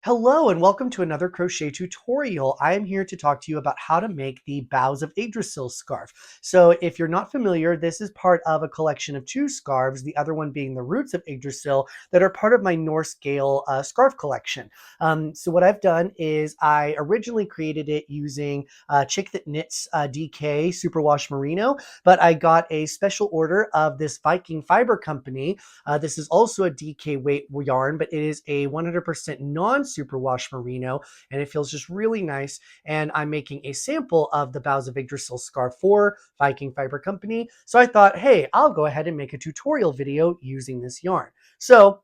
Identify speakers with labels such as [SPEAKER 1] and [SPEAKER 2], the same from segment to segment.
[SPEAKER 1] Hello and welcome to another crochet tutorial. I am here to talk to you about how to make the Boughs of Yggdrasil scarf. So if you're not familiar, this is part of a collection of two scarves, the other one being the Roots of Yggdrasil, that are part of my Norse-Gael Scarf Collection. So what I've done is I originally created it using Chick That Knits DK Superwash Merino, but I got a special order of this Viking Fiber Company. This is also a DK weight yarn, but it is a 100% non-superwash merino, and it feels just really nice. And I'm making a sample of the Boughs of Yggdrasil scarf for Viking Fiber Company. So I thought, hey, I'll go ahead and make a tutorial video using this yarn. So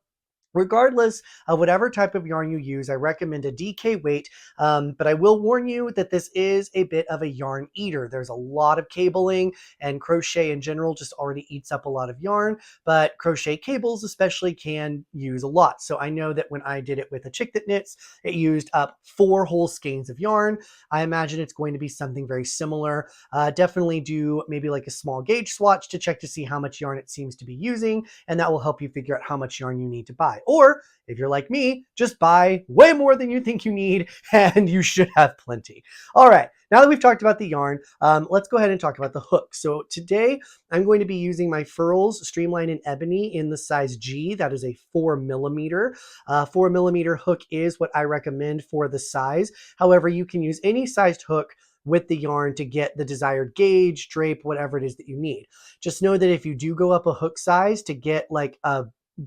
[SPEAKER 1] regardless of whatever type of yarn you use, I recommend a DK weight, but I will warn you that this is a bit of a yarn eater. There's a lot of cabling, and crochet in general just already eats up a lot of yarn, but crochet cables especially can use a lot. So I know that when I did it with a Chick That Knits, it used up 4 whole skeins of yarn. I imagine it's going to be something very similar. Definitely do maybe like a small gauge swatch to check to see how much yarn it seems to be using, and that will help you figure out how much yarn you need to buy. Or if you're like me, just buy way more than you think you need and you should have plenty. All right, now that we've talked about the yarn, let's go ahead and talk about the hook. So today I'm going to be using my Furls Streamline in Ebony in the size G. That is a 4mm. 4mm hook is what I recommend for the size. However, you can use any sized hook with the yarn to get the desired gauge, drape, whatever it is that you need. Just know that if you do go up a hook size to get like a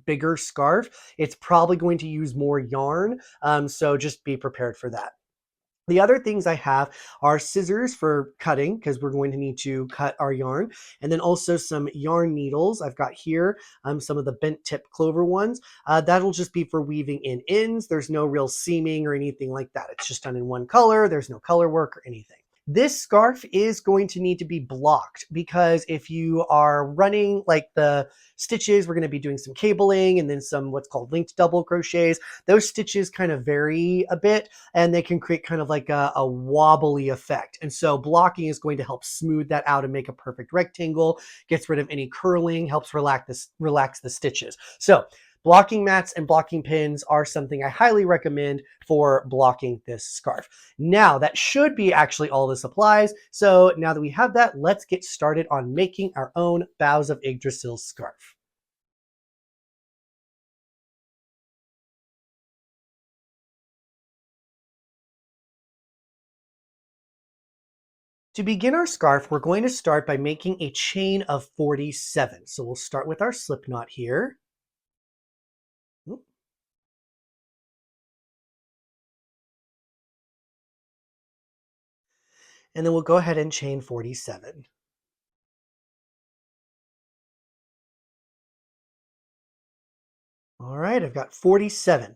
[SPEAKER 1] bigger scarf, it's probably going to use more yarn. So just be prepared for that. The other things I have are scissors for cutting, because we're going to need to cut our yarn, and then also some yarn needles. I've got here some of the bent tip clover ones. That'll just be for weaving in ends. There's no real seaming or anything like that. It's just done in one color. There's no color work or anything. This scarf is going to need to be blocked, because if you are running like the stitches, we're going to be doing some cabling and then some what's called linked double crochets. Those stitches kind of vary a bit, and they can create kind of like a wobbly effect. And so blocking is going to help smooth that out and make a perfect rectangle, gets rid of any curling, helps relax the stitches. So blocking mats and blocking pins are something I highly recommend for blocking this scarf. Now, that should be actually all this applies. So now that we have that, let's get started on making our own Boughs of Yggdrasil scarf. To begin our scarf, we're going to start by making a chain of 47. So we'll start with our slip knot here. And then we'll go ahead and chain 47. All right, I've got 47.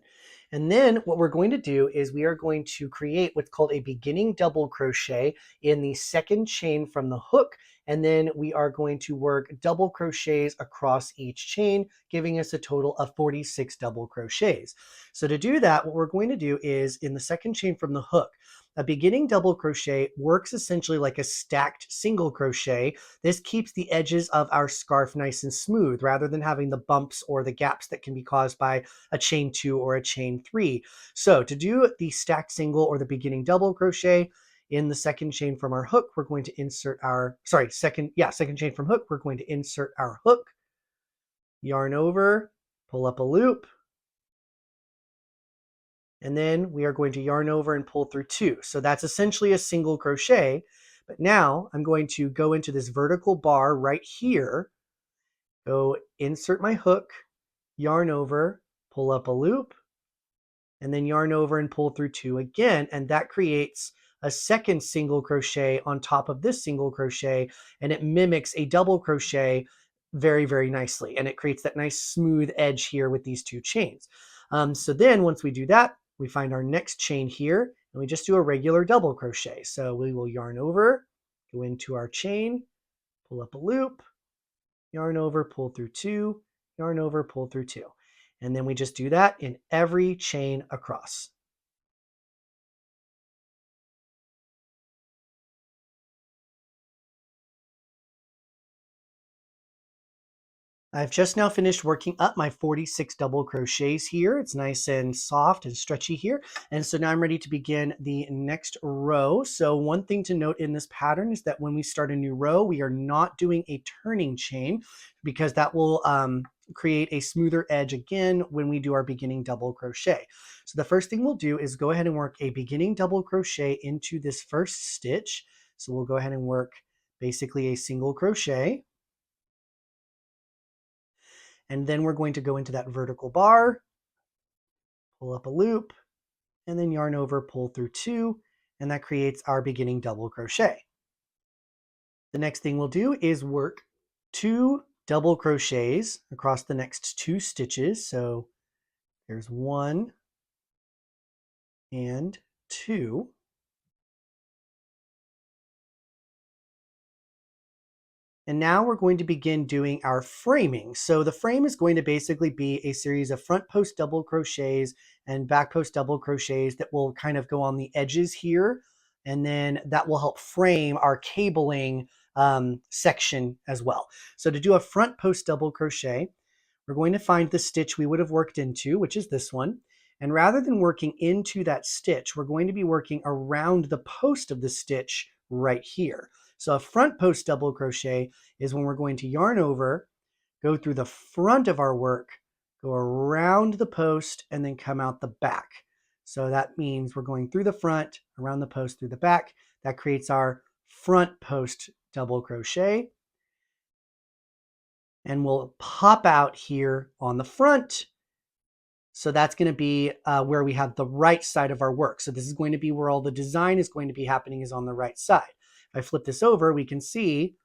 [SPEAKER 1] And then what we're going to do is we are going to create what's called a beginning double crochet in the second chain from the hook. And then we are going to work double crochets across each chain, giving us a total of 46 double crochets. So to do that, what we're going to do is in the second chain from the hook, a beginning double crochet works essentially like a stacked single crochet. This keeps the edges of our scarf nice and smooth rather than having the bumps or the gaps that can be caused by a chain 2 or a chain 3. So to do the stacked single or the beginning double crochet, in the second chain from our hook, we're going to insert our, second chain from hook, we're going to insert our hook, yarn over, pull up a loop, and then we are going to yarn over and pull through 2. So that's essentially a single crochet. But now I'm going to go into this vertical bar right here, go insert my hook, yarn over, pull up a loop, and then yarn over and pull through 2 again. And that creates a second single crochet on top of this single crochet, and it mimics a double crochet very, very nicely. And it creates that nice smooth edge here with these 2 chains. So then once we do that, we find our next chain here, and we just do a regular double crochet. So we will yarn over, go into our chain, pull up a loop, yarn over, pull through 2, yarn over, pull through 2. And then we just do that in every chain across. I've just now finished working up my 46 double crochets here. It's nice and soft and stretchy here. And so now I'm ready to begin the next row. So one thing to note in this pattern is that when we start a new row, we are not doing a turning chain because that will create a smoother edge again when we do our beginning double crochet. So the first thing we'll do is go ahead and work a beginning double crochet into this first stitch. So we'll go ahead and work basically a single crochet. And then we're going to go into that vertical bar, pull up a loop, and then yarn over, pull through 2, and that creates our beginning double crochet. The next thing we'll do is work 2 double crochets across the next 2 stitches. So there's 1 and 2. And now we're going to begin doing our framing. So the frame is going to basically be a series of front post double crochets and back post double crochets that will kind of go on the edges here. And then that will help frame our cabling section as well. So to do a front post double crochet, we're going to find the stitch we would have worked into, which is this one. And rather than working into that stitch, we're going to be working around the post of the stitch right here. So a front post double crochet is when we're going to yarn over, go through the front of our work, go around the post, and then come out the back. So that means we're going through the front, around the post, through the back. That creates our front post double crochet. And we'll pop out here on the front. So that's going to be where we have the right side of our work. So this is going to be where all the design is going to be happening, is on the right side. If I flip this over, we can see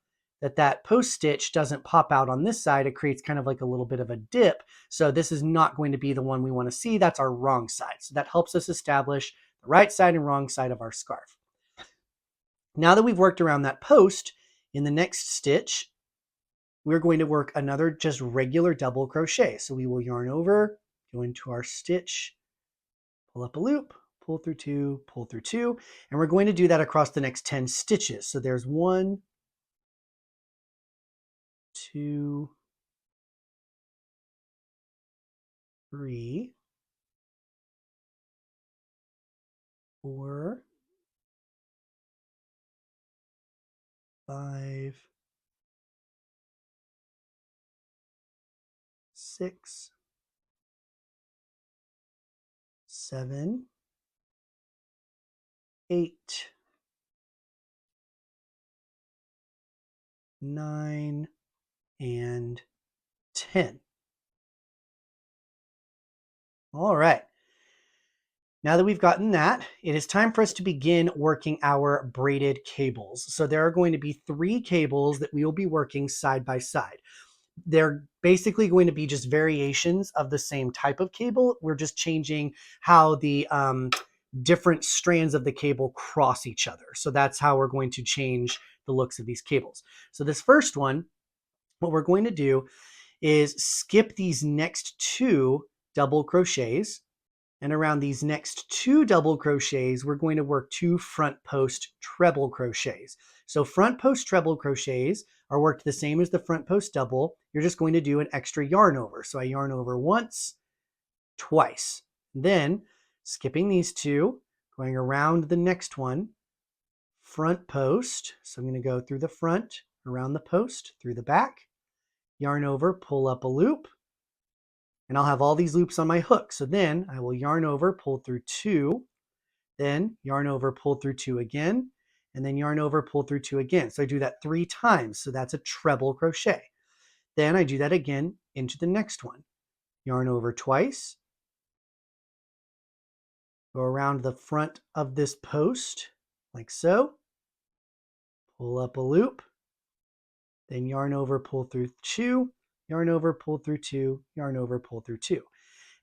[SPEAKER 1] that that post stitch doesn't pop out on this side. It creates kind of like a little bit of a dip. So this is not going to be the one we want to see. That's our wrong side. So that helps us establish the right side and wrong side of our scarf. Now that we've worked around that post, in the next stitch, we're going to work another just regular double crochet. So we will yarn over, go into our stitch, pull up a loop, pull through 2, pull through 2, and we're going to do that across the next 10 stitches. So there's 1, 2, 3, 4, 5, 6, 7, 8, 9, and 10. All right. Now that we've gotten that, it is time for us to begin working our braided cables. So there are going to be 3 cables that we will be working side by side. They're basically going to be just variations of the same type of cable. We're just changing how the different strands of the cable cross each other. So that's how we're going to change the looks of these cables. So this first one, what we're going to do is skip these next 2 double crochets. And around these next 2 double crochets, we're going to work 2 front post treble crochets. So front post treble crochets are worked the same as the front post double. You're just going to do an extra yarn over. So I yarn over once, twice. Then skipping these 2, going around the next one, front post. So I'm going to go through the front, around the post, through the back, yarn over, pull up a loop, and I'll have all these loops on my hook. So then I will yarn over, pull through 2, then yarn over, pull through 2 again, and then yarn over, pull through 2 again. So I do that 3 times. So that's a treble crochet. Then I do that again into the next one. Yarn over twice, go around the front of this post like so, pull up a loop, then yarn over, pull through 2, yarn over, pull through 2, yarn over, pull through 2.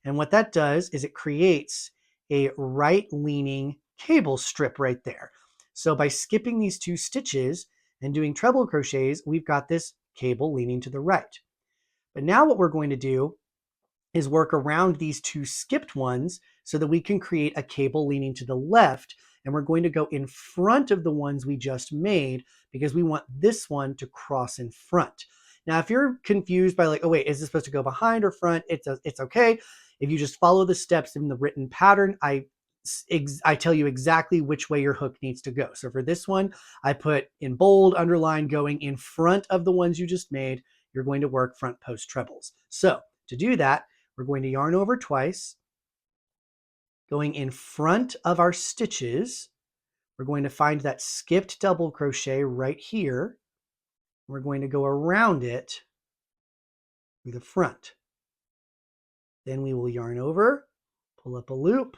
[SPEAKER 1] And what that does is it creates a right leaning cable strip right there. So by skipping these 2 stitches and doing treble crochets, we've got this cable leaning to the right. But now what we're going to do is work around these 2 skipped ones so that we can create a cable leaning to the left. And we're going to go in front of the ones we just made because we want this one to cross in front. Now, if you're confused by like, oh wait, is this supposed to go behind or front? It's okay. If you just follow the steps in the written pattern, I tell you exactly which way your hook needs to go. So for this one, I put in bold, underline, going in front of the ones you just made. You're going to work front post trebles. So to do that, we're going to yarn over twice, going in front of our stitches. We're going to find that skipped double crochet right here. We're going to go around it through the front. Then we will yarn over, pull up a loop,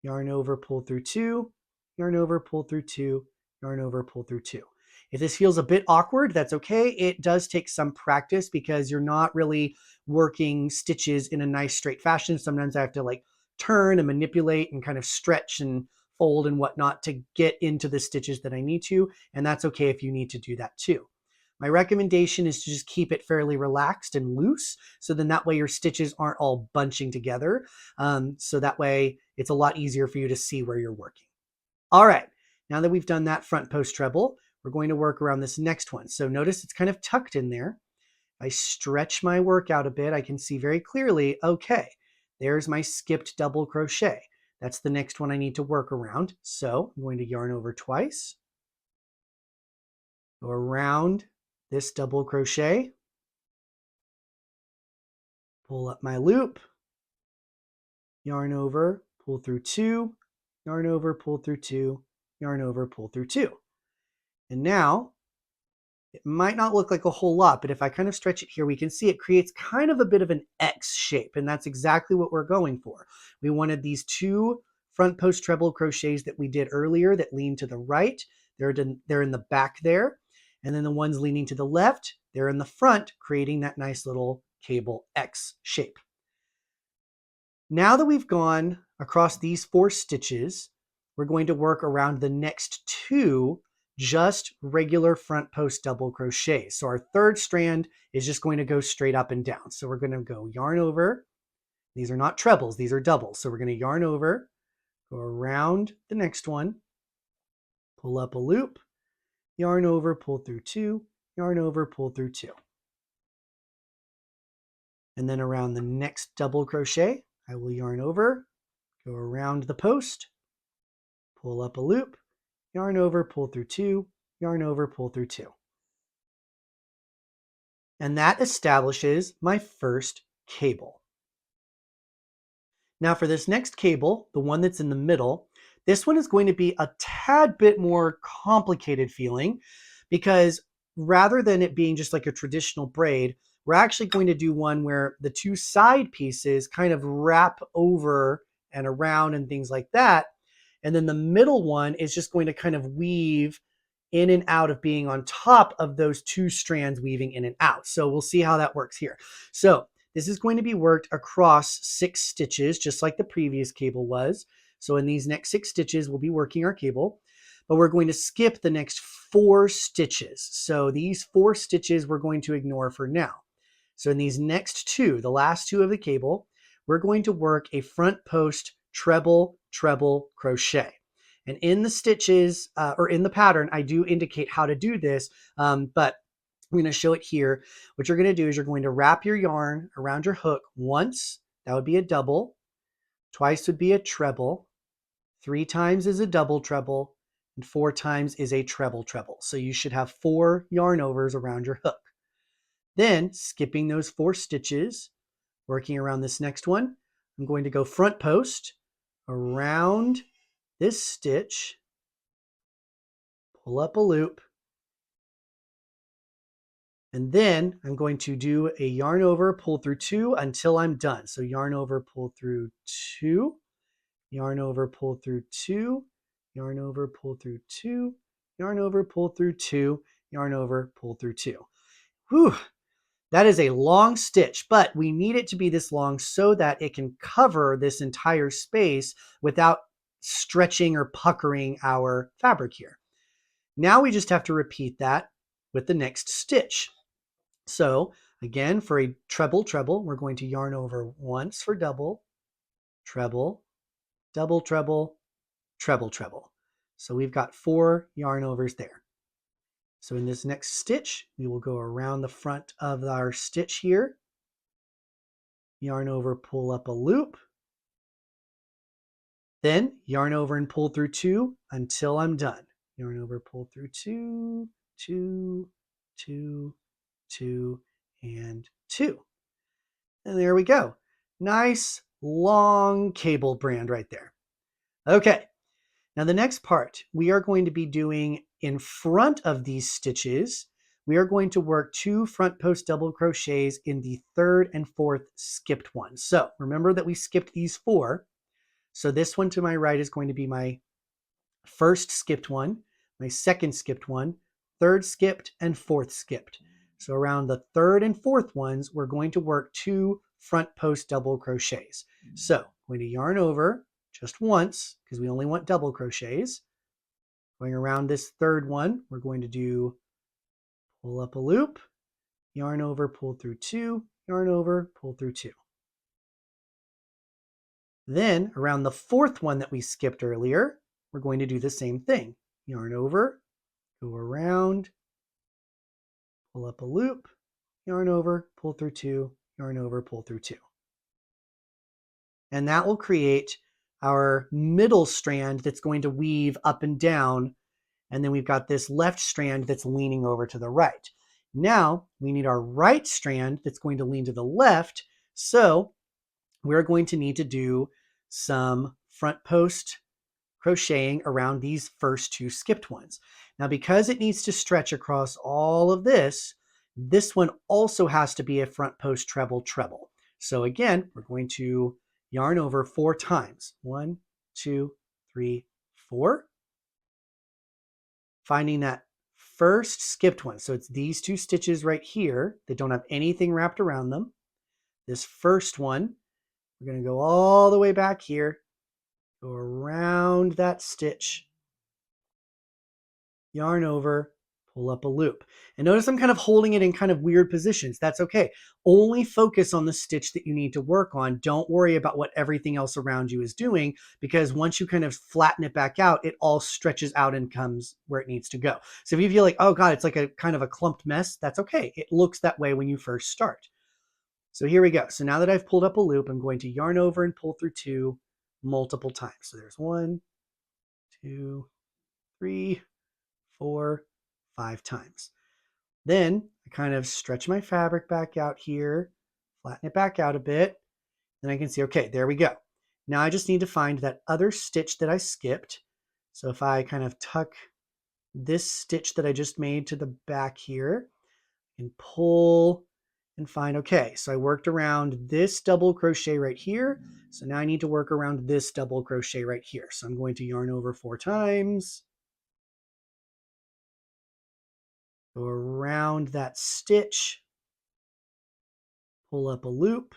[SPEAKER 1] yarn over, pull through two, yarn over, pull through two, yarn over, pull through two. If this feels a bit awkward, that's okay. It does take some practice because you're not really working stitches in a nice straight fashion. Sometimes I have to like turn and manipulate and kind of stretch and fold and whatnot to get into the stitches that I need to. And that's okay if you need to do that too. My recommendation is to just keep it fairly relaxed and loose. So then that way your stitches aren't all bunching together. So that way it's a lot easier for you to see where you're working. All right, now that we've done that front post treble, we're going to work around this next one. So notice it's kind of tucked in there. I stretch my work out a bit. I can see very clearly, okay, there's my skipped double crochet. That's the next one I need to work around. So I'm going to yarn over twice, go around this double crochet, pull up my loop, yarn over, pull through two, yarn over, pull through two, yarn over, pull through two. And now it might not look like a whole lot, but if I kind of stretch it here, we can see it creates kind of a bit of an X shape, and that's exactly what we're going for. We wanted these two front post treble crochets that we did earlier that lean to the right. They're in the back there. And then the ones leaning to the left, they're in the front, creating that nice little cable X shape. Now that we've gone across these 4 stitches, we're going to work around the next 2 just regular front post double crochets. So our third strand is just going to go straight up and down. So we're going to go yarn over. These are not trebles, these are doubles. So we're going to yarn over, go around the next one, pull up a loop, yarn over, pull through 2, yarn over, pull through 2. And then around the next double crochet, I will yarn over, go around the post, pull up a loop, yarn over, pull through 2, yarn over, pull through 2. And that establishes my first cable. Now for this next cable, the one that's in the middle, this one is going to be a tad bit more complicated feeling because rather than it being just like a traditional braid, we're actually going to do one where the 2 side pieces kind of wrap over and around and things like that. And then the middle one is just going to kind of weave in and out of being on top of those 2 strands weaving in and out. So we'll see how that works here. So this is going to be worked across 6 stitches, just like the previous cable was. So in these next 6 stitches, we'll be working our cable, but we're going to skip the next 4 stitches. So these 4 stitches we're going to ignore for now. So in these next 2, the last 2 of the cable, we're going to work a front post treble, treble crochet. And in the stitches, or in the pattern, I do indicate how to do this, but I'm going to show it here. What you're going to do is you're going to wrap your yarn around your hook once. That would be a double. Twice would be a treble. 3 times is a double treble. And 4 times is a treble treble. So you should have 4 yarn overs around your hook. Then, skipping those 4 stitches, working around this next one, I'm going to go front post around this stitch, pull up a loop, and then I'm going to do a yarn over, pull through 2 until I'm done. So yarn over, pull through 2, yarn over, pull through 2, yarn over, pull through 2, yarn over, pull through 2, yarn over, pull through 2. Whew, that is a long stitch, but we need it to be this long so that it can cover this entire space without stretching or puckering our fabric here. Now we just have to repeat that with the next stitch. So again, for a treble treble, we're going to yarn over once for double, treble, double treble, treble treble. So we've got 4 yarn overs there. So in this next stitch, we will go around the front of our stitch here, yarn over, pull up a loop, then yarn over and pull through 2 until I'm done. Yarn over, pull through 2, 2, 2, 2, and 2. And there we go. Nice long cable brand right there. Okay, now the next part we are going to be doing in front of these stitches, we are going to work 2 front post double crochets in the 3rd and 4th skipped ones. So remember that we skipped these 4. So this one to my right is going to be my first skipped one, my second skipped one, 3rd skipped, and 4th skipped. So around the 3rd and 4th ones, we're going to work 2 front post double crochets. So I'm going to yarn over just once because we only want double crochets. Going around this 3rd one, we're going to do pull up a loop, yarn over, pull through 2, yarn over, pull through 2. Then around the 4th one that we skipped earlier, we're going to do the same thing. Yarn over, go around, pull up a loop, yarn over, pull through 2, yarn over, pull through 2. And that will create our middle strand that's going to weave up and down. And then we've got this left strand that's leaning over to the right. Now we need our right strand that's going to lean to the left. So we're going to need to do some front post crocheting around these first 2 skipped ones. Now, because it needs to stretch across all of this one also has to be a front post treble treble. So again, we're going to yarn over 4 times. 1, 2, 3, 4. Finding that first skipped one. So it's these 2 stitches right here that don't have anything wrapped around them. This first one, we're going to go all the way back here, go around that stitch, yarn over, pull up a loop. And notice I'm kind of holding it in kind of weird positions. That's okay. Only focus on the stitch that you need to work on. Don't worry about what everything else around you is doing, because once you kind of flatten it back out, it all stretches out and comes where it needs to go. So if you feel like, oh God, it's like a kind of a clumped mess, that's okay. It looks that way when you first start. So here we go. So now that I've pulled up a loop, I'm going to yarn over and pull through 2 multiple times. So there's 1, 2, 3, 4, 5 times. Then I kind of stretch my fabric back out here, flatten it back out a bit. Then I can see, okay, there we go. Now I just need to find that other stitch that I skipped. So if I kind of tuck this stitch that I just made to the back here and pull and find, okay, so I worked around this double crochet right here. So now I need to work around this double crochet right here. So I'm going to yarn over 4 times, go around that stitch, pull up a loop,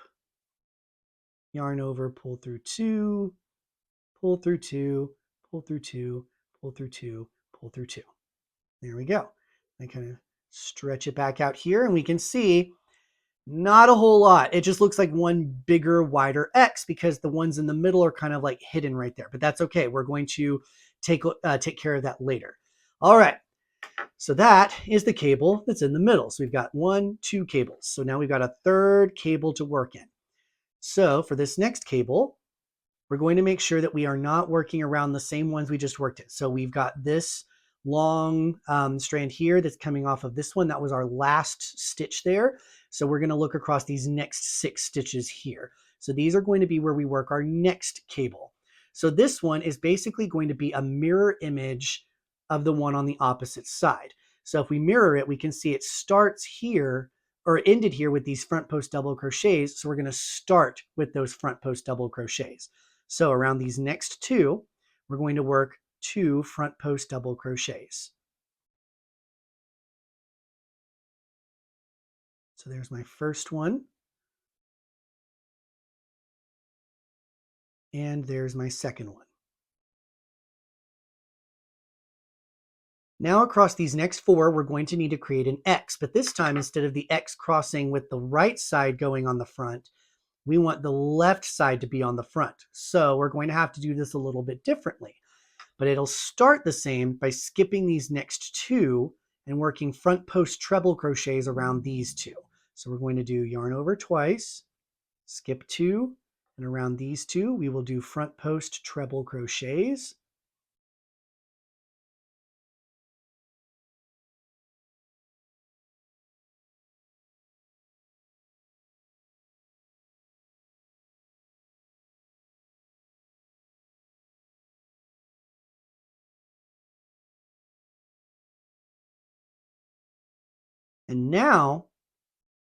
[SPEAKER 1] yarn over, pull through 2, pull through 2, pull through 2, pull through 2, pull through 2. There we go. I kind of stretch it back out here and we can see not a whole lot. It just looks like one bigger, wider X because the ones in the middle are kind of like hidden right there, but that's okay. We're going to take care of that later. All right. So that is the cable that's in the middle. So we've got 1, 2 cables. So now we've got a 3rd cable to work in. So for this next cable, we're going to make sure that we are not working around the same ones we just worked in. So we've got this long strand here that's coming off of this one. That was our last stitch there. So we're going to look across these next 6 stitches here. So these are going to be where we work our next cable. So this one is basically going to be a mirror image of the one on the opposite side. So if we mirror it, we can see it starts here or ended here with these front post double crochets. So we're going to start with those front post double crochets. So around these next 2, we're going to work 2 front post double crochets. So there's my first one. And there's my second one. Now across these next 4, we're going to need to create an X, but this time instead of the X crossing with the right side going on the front, we want the left side to be on the front. So we're going to have to do this a little bit differently, but it'll start the same by skipping these next 2 and working front post treble crochets around these two. So we're going to do yarn over twice, skip 2, and around these two we will do front post treble crochets. And now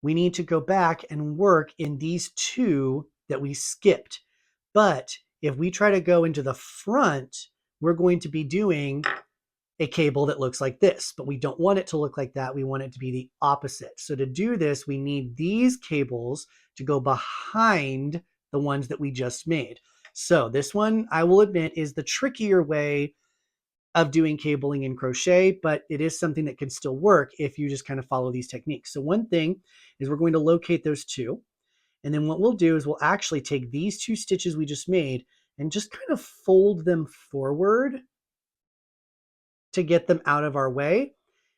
[SPEAKER 1] we need to go back and work in these two that we skipped. But if we try to go into the front, we're going to be doing a cable that looks like this, but we don't want it to look like that. We want it to be the opposite. So to do this, we need these cables to go behind the ones that we just made. So this one, I will admit, is the trickier way of doing cabling in crochet, but it is something that can still work if you just kind of follow these techniques. So one thing is we're going to locate those two. And then what we'll do is we'll actually take these two stitches we just made and just kind of fold them forward to get them out of our way.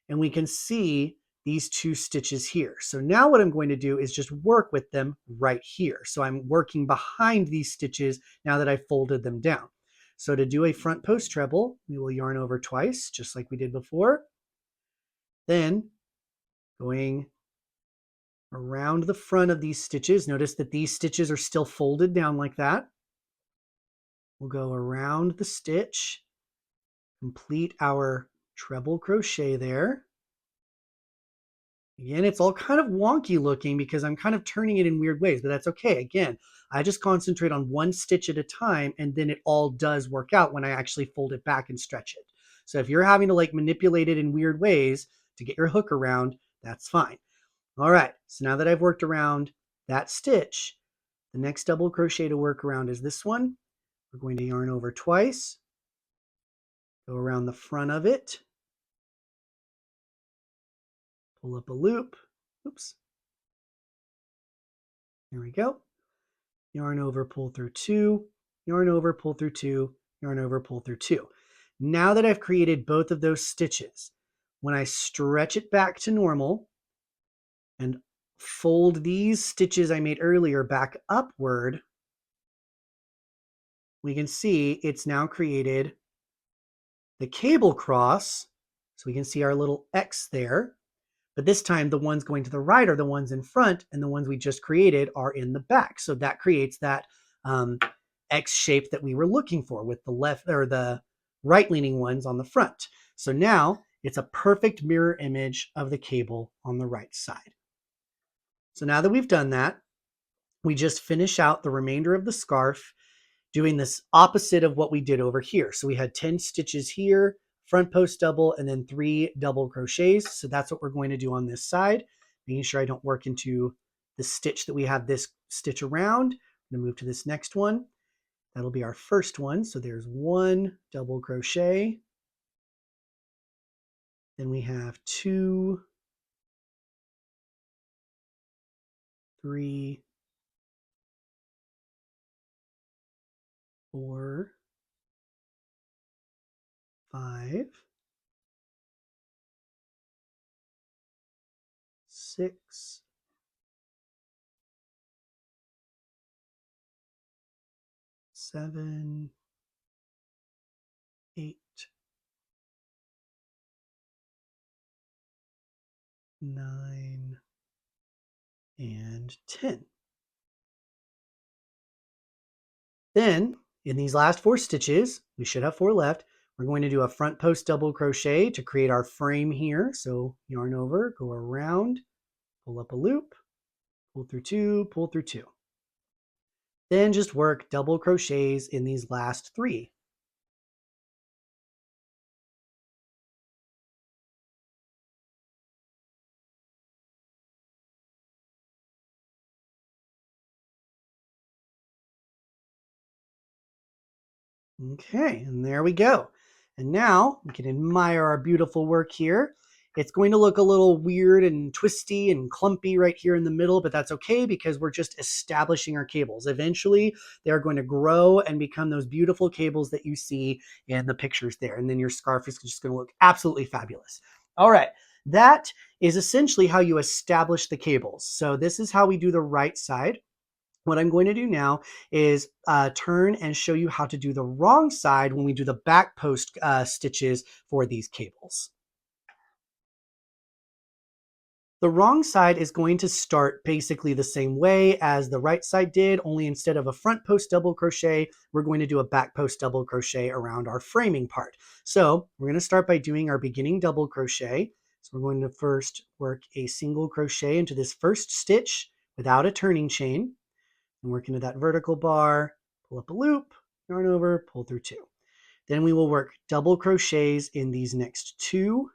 [SPEAKER 1] And we can see these two stitches here. So now what I'm going to do is just work with them right here. So I'm working behind these stitches now that I folded them down. So to do a front post treble, we will yarn over twice, just like we did before. Then going around the front of these stitches, notice that these stitches are still folded down like that. We'll go around the stitch, complete our treble crochet there. Again, it's all kind of wonky looking because I'm kind of turning it in weird ways, but that's okay. Again, I just concentrate on one stitch at a time, and then it all does work out when I actually fold it back and stretch it. So if you're having to like manipulate it in weird ways to get your hook around, that's fine. All right, so now that I've worked around that stitch, the next double crochet to work around is this one. We're going to yarn over twice, go around the front of it, pull up a loop. Oops. There we go. Yarn over, pull through 2, yarn over, pull through 2, yarn over, pull through 2. Now that I've created both of those stitches, when I stretch it back to normal and fold these stitches I made earlier back upward, we can see it's now created the cable cross. So we can see our little X there. But this time the ones going to the right are the ones in front, and the ones we just created are in the back. So that creates that X shape that we were looking for with the left or the right leaning ones on the front. So now it's a perfect mirror image of the cable on the right side. So now that we've done that, we just finish out the remainder of the scarf doing this opposite of what we did over here. So we had 10 stitches here, front post double, and then 3 double crochets. So that's what we're going to do on this side, making sure I don't work into the stitch that we have this stitch around. I'm going to move to this next one. That'll be our first one. So there's 1 double crochet. Then we have 2, 3, 4, 5, 6, 7, 8, 9, and 10. Then in these last 4 stitches, we should have 4 left, we're going to do a front post double crochet to create our frame here. So yarn over, go around, pull up a loop, pull through 2, pull through 2. Then just work double crochets in these last 3. Okay, and there we go. And now we can admire our beautiful work here. It's going to look a little weird and twisty and clumpy right here in the middle, but that's okay because we're just establishing our cables. Eventually, they're going to grow and become those beautiful cables that you see in the pictures there. And then your scarf is just going to look absolutely fabulous. All right, That is essentially how you establish the cables. So this is how we do the right side. What I'm going to do now is turn and show you how to do the wrong side when we do the back post stitches for these cables. The wrong side is going to start basically the same way as the right side did, only instead of a front post double crochet, we're going to do a back post double crochet around our framing part. So we're going to start by doing our beginning double crochet. So we're going to first work a single crochet into this first stitch without a turning chain, and work into that vertical bar, pull up a loop, yarn over, pull through two. Then we will work double crochets in these next two.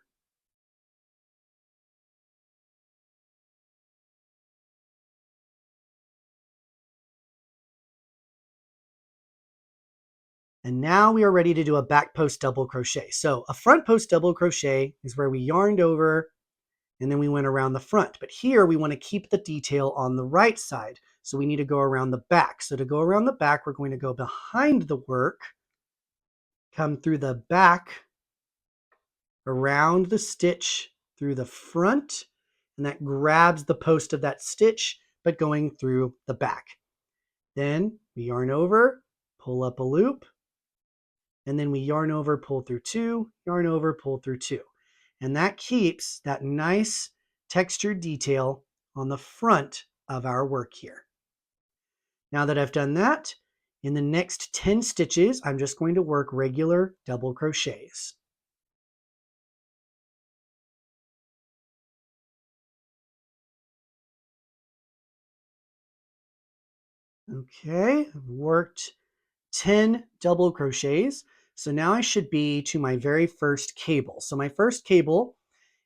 [SPEAKER 1] And now we are ready to do a back post double crochet. So a front post double crochet is where we yarned over and then we went around the front. But here we want to keep the detail on the right side. So we need to go around the back. So to go around the back, we're going to go behind the work, come through the back, around the stitch, through the front, and that grabs the post of that stitch, but going through the back. Then we yarn over, pull up a loop, and then we yarn over, pull through two, yarn over, pull through two. And that keeps that nice textured detail on the front of our work here. Now that I've done that, in the next 10 stitches, I'm just going to work regular double crochets. Okay, I've worked 10 double crochets. So now I should be to my very first cable. So my first cable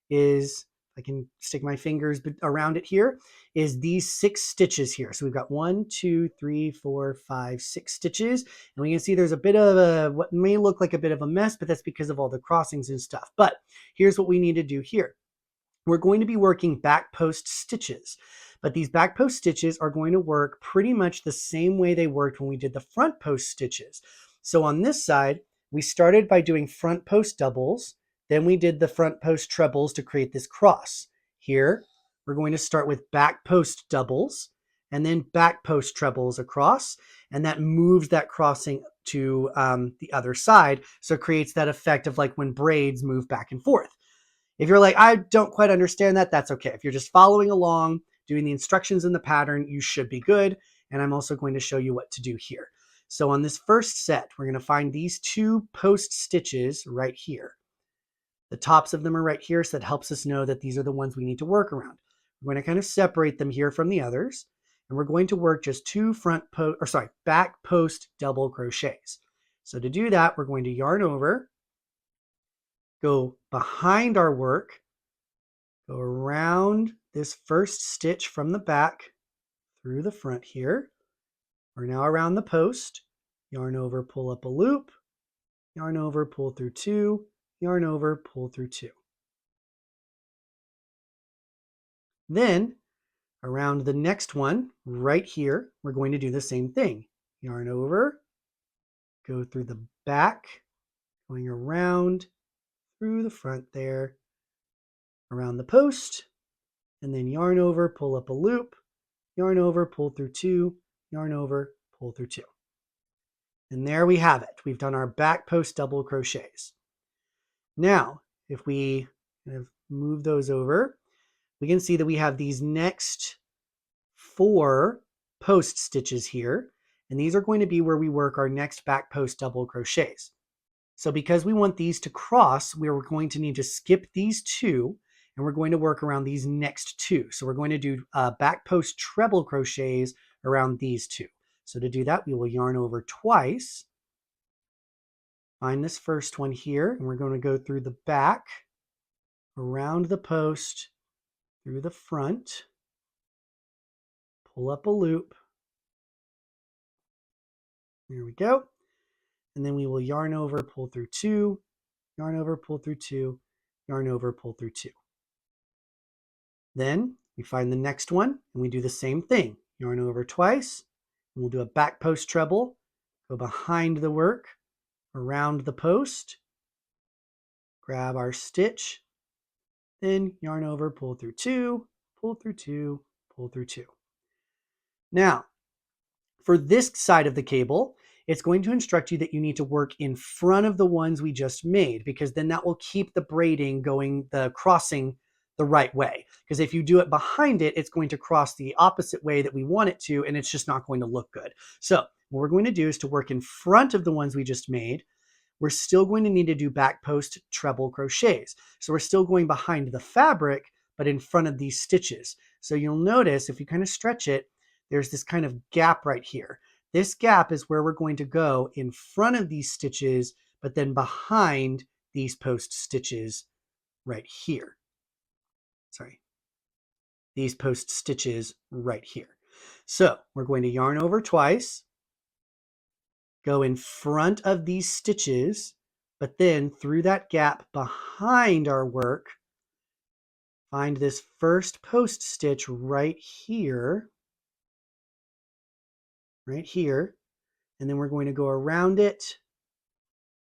[SPEAKER 1] is, I can stick my fingers around it here, is these 6 stitches here. So we've got 1, 2, 3, 4, 5, 6 stitches. And we can see there's a bit of a, what may look like a bit of a mess, but that's because of all the crossings and stuff. But here's what we need to do here. We're going to be working back post stitches, but these back post stitches are going to work pretty much the same way they worked when we did the front post stitches. So on this side, we started by doing front post doubles, then we did the front post trebles to create this cross. Here, we're going to start with back post doubles and then back post trebles across, and that moves that crossing to the other side, so it creates that effect of like when braids move back and forth. If you're like, I don't quite understand that, that's okay. If you're just following along, doing the instructions in the pattern, you should be good. And I'm also going to show you what to do here. So on this first set, we're going to find these 2 post stitches right here. The tops of them are right here, so that helps us know that these are the ones we need to work around. We're going to kind of separate them here from the others, and we're going to work just 2 back post double crochets. So to do that, we're going to yarn over, go behind our work, go around this first stitch from the back through the front here. We're now around the post, yarn over, pull up a loop, yarn over, pull through two, yarn over, pull through two. Then around the next one right here, we're going to do the same thing. Yarn over, go through the back, going around through the front there, around the post, and then yarn over, pull up a loop, yarn over, pull through two, yarn over, pull through two. And there we have it. We've done our back post double crochets. Now, if we kind of move those over, we can see that we have these next 4 post stitches here, and these are going to be where we work our next back post double crochets. So because we want these to cross, we're going to need to skip these 2, and we're going to work around these next 2. So we're going to do back post treble crochets around these 2. So to do that, we will yarn over twice, find this first one here, and we're going to go through the back, around the post, through the front, pull up a loop. There we go. And then we will yarn over, pull through 2, yarn over, pull through 2, yarn over, pull through 2. Then we find the next one and we do the same thing. Yarn over twice, and we'll do a back post treble, go behind the work, around the post, grab our stitch, then yarn over, pull through 2, pull through 2, pull through 2. Now, for this side of the cable, it's going to instruct you that you need to work in front of the ones we just made, because then that will keep the braiding going, the crossing the right way. Because if you do it behind it, it's going to cross the opposite way that we want it to, and it's just not going to look good. So what we're going to do is to work in front of the ones we just made. We're still going to need to do back post treble crochets. So we're still going behind the fabric, but in front of these stitches. So you'll notice if you kind of stretch it, there's this kind of gap right here. This gap is where we're going to go in front of these stitches, but then behind these post stitches right here. Sorry, these post stitches right here. So we're going to yarn over twice, go in front of these stitches, but then through that gap behind our work, find this first post stitch right here, and then we're going to go around it.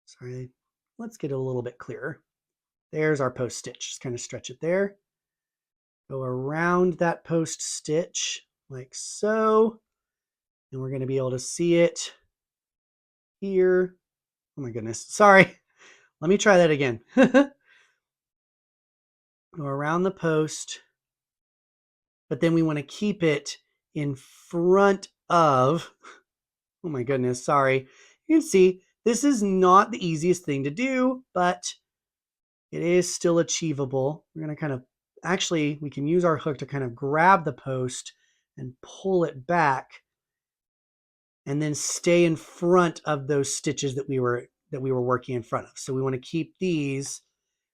[SPEAKER 1] Sorry, let's get it a little bit clearer. There's our post stitch. Just kind of stretch it there. Go around that post stitch like so, and we're going to be able to see it here. Oh my goodness, sorry. Let me try that again. Go around the post, but then we want to keep it in front of, oh my goodness, sorry. You can see this is not the easiest thing to do, but it is still achievable. We're going to kind of, actually, we can use our hook to kind of grab the post and pull it back and then stay in front of those stitches that we were working in front of. So we want to keep these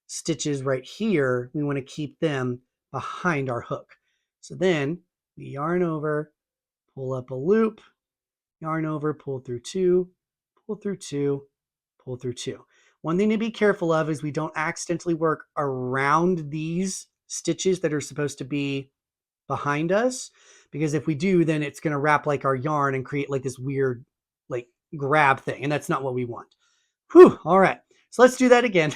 [SPEAKER 1] stitches right here. We want to keep them behind our hook. So then we yarn over, pull up a loop, yarn over, pull through 2, pull through 2, pull through 2. One thing to be careful of is we don't accidentally work around these stitches that are supposed to be behind us, because if we do, then it's going to wrap like our yarn and create like this weird like grab thing, and that's not what we want. Whew, all right. So let's do that again.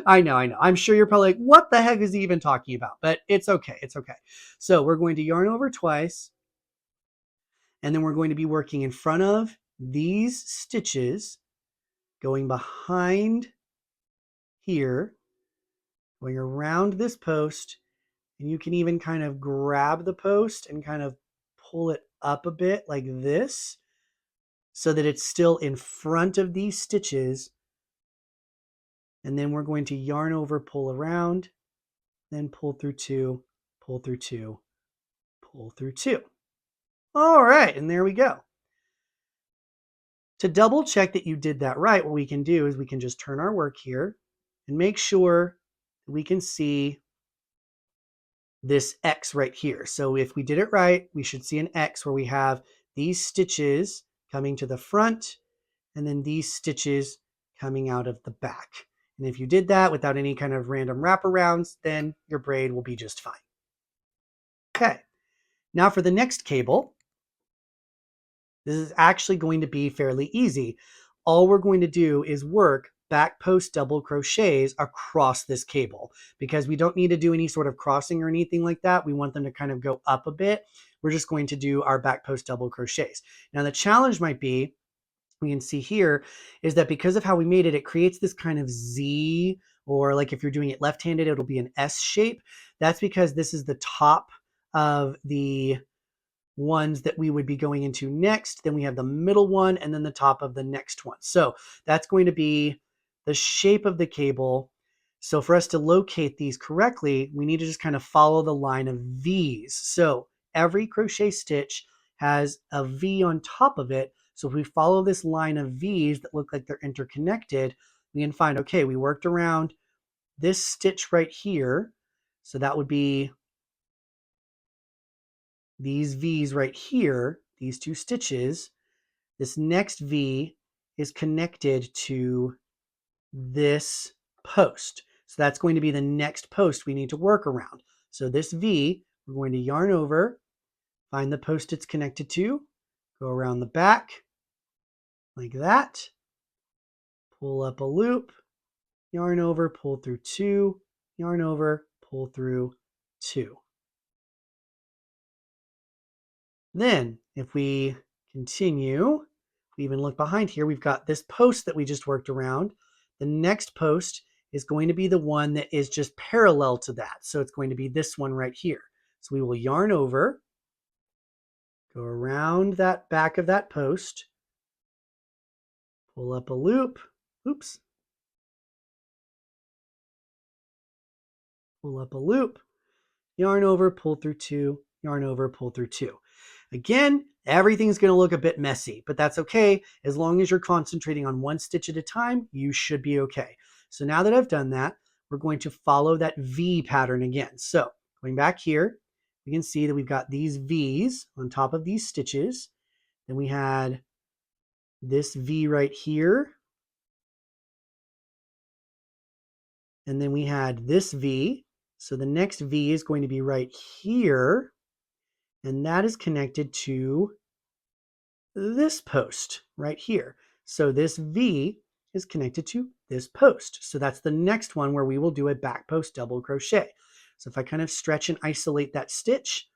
[SPEAKER 1] I know. I'm sure you're probably like, what the heck is he even talking about? But it's okay. It's okay. So we're going to yarn over twice, and then we're going to be working in front of these stitches, going behind here, going around this post, and you can even kind of grab the post and kind of pull it up a bit like this so that it's still in front of these stitches. And then we're going to yarn over, pull around, then pull through 2, pull through 2, pull through 2. All right, and there we go. To double check that you did that right, what we can do is we can just turn our work here and make sure we can see this X right here. So if we did it right, we should see an X where we have these stitches coming to the front and then these stitches coming out of the back. And if you did that without any kind of random wraparounds, then your braid will be just fine. Okay, now for the next cable, this is actually going to be fairly easy. All we're going to do is work back post double crochets across this cable, because we don't need to do any sort of crossing or anything like that. We want them to kind of go up a bit. We're just going to do our back post double crochets. Now the challenge might be, we can see here, is that because of how we made it, it creates this kind of Z, or like if you're doing it left-handed, it'll be an S shape. That's because this is the top of the ones that we would be going into next. Then we have the middle one and then the top of the next one. So that's going to be the shape of the cable. So for us to locate these correctly, we need to just kind of follow the line of V's. So every crochet stitch has a V on top of it. So if we follow this line of V's that look like they're interconnected, we can find, okay, we worked around this stitch right here. So that would be these V's right here, these two stitches. This next V is connected to this post. So that's going to be the next post we need to work around. So this V, we're going to yarn over, find the post it's connected to, go around the back like that, pull up a loop, yarn over, pull through 2, yarn over, pull through 2. Then if we continue, we even look behind here, we've got this post that we just worked around. The next post is going to be the one that is just parallel to that. So it's going to be this one right here. So we will yarn over, go around that back of that post, pull up a loop, oops, pull up a loop, yarn over, pull through 2, yarn over, pull through 2. Again, everything's going to look a bit messy, but that's okay. As long as you're concentrating on one stitch at a time, you should be okay. So now that I've done that, we're going to follow that V pattern again. So going back here, we can see that we've got these V's on top of these stitches. Then we had this V right here. And then we had this V. So the next V is going to be right here. And that is connected to this post right here. So this V is connected to this post. So that's the next one where we will do a back post double crochet. So if I kind of stretch and isolate that stitch,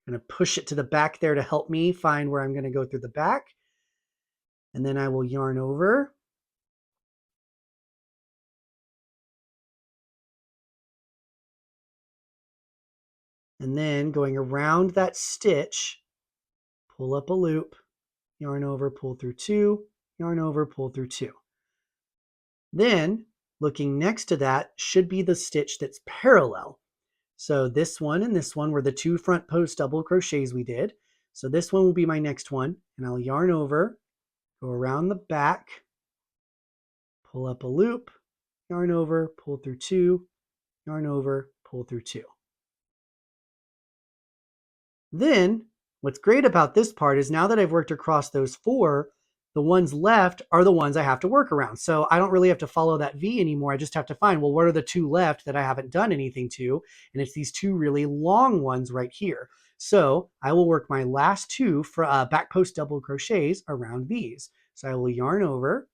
[SPEAKER 1] I'm going to push it to the back there to help me find where I'm going to go through the back. And then I will yarn over. And then going around that stitch, pull up a loop, yarn over, pull through 2, yarn over, pull through 2. Then looking next to that should be the stitch that's parallel. So this one and this one were the 2 front post double crochets we did. So this one will be my next one, and I'll yarn over, go around the back, pull up a loop, yarn over, pull through 2, yarn over, pull through 2. Then what's great about this part is now that I've worked across those 4, the ones left are the ones I have to work around. So I don't really have to follow that V anymore. I just have to find, well, what are the 2 left that I haven't done anything to? And it's these 2 really long ones right here. So I will work my last 2 for back post double crochets around these. So I will yarn over,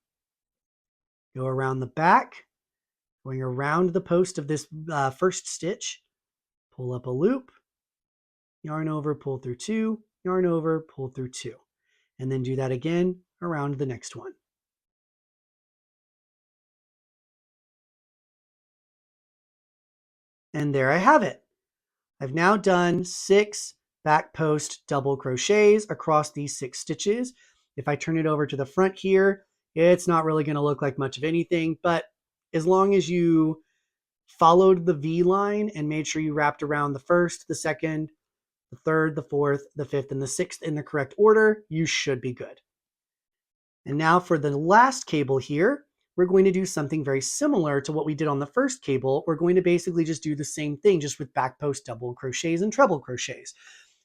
[SPEAKER 1] go around the back, going around the post of this first stitch, pull up a loop, yarn over, pull through 2, yarn over, pull through 2. And then do that again around the next one. And there I have it. I've now done 6 back post double crochets across these 6 stitches. If I turn it over to the front here, it's not really going to look like much of anything, but as long as you followed the V line and made sure you wrapped around the first, the second, the third, the fourth, the fifth, and the sixth in the correct order, you should be good. And now for the last cable here, we're going to do something very similar to what we did on the first cable. We're going to basically just do the same thing, just with back post double crochets and treble crochets.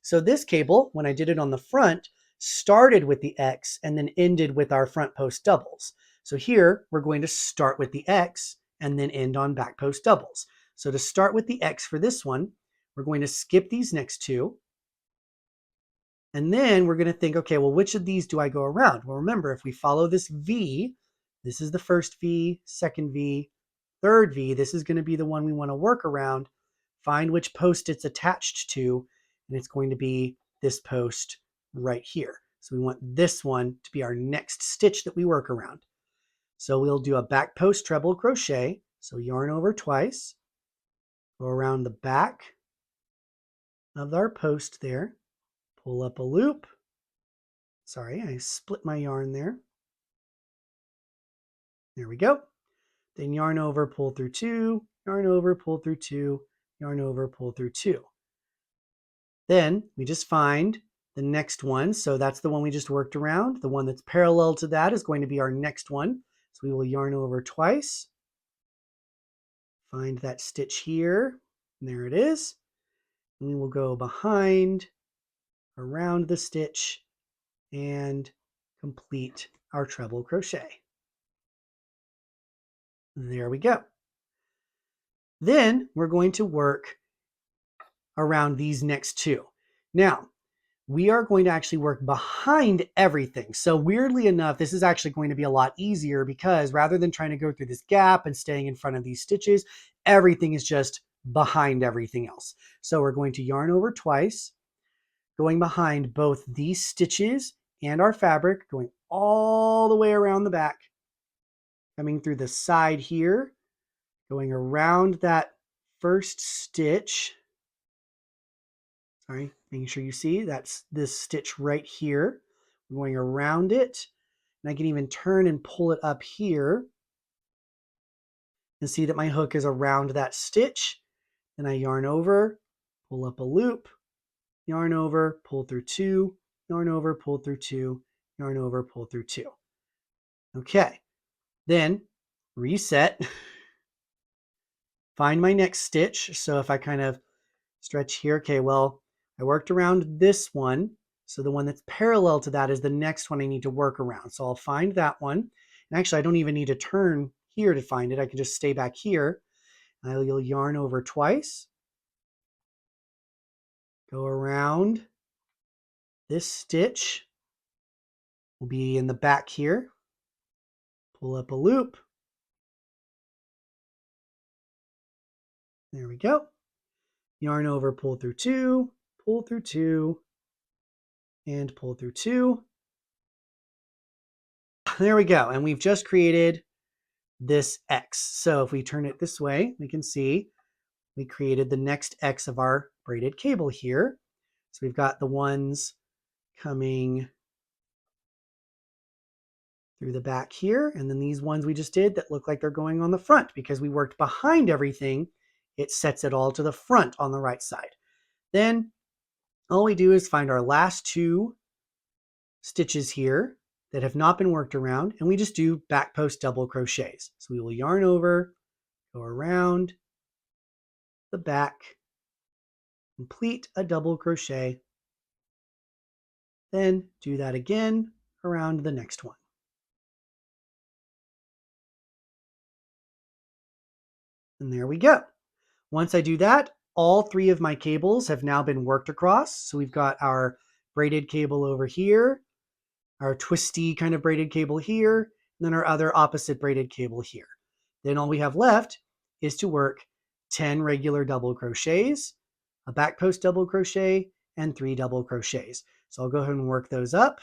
[SPEAKER 1] So this cable, when I did it on the front, started with the X and then ended with our front post doubles. So here, we're going to start with the X and then end on back post doubles. So to start with the X for this one, we're going to skip these next 2. And then we're going to think, okay, well, which of these do I go around? Well, remember, if we follow this V, this is the first V, second V, third V. This is going to be the one we want to work around. Find which post it's attached to, and it's going to be this post right here. So we want this one to be our next stitch that we work around. So we'll do a back post treble crochet. So yarn over twice, go around the back of our post there, pull up a loop. Sorry, I split my yarn there. There we go. Then yarn over, pull through 2, yarn over, pull through 2, yarn over, pull through 2. Then we just find the next one. So that's the one we just worked around. The one that's parallel to that is going to be our next one. So we will yarn over twice, find that stitch here, and there it is. And we will go behind, around the stitch, and complete our treble crochet. There we go. Then we're going to work around these next 2. Now, we are going to actually work behind everything. So weirdly enough, this is actually going to be a lot easier because rather than trying to go through this gap and staying in front of these stitches, everything is just behind everything else. So we're going to yarn over twice, going behind both these stitches and our fabric, going all the way around the back, coming through the side here, going around that first stitch. Sorry, making sure you see that's this stitch right here. I'm going around it, and I can even turn and pull it up here and see that my hook is around that stitch. Then I yarn over, pull up a loop, yarn over, pull through two, yarn over, pull through two, yarn over, pull through two. Okay, then reset, find my next stitch. So if I kind of stretch here, okay, well, I worked around this one. So the one that's parallel to that is the next one I need to work around. So I'll find that one. And actually, I don't even need to turn here to find it. I can just stay back here. I'll yarn over twice, go around this stitch, will be in the back here, pull up a loop. There we go. Yarn over, pull through two, and pull through two. There we go. And we've just created this X. So if we turn it this way, we can see we created the next X of our braided cable here. So we've got the ones coming through the back here, and then these ones we just did that look like they're going on the front because we worked behind everything. It sets it all to the front on the right side. Then all we do is find our last two stitches here that have not been worked around, and we just do back post double crochets. So we will yarn over, go around the back, complete a double crochet, then do that again around the next one. And there we go. Once I do that, all three of my cables have now been worked across. So we've got our braided cable over here, our twisty kind of braided cable here, and then our other opposite braided cable here. Then all we have left is to work 10 regular double crochets, a back post double crochet, and 3 double crochets. So I'll go ahead and work those up.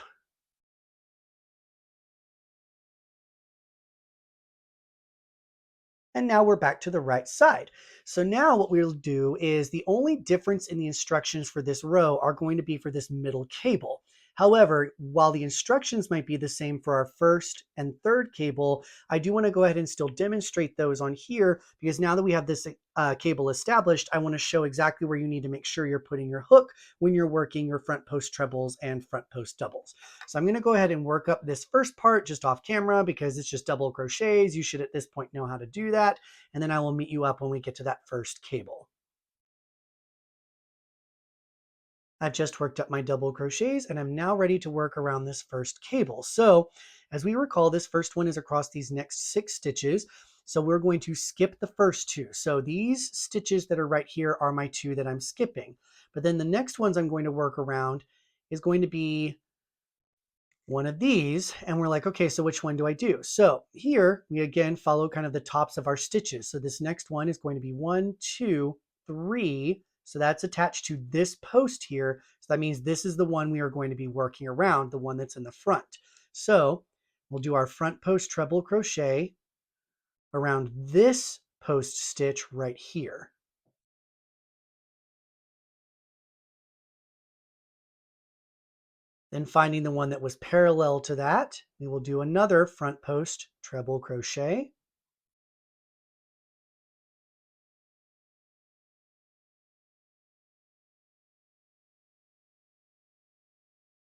[SPEAKER 1] And now we're back to the right side. So now what we'll do is the only difference in the instructions for this row are going to be for this middle cable. However, while the instructions might be the same for our first and third cable, I do want to go ahead and still demonstrate those on here because now that we have this cable established, I want to show exactly where you need to make sure you're putting your hook when you're working your front post trebles and front post doubles. So I'm going to go ahead and work up this first part just off camera because it's just double crochets. You should at this point know how to do that. And then I will meet you up when we get to that first cable. I've just worked up my double crochets and I'm now ready to work around this first cable. So as we recall, this first one is across these next 6 stitches. So we're going to skip the first 2. So these stitches that are right here are my 2 that I'm skipping. But then the next ones I'm going to work around is going to be one of these, and we're like, okay, so which one do I do? So here we again follow kind of the tops of our stitches. So this next one is going to be 1, 2, 3. So that's attached to this post here. So that means this is the one we are going to be working around, the one that's in the front. So we'll do our front post treble crochet around this post stitch right here. Then finding the one that was parallel to that, we will do another front post treble crochet.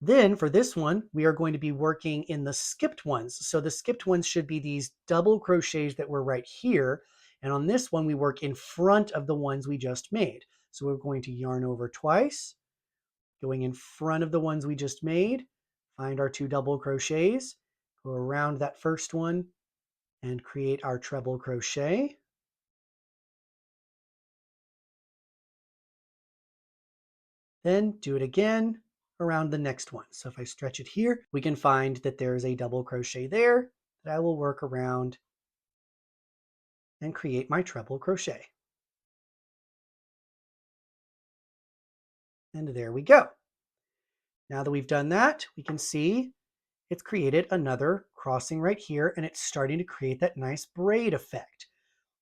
[SPEAKER 1] Then for this one, we are going to be working in the skipped ones. So the skipped ones should be these double crochets that were right here. And on this one, we work in front of the ones we just made. So we're going to yarn over twice, going in front of the ones we just made, find our 2 double crochets, go around that first one and create our treble crochet. Then do it again around the next one. So if I stretch it here, we can find that there's a double crochet there that I will work around and create my treble crochet. And there we go. Now that we've done that, we can see it's created another crossing right here, and it's starting to create that nice braid effect.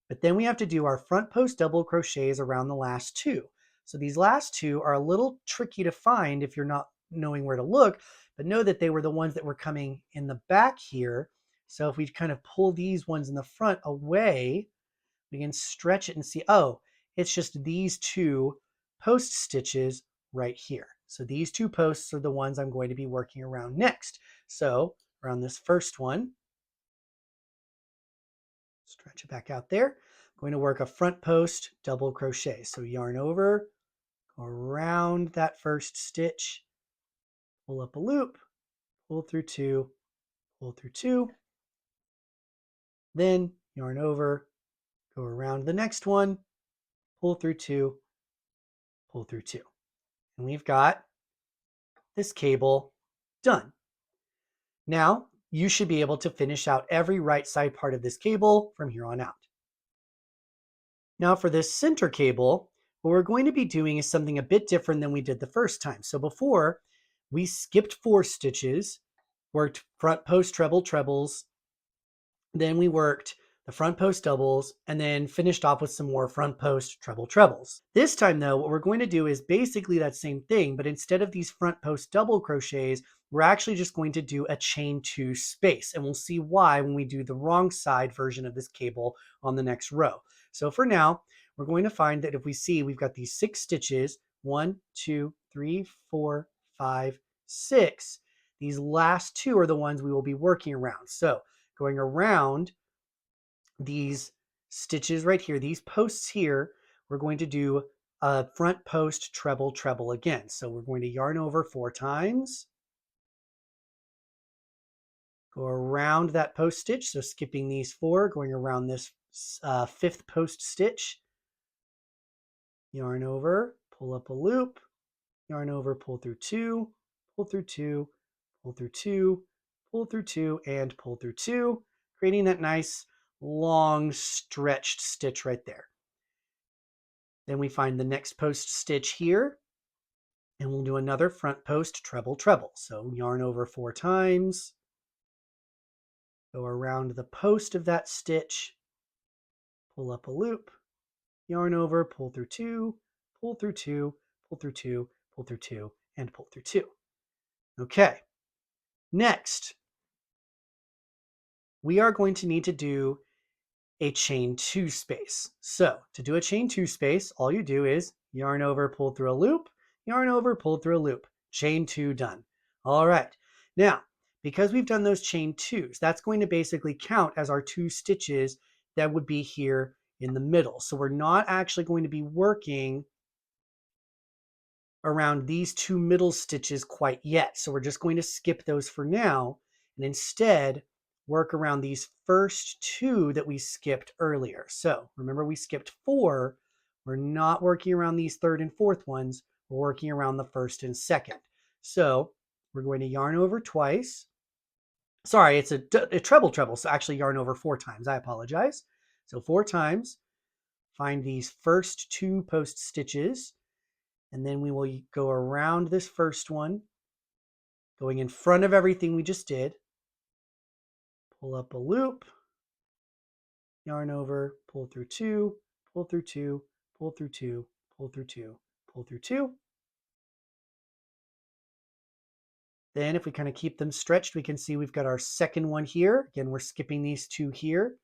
[SPEAKER 1] But then we have to do our front post double crochets around the last two. So these last two are a little tricky to find if you're not knowing where to look, but know that they were the ones that were coming in the back here. So if we kind of pull these ones in the front away, we can stretch it and see, oh, it's just these two post stitches right here. So these two posts are the ones I'm going to be working around next. So around this first one, stretch it back out there. I'm going to work a front post double crochet. So yarn over, go around that first stitch, pull up a loop, pull through two, pull through two, then yarn over, go around the next one, pull through two, pull through two. And we've got this cable done. Now you should be able to finish out every right side part of this cable from here on out. Now for this center cable, what we're going to be doing is something a bit different than we did the first time. So before, we skipped 4 stitches, worked front post treble trebles, then we worked the front post doubles, and then finished off with some more front post treble trebles. This time though, what we're going to do is basically that same thing, but instead of these front post double crochets, we're actually just going to do a chain 2 space, and we'll see why when we do the wrong side version of this cable on the next row. So for now, we're going to find that if we see we've got these 6 stitches, 1, 2, 3, 4, 5, 6. These last 2 are the ones we will be working around. So going around these stitches right here, these posts here, we're going to do a front post treble treble again. So we're going to yarn over 4 times, go around that post stitch. So skipping these 4, going around this 5th post stitch, yarn over, pull up a loop, yarn over, pull through 2, pull through 2, pull through 2, pull through 2, and pull through 2, creating that nice long stretched stitch right there. Then we find the next post stitch here, and we'll do another front post treble treble. So yarn over 4 times, go around the post of that stitch, pull up a loop, yarn over, pull through 2, pull through 2, pull through 2, pull through 2, and pull through 2. Okay, next, we are going to need to do a chain 2 space. So to do a chain 2 space, all you do is yarn over, pull through a loop, yarn over, pull through a loop, chain 2 done. All right. Now, because we've done those chain 2s, that's going to basically count as our 2 stitches that would be here in the middle. So we're not actually going to be working around these 2 middle stitches quite yet. So we're just going to skip those for now and instead work around these first 2 that we skipped earlier. So remember we skipped 4. We're not working around these 3rd and 4th ones. We're working around the 1st and 2nd. So we're going to yarn over twice. Sorry, it's a treble treble. So actually yarn over 4 times. I apologize. So 4 times, find these first 2 post stitches, and then we will go around this first one, going in front of everything we just did, pull up a loop, yarn over, pull through 2, pull through 2, pull through 2, pull through 2, pull through 2. Then if we kind of keep them stretched, we can see we've got our second one here. Again, we're skipping these 2 here.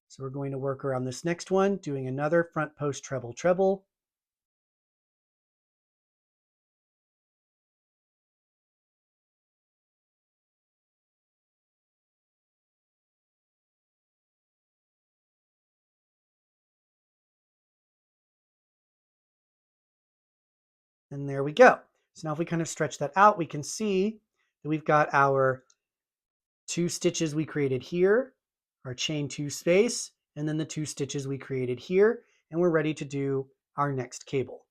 [SPEAKER 1] So we're going to work around this next one, doing another front post treble treble. And there we go. So now if we kind of stretch that out, we can see that we've got our 2 stitches we created here, our chain 2 space, and then the 2 stitches we created here, and we're ready to do our next cable.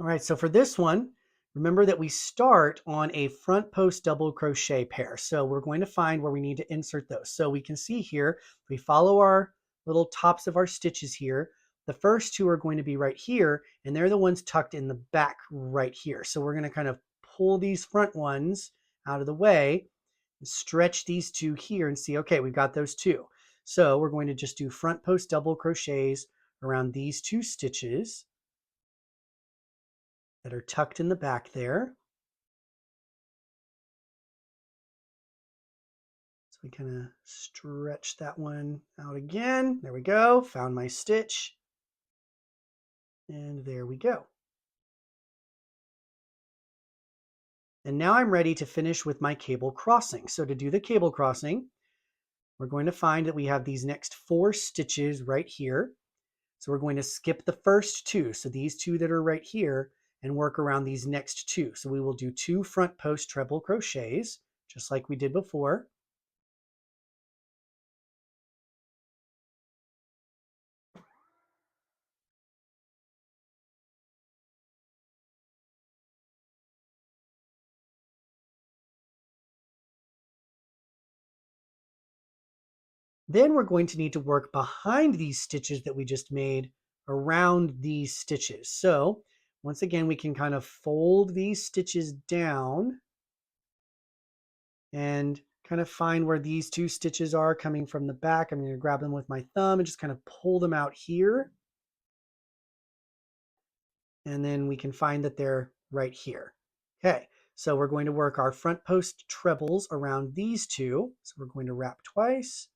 [SPEAKER 1] All right, so for this one, remember that we start on a front post double crochet pair. So we're going to find where we need to insert those. So we can see here, we follow our little tops of our stitches here, The first two are going to be right here, and they're the ones tucked in the back right here. So we're going to kind of pull these front ones out of the way, stretch these two here and see, okay, we've got those two. So we're going to just do front post double crochets around these two stitches that are tucked in the back there. So we kind of stretch that one out again. There we go. Found my stitch. And there we go. And now I'm ready to finish with my cable crossing. So to do the cable crossing, we're going to find that we have these next 4 stitches right here. So we're going to skip the first 2. So these 2 that are right here, and work around these next 2. So we will do 2 front post treble crochets, just like we did before. Then we're going to need to work behind these stitches that we just made around these stitches. So once again, we can kind of fold these stitches down and kind of find where these 2 stitches are coming from the back. I'm going to grab them with my thumb and just kind of pull them out here. And then we can find that they're right here. Okay, so we're going to work our front post trebles around these 2. So we're going to wrap twice,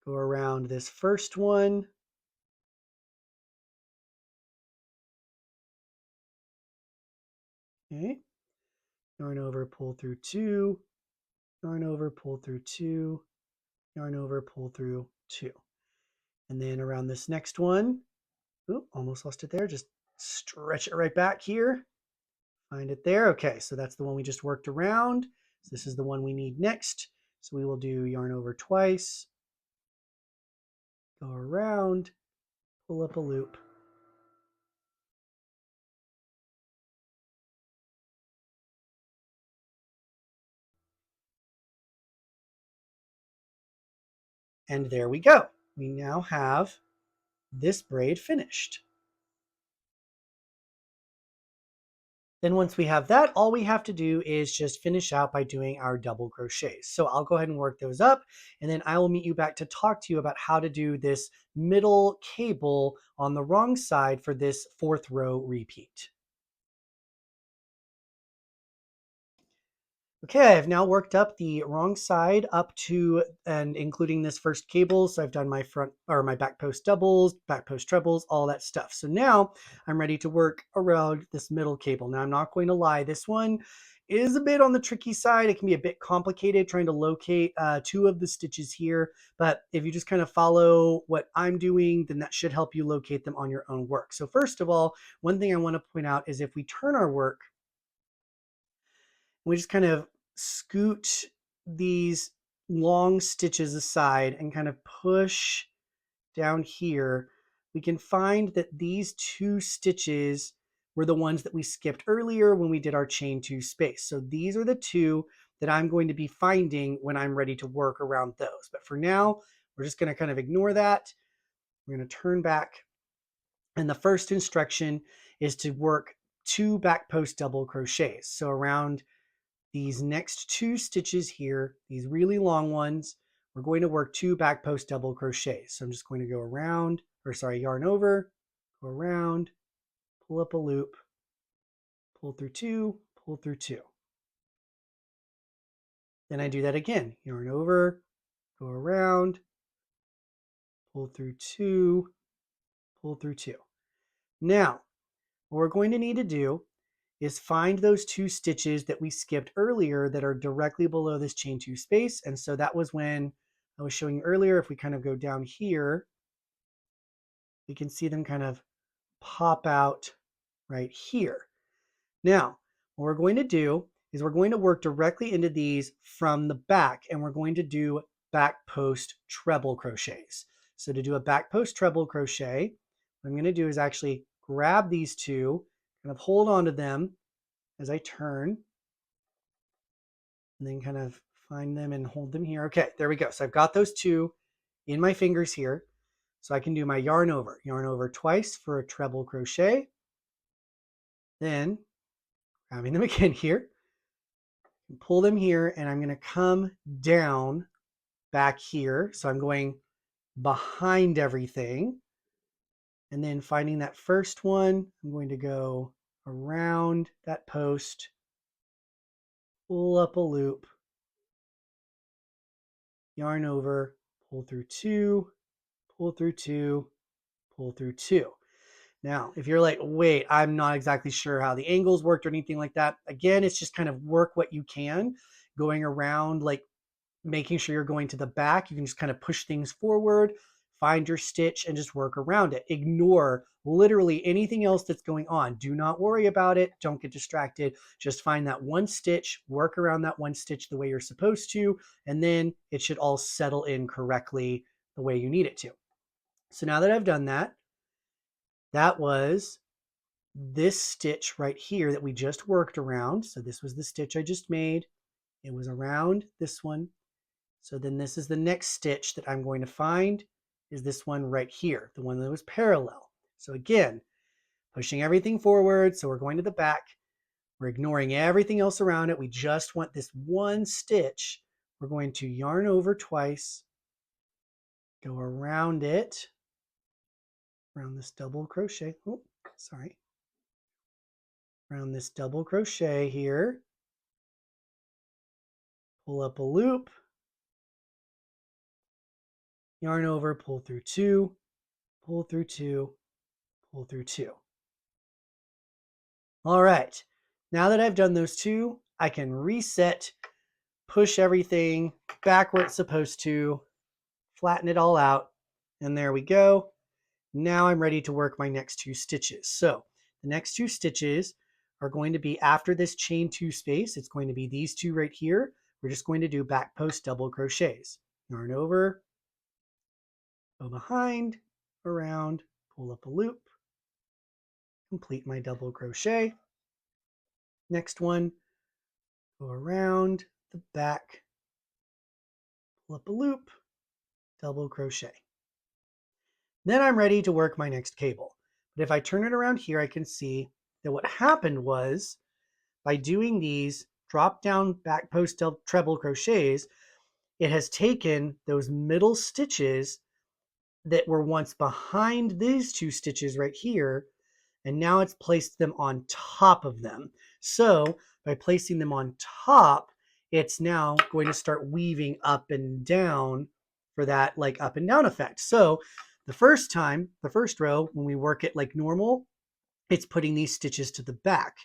[SPEAKER 1] go around this first one, okay, yarn over, pull through 2, yarn over, pull through 2, yarn over, pull through 2. And then around this next one, ooh, almost lost it there, just stretch it right back here, find it there. Okay, so that's the one we just worked around. So this is the one we need next. So we will do yarn over twice, go around, pull up a loop. And there we go. We now have this braid finished. Then once we have that, all we have to do is just finish out by doing our double crochets. So I'll go ahead and work those up, and then I will meet you back to talk to you about how to do this middle cable on the wrong side for this 4th row repeat. Okay, I've now worked up the wrong side up to and including this first cable. So I've done my front or my back post doubles, back post trebles, all that stuff. So now I'm ready to work around this middle cable. Now I'm not going to lie, this one is a bit on the tricky side. It can be a bit complicated trying to locate 2 of the stitches here. But if you just kind of follow what I'm doing, then that should help you locate them on your own work. So first of all, one thing I want to point out is if we turn our work, we just kind of scoot these long stitches aside and kind of push down here, we can find that these 2 stitches were the ones that we skipped earlier when we did our chain 2 space. So these are the 2 that I'm going to be finding when I'm ready to work around those. But for now, we're just going to kind of ignore that. We're going to turn back. And the first instruction is to work 2 back post double crochets. So around these next 2 stitches here, these really long ones, we're going to work 2 back post double crochets. So I'm just going to go around, or sorry, yarn over, go around, pull up a loop, pull through 2, pull through 2. Then I do that again, yarn over, go around, pull through 2, pull through 2. Now, what we're going to need to do is find those 2 stitches that we skipped earlier that are directly below this chain 2 space. And so that was when I was showing you earlier, if we kind of go down here, we can see them kind of pop out right here. Now, what we're going to do is we're going to work directly into these from the back, and we're going to do back post treble crochets. So to do a back post treble crochet, what I'm going to do is actually grab these 2, kind of hold on to them as I turn, and then kind of find them and hold them here. Okay, there we go. So I've got those 2 in my fingers here. So I can do my yarn over twice for a treble crochet. Then grabbing them again here, pull them here, and I'm going to come down back here. So I'm going behind everything. And then finding that first one, I'm going to go around that post, pull up a loop, yarn over, pull through two, pull through two, pull through two. Now, if you're like, wait, I'm not exactly sure how the angles worked or anything like that, again, it's just kind of work what you can, going around, like making sure you're going to the back. You can just kind of push things forward, find your stitch, and just work around it. Ignore literally anything else that's going on. Do not worry about it. Don't get distracted. Just find that one stitch, work around that one stitch the way you're supposed to, and then it should all settle in correctly the way you need it to. So now that I've done that, that was this stitch right here that we just worked around. So this was the stitch I just made. It was around this one. So then this is the next stitch that I'm going to find, is this one right here, the one that was parallel. So again, pushing everything forward. So we're going to the back. We're ignoring everything else around it. We just want this one stitch. We're going to yarn over twice, go around it, around this double crochet. Oh, sorry. Around this double crochet here. Pull up a loop, yarn over, pull through two, pull through two, pull through two. All right, now that I've done those two, I can reset, push everything back where it's supposed to, flatten it all out, and there we go. Now I'm ready to work my next two stitches. So the next two stitches are going to be after this chain two space. It's going to be these two right here. We're just going to do back post double crochets. Yarn over, go behind, around, pull up a loop, complete my double crochet. Next one, go around the back, pull up a loop, double crochet. Then I'm ready to work my next cable. But if I turn it around here, I can see that what happened was, by doing these drop down back post treble crochets, it has taken those middle stitches that were once behind these two stitches right here, and now it's placed them on top of them. So by placing them on top, it's now going to start weaving up and down for that like up and down effect. So the first time, the first row, when we work it like normal, it's putting these stitches to the back.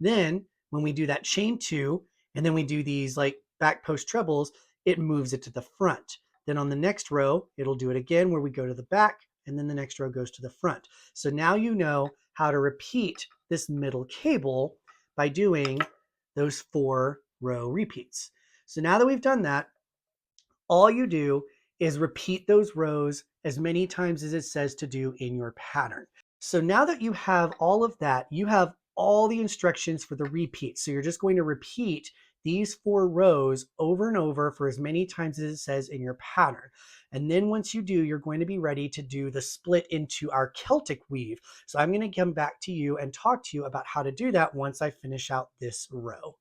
[SPEAKER 1] Then when we do that chain two, and then we do these like back post trebles, it moves it to the front. Then on the next row, it'll do it again where we go to the back, and then the next row goes to the front. So now you know how to repeat this middle cable by doing those 4-row repeats. So now that we've done that, all you do is repeat those rows as many times as it says to do in your pattern. So now that you have all of that, you have all the instructions for the repeat. So you're just going to repeat these 4 rows over and over for as many times as it says in your pattern. And then once you do, you're going to be ready to do the split into our Celtic weave. So I'm going to come back to you and talk to you about how to do that once I finish out this row.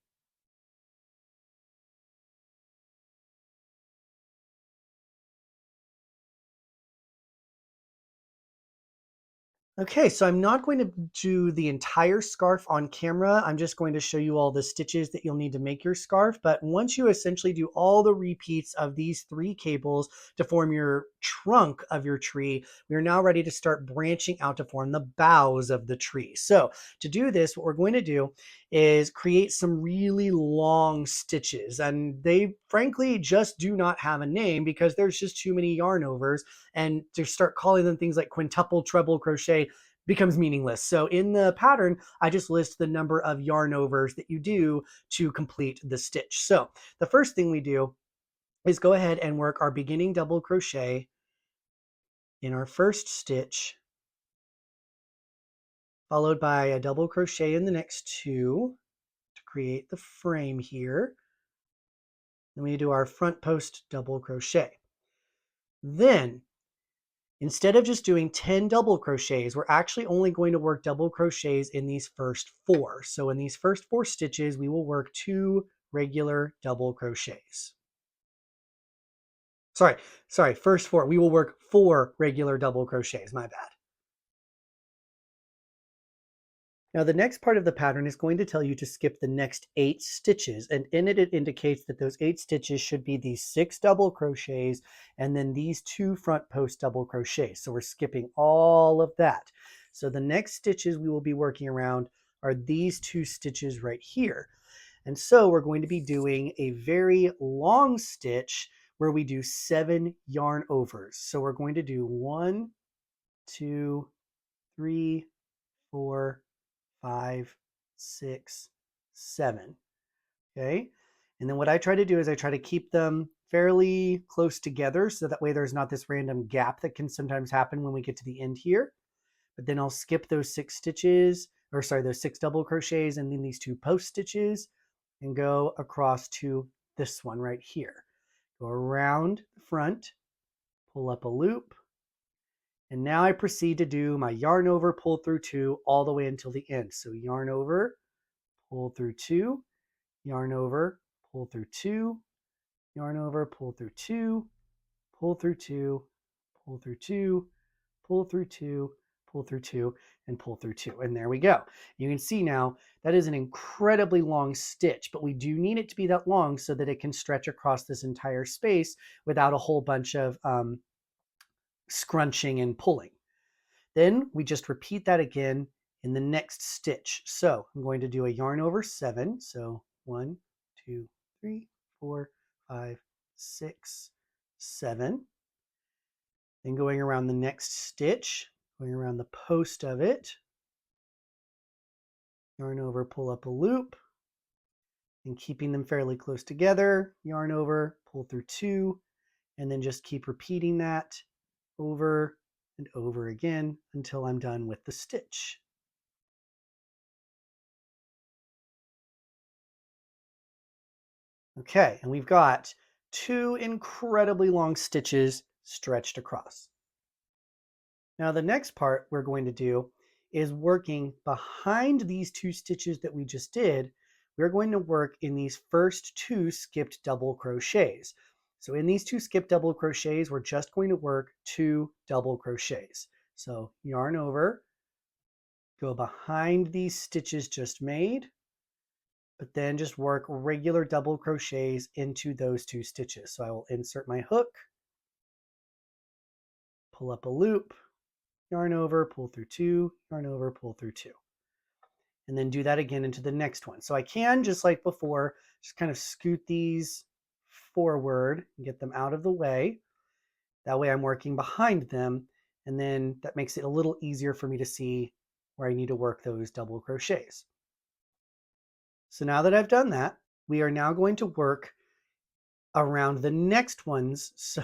[SPEAKER 1] Okay, so I'm not going to do the entire scarf on camera. I'm just going to show you all the stitches that you'll need to make your scarf. But once you essentially do all the repeats of these 3 cables to form your trunk of your tree, we are now ready to start branching out to form the boughs of the tree. So to do this, what we're going to do is create some really long stitches. And they frankly just do not have a name because there's just too many yarn overs. And to start calling them things like quintuple, treble crochet becomes meaningless. So in the pattern, I just list the number of yarn overs that you do to complete the stitch. So the first thing we do is go ahead and work our beginning double crochet in our first stitch, followed by a double crochet in the next 2 to create the frame here. Then we do our front post double crochet. Then Instead of just doing 10 double crochets, we're actually only going to work double crochets in these first 4. So in these first 4 stitches, we will work 2 regular double crochets. Sorry, first 4. We will work 4 regular double crochets, my bad. Now the next part of the pattern is going to tell you to skip the next 8 stitches, and in it it indicates that those 8 stitches should be these 6 double crochets and then these 2 front post double crochets. So we're skipping all of that. So the next stitches we will be working around are these 2 stitches right here. And so we're going to be doing a very long stitch where we do 7 yarn overs. So we're going to do 1, 2, 3, 4, 5, 6, 7. Okay. And then what I try to do is I try to keep them fairly close together so that way there's not this random gap that can sometimes happen when we get to the end here. But then I'll skip those 6 stitches, or sorry, those 6 double crochets and then these 2 post stitches and go across to this one right here. Go around the front, pull up a loop, and now I proceed to do my yarn over, pull through 2 all the way until the end. So yarn over, pull through 2, yarn over, pull through 2, yarn over, pull through 2, pull through 2, pull through 2, pull through 2, pull through 2, and pull through 2. And there we go. You can see now that is an incredibly long stitch, but we do need it to be that long so that it can stretch across this entire space without a whole bunch of scrunching and pulling. Then we just repeat that again in the next stitch. So I'm going to do a yarn over 7. So 1, 2, 3, 4, 5, 6, 7. Then going around the next stitch, going around the post of it, yarn over, pull up a loop, and keeping them fairly close together, yarn over, pull through 2, and then just keep repeating that over and over again until I'm done with the stitch. Okay, and we've got 2 incredibly long stitches stretched across. Now the next part we're going to do is working behind these 2 stitches that we just did. We're going to work in these first 2 skipped double crochets. So in these 2 skipped double crochets, we're just going to work 2 double crochets. So yarn over, go behind these stitches just made, but then just work regular double crochets into those 2 stitches. So I will insert my hook, pull up a loop, yarn over, pull through 2, yarn over, pull through 2. And then do that again into the next one. So I can, just like before, just kind of scoot these forward and get them out of the way. That way I'm working behind them, and then that makes it a little easier for me to see where I need to work those double crochets. So now that I've done that, we are now going to work around the next ones. So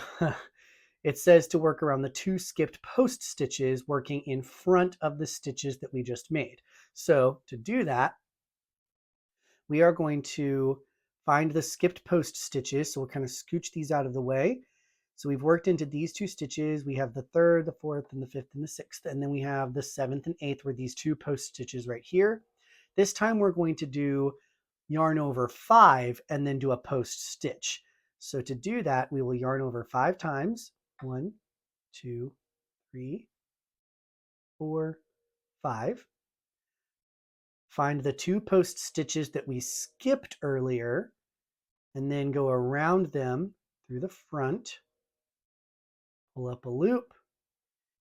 [SPEAKER 1] it says to work around the 2 skipped post stitches, working in front of the stitches that we just made. So to do that, we are going to find the skipped post stitches. So we'll kind of scooch these out of the way. So we've worked into these 2 stitches. We have the 3rd, the 4th, and the 5th, and the 6th. And then we have the 7th and 8th were these 2 post stitches right here. This time we're going to do yarn over 5 and then do a post stitch. So to do that, we will yarn over 5 times. 1, 2, 3, 4, 5. Find the 2 post stitches that we skipped earlier and then go around them through the front, pull up a loop,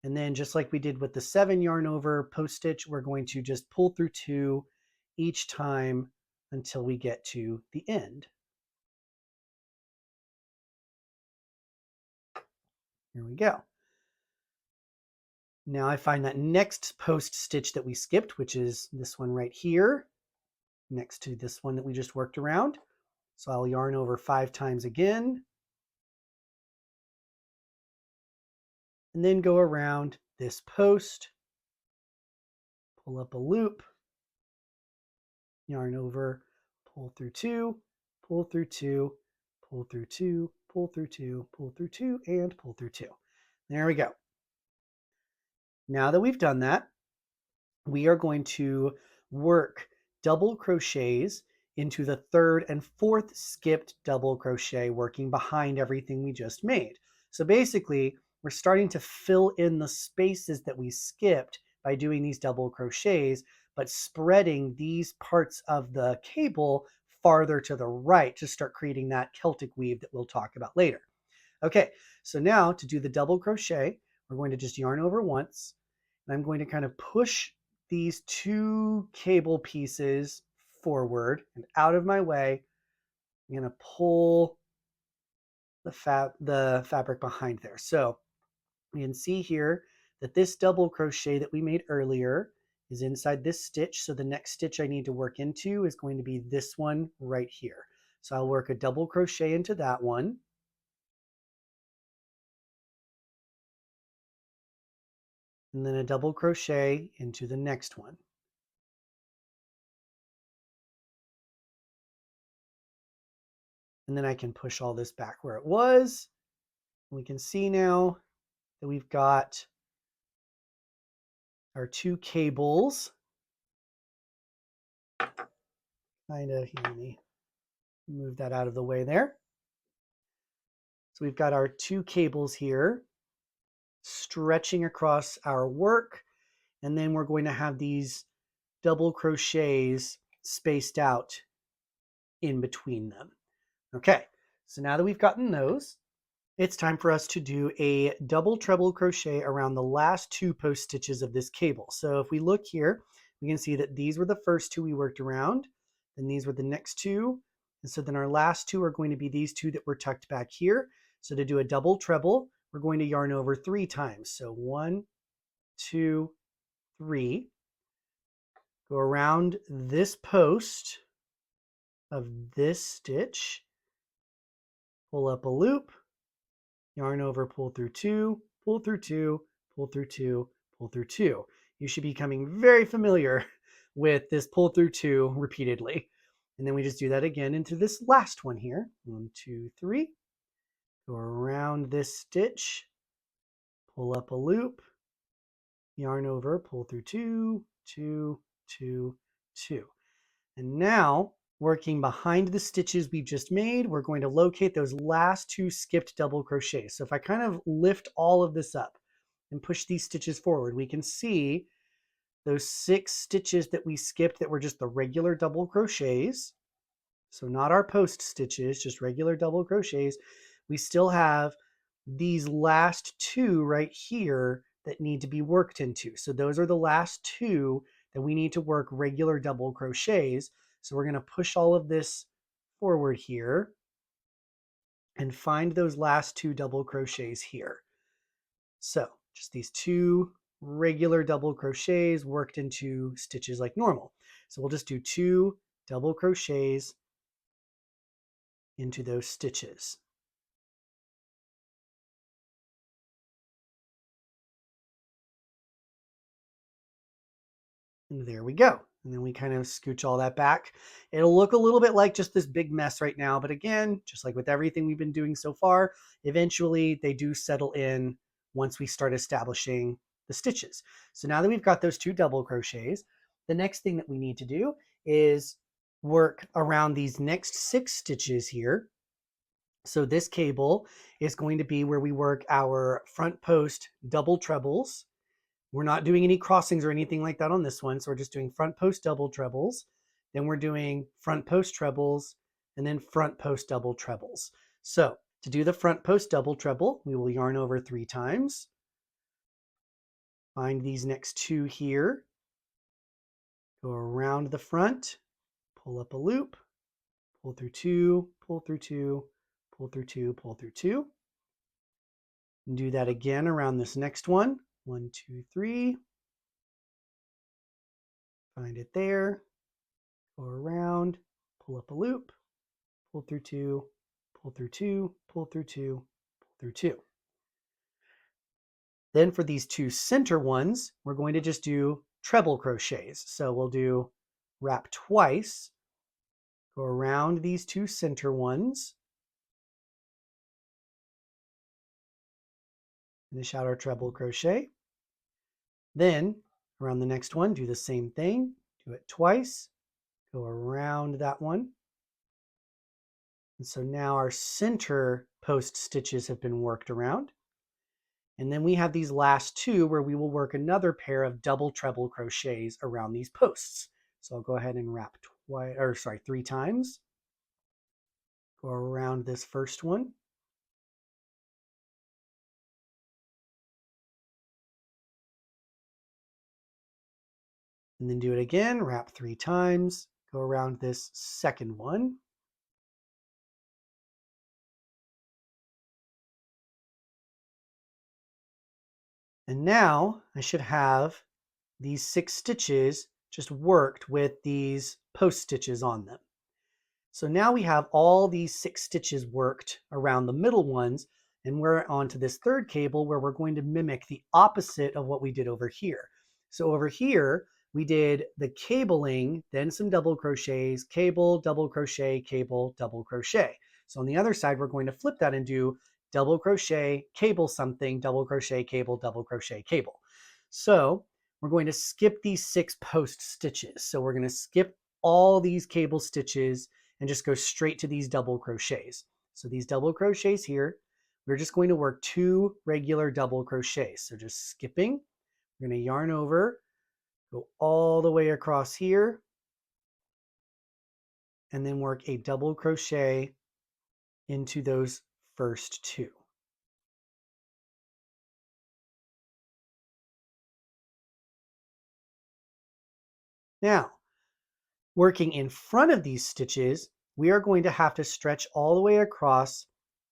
[SPEAKER 1] and then just like we did with the 7 yarn over post stitch, we're going to just pull through 2 each time until we get to the end. Here we go. Now I find that next post stitch that we skipped, which is this one right here, next to this one that we just worked around. So I'll yarn over 5 times again, and then go around this post, pull up a loop, yarn over, pull through 2, pull through 2, pull through 2, pull through 2, pull through 2, and pull through 2. There we go. Now that we've done that, we are going to work double crochets into the third and fourth skipped double crochet, working behind everything we just made. So basically, we're starting to fill in the spaces that we skipped by doing these double crochets, but spreading these parts of the cable farther to the right to start creating that Celtic weave that we'll talk about later. Okay, so now to do the double crochet, we're going to just yarn over once, and I'm going to kind of push these two cable pieces forward and out of my way. I'm going to pull the fabric behind there. So you can see here that this double crochet that we made earlier is inside this stitch. So the next stitch I need to work into is going to be this one right here. So I'll work a double crochet into that one. And then a double crochet into the next one. And then I can push all this back where it was. We can see now that we've got our two cables. Kind of, here, let me move that out of the way there. So we've got our two cables here stretching across our work. And then we're going to have these double crochets spaced out in between them. Okay, so now that we've gotten those, it's time for us to do a double treble crochet around the last two post stitches of this cable. So if we look here, we can see that these were the first two we worked around, and these were the next two. And so then our last two are going to be these two that were tucked back here. So to do a double treble, we're going to yarn over 3 times. So 1, 2, 3. Go around this post of this stitch, pull up a loop, yarn over, pull through 2, pull through 2, pull through 2, pull through 2. You should be becoming very familiar with this pull through 2 repeatedly. And then we just do that again into this last one here. 1, 2, 3. Go around this stitch, pull up a loop, yarn over, pull through 2, 2, 2, 2. And now, working behind the stitches we've just made, we're going to locate those last two skipped double crochets. So if I kind of lift all of this up and push these stitches forward, we can see those 6 stitches that we skipped that were just the regular double crochets. So not our post stitches, just regular double crochets. We still have these last 2 right here that need to be worked into. So those are the last 2 that we need to work regular double crochets. So we're going to push all of this forward here and find those last 2 double crochets here. So just these 2 regular double crochets worked into stitches like normal. So we'll just do 2 double crochets into those stitches. And there we go. And then we kind of scooch all that back. It'll look a little bit like just this big mess right now. But again, just like with everything we've been doing so far, eventually they do settle in once we start establishing the stitches. So now that we've got those 2 double crochets, the next thing that we need to do is work around these next 6 stitches here. So this cable is going to be where we work our front post double trebles. We're not doing any crossings or anything like that on this one. So we're just doing front post double trebles. Then we're doing front post trebles and then front post double trebles. So to do the front post double treble, we will yarn over 3 times. Find these next 2 here. Go around the front, pull up a loop, pull through 2, pull through 2, pull through 2, pull through 2. And do that again around this next one. 1, 2, 3. Find it there. Go around, pull up a loop, pull through 2, pull through 2, pull through 2, pull through 2. Then for these 2 center ones, we're going to just do treble crochets. So we'll do wrap twice, go around these 2 center ones, finish out our treble crochet, Then around the next one, do the same thing. Do it twice. Go around that one. And so now our center post stitches have been worked around. And then we have these last two where we will work another pair of double treble crochets around these posts. So I'll go ahead and wrap three times. Go around this first one. And then do it again, wrap 3 times, go around this second one. And now I should have these 6 stitches just worked with these post stitches on them. So now we have all these 6 stitches worked around the middle ones, and we're on to this third cable where we're going to mimic the opposite of what we did over here. So over here, we did the cabling, then some double crochets, cable, double crochet, cable, double crochet. So on the other side, we're going to flip that and do double crochet, cable something, double crochet, cable, double crochet, cable. So we're going to skip these 6 post stitches. So we're going to skip all these cable stitches and just go straight to these double crochets. So these double crochets here, we're just going to work 2 regular double crochets. So just skipping, we're going to yarn over, go all the way across here, and then work a double crochet into those first 2. Now, working in front of these stitches, we are going to have to stretch all the way across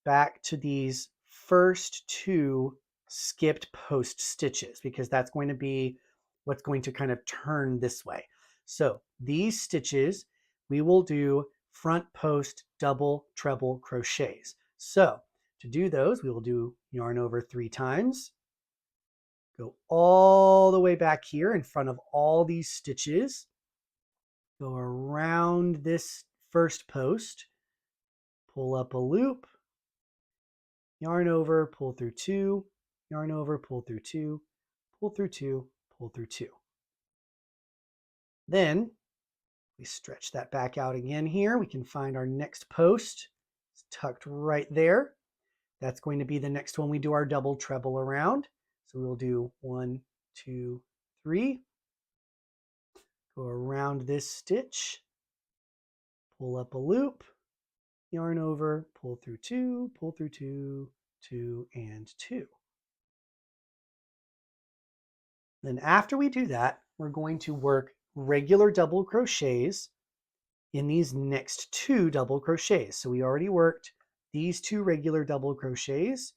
[SPEAKER 1] back to these first 2 skipped post stitches, because that's going to be what's going to kind of turn this way. So these stitches, we will do front post double treble crochets. So to do those, we will do yarn over 3 times, go all the way back here in front of all these stitches, go around this first post, pull up a loop, yarn over, pull through 2, yarn over, pull through 2, pull through 2, pull through 2. Then we stretch that back out again here. We can find our next post. It's tucked right there. That's going to be the next one we do our double treble around. So we'll do 1, 2, 3. Go around this stitch, pull up a loop, yarn over, pull through 2, pull through 2, 2, and 2. Then after we do that, we're going to work regular double crochets in these next 2 double crochets. So we already worked these 2 regular double crochets.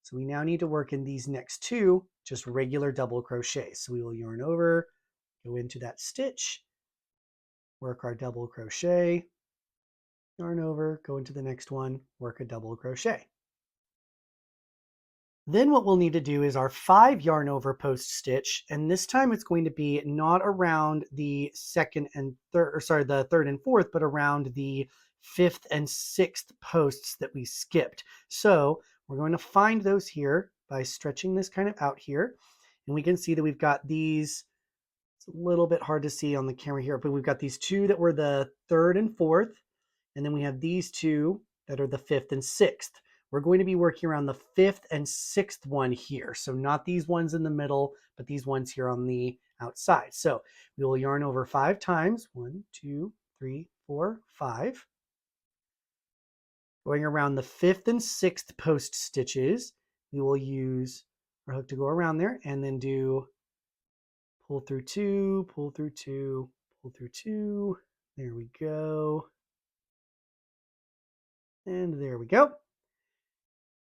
[SPEAKER 1] So we now need to work in these next 2 just regular double crochets. So we will yarn over, go into that stitch, work our double crochet, yarn over, go into the next one, work a double crochet. Then what we'll need to do is our 5 yarn over post stitch, and this time it's going to be not around the the third and fourth, but around the 5th and 6th posts that we skipped. So we're going to find those here by stretching this kind of out here, and we can see that we've got these. It's a little bit hard to see on the camera here, but we've got these 2 that were the 3rd and 4th, and then we have these 2 that are the 5th and 6th. We're going to be working around the 5th and 6th one here. So not these ones in the middle, but these ones here on the outside. So we will yarn over 5 times. 1, 2, 3, 4, 5. Going around the 5th and 6th post stitches, we will use our hook to go around there and then do pull through 2, pull through 2, pull through 2. There we go. And there we go.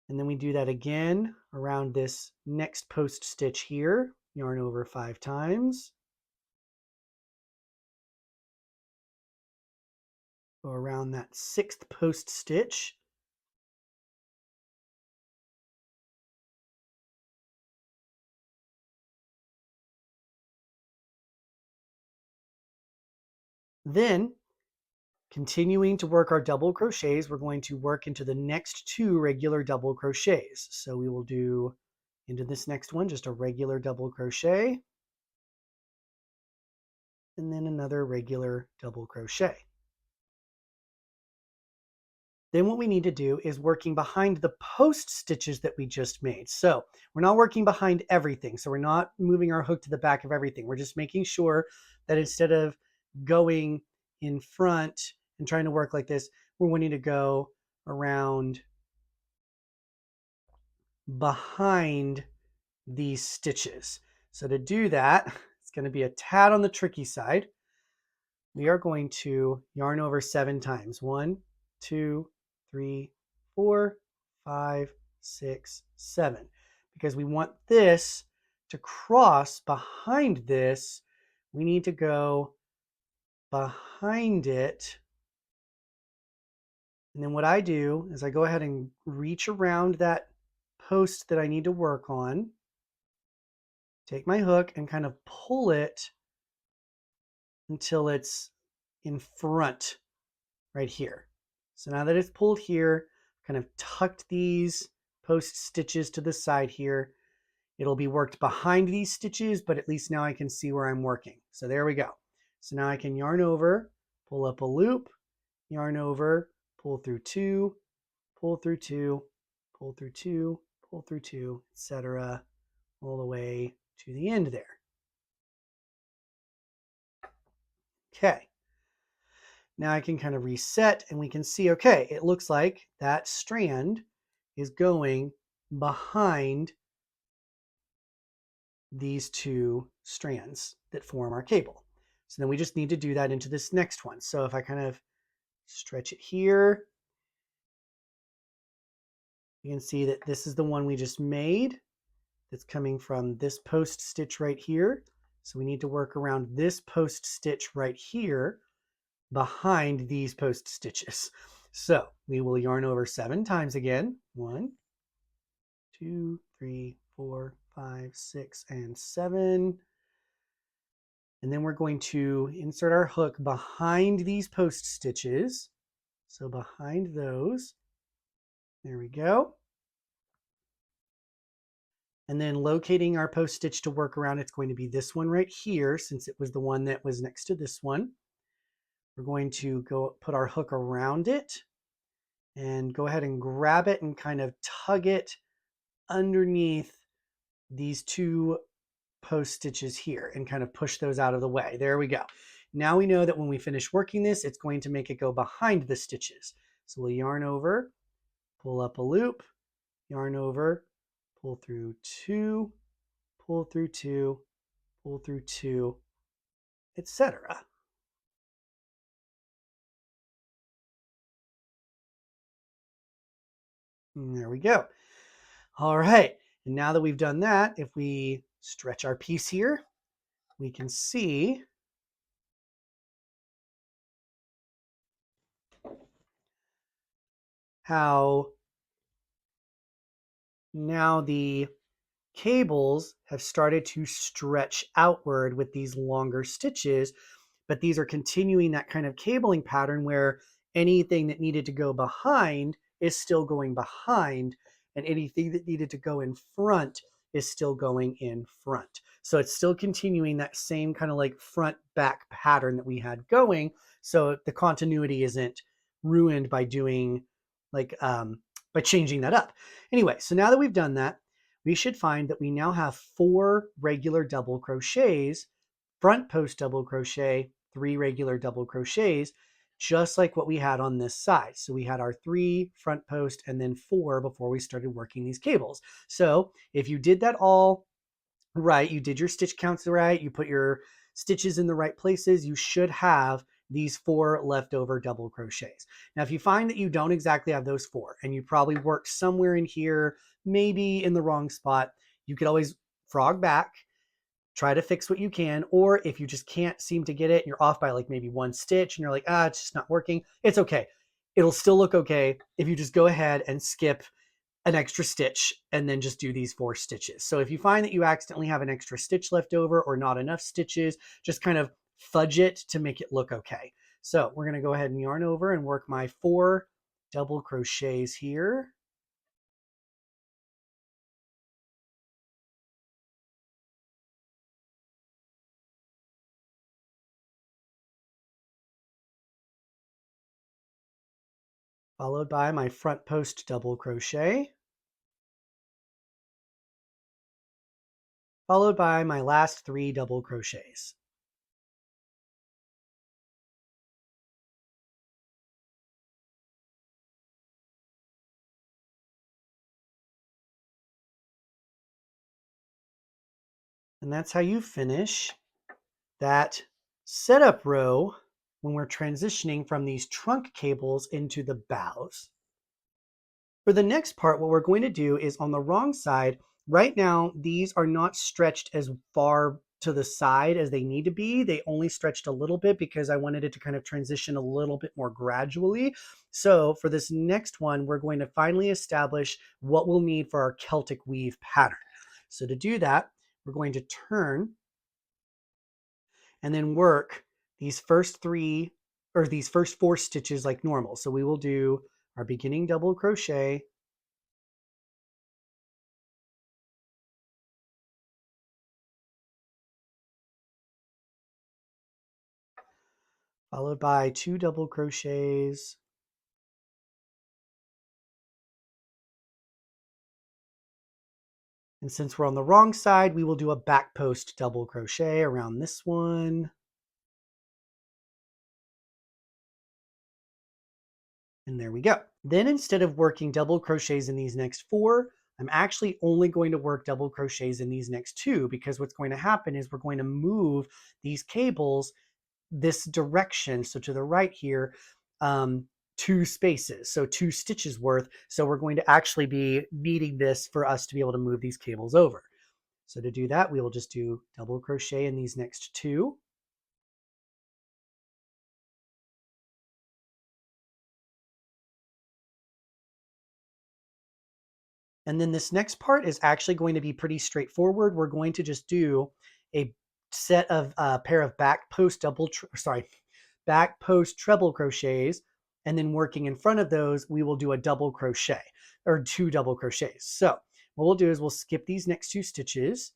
[SPEAKER 1] And then we do that again around this next post stitch here, yarn over 5 times. Go around that 6th post stitch. Then, continuing to work our double crochets, we're going to work into the next 2 regular double crochets. So we will do into this next one just a regular double crochet. and then another regular double crochet. Then what we need to do is working behind the post stitches that we just made. So we're not working behind everything. So we're not moving our hook to the back of everything. We're just making sure that instead of going in front and trying to work like this, we're wanting to go around behind these stitches. So to do that, it's going to be a tad on the tricky side. We are going to yarn over 7 times. 1, 2, 3, 4, 5, 6, 7. Because we want this to cross behind this, we need to go behind it. And then what I do is I go ahead and reach around that post that I need to work on, take my hook and kind of pull it until it's in front right here. So now that it's pulled here, kind of tucked these post stitches to the side here. It'll be worked behind these stitches, but at least now I can see where I'm working. So there we go. So now I can yarn over, pull up a loop, yarn over, pull through 2, pull through 2, pull through 2, pull through 2, etc., all the way to the end there. Okay. Now I can kind of reset and we can see, okay, it looks like that strand is going behind these 2 strands that form our cable. So then we just need to do that into this next one. So if I kind of stretch it here, you can see that this is the one we just made that's coming from this post stitch right here. So we need to work around this post stitch right here behind these post stitches. So we will yarn over 7 times again. 1, 2, 3, 4, 5, 6, and 7. And then we're going to insert our hook behind these post stitches. So behind those, there we go. And then locating our post stitch to work around, it's going to be this one right here, since it was the one that was next to this one. We're going to go put our hook around it and go ahead and grab it and kind of tug it underneath these 2 post stitches here and kind of push those out of the way. There we go. Now we know that when we finish working this, it's going to make it go behind the stitches. So we'll yarn over, pull up a loop, yarn over, pull through 2, pull through 2, pull through 2, etc. There we go. All right. And now that we've done that, if we stretch our piece here, we can see how now the cables have started to stretch outward with these longer stitches, but these are continuing that kind of cabling pattern where anything that needed to go behind is still going behind, and anything that needed to go in front is still going in front. So it's still continuing that same kind of like front back pattern that we had going. So the continuity isn't ruined by doing like by changing that up. Anyway, so now that we've done that, we should find that we now have 4 regular double crochets, front post double crochet, 3 regular double crochets, just like what we had on this side. So we had our 3 front post and then 4 before we started working these cables. So if you did that all right, you did your stitch counts right, you put your stitches in the right places, you should have these 4 leftover double crochets. Now, if you find that you don't exactly have those 4 and you probably worked somewhere in here, maybe in the wrong spot, you could always frog back, try to fix what you can, or if you just can't seem to get it and you're off by like maybe 1 stitch and you're like, it's just not working, it's okay. It'll still look okay if you just go ahead and skip an extra stitch and then just do these 4 stitches. So if you find that you accidentally have an extra stitch left over or not enough stitches, just kind of fudge it to make it look okay. So we're going to go ahead and yarn over and work my 4 double crochets here. followed by my front post double crochet, followed by my last 3 double crochets. And that's how you finish that setup row when we're transitioning from these trunk cables into the bows. For the next part, what we're going to do is on the wrong side, right now, these are not stretched as far to the side as they need to be. They only stretched a little bit because I wanted it to kind of transition a little bit more gradually. So for this next one, we're going to finally establish what we'll need for our Celtic Weave pattern. So to do that, we're going to turn and then work these first 3 or these first 4 stitches like normal. So we will do our beginning double crochet, followed by 2 double crochets, and since we're on the wrong side, we will do a back post double crochet around this one. And there we go. Then instead of working double crochets in these next 4, I'm actually only going to work double crochets in these next 2 because what's going to happen is we're going to move these cables this direction, so to the right here, 2 spaces, so 2 stitches worth. So we're going to actually be needing this for us to be able to move these cables over. So to do that, we will just do double crochet in these next 2. And then this next part is actually going to be pretty straightforward. We're going to just do a set of pair of back post treble crochets, and then working in front of those, we will do a double crochet or 2 double crochets. So what we'll do is we'll skip these next 2 stitches.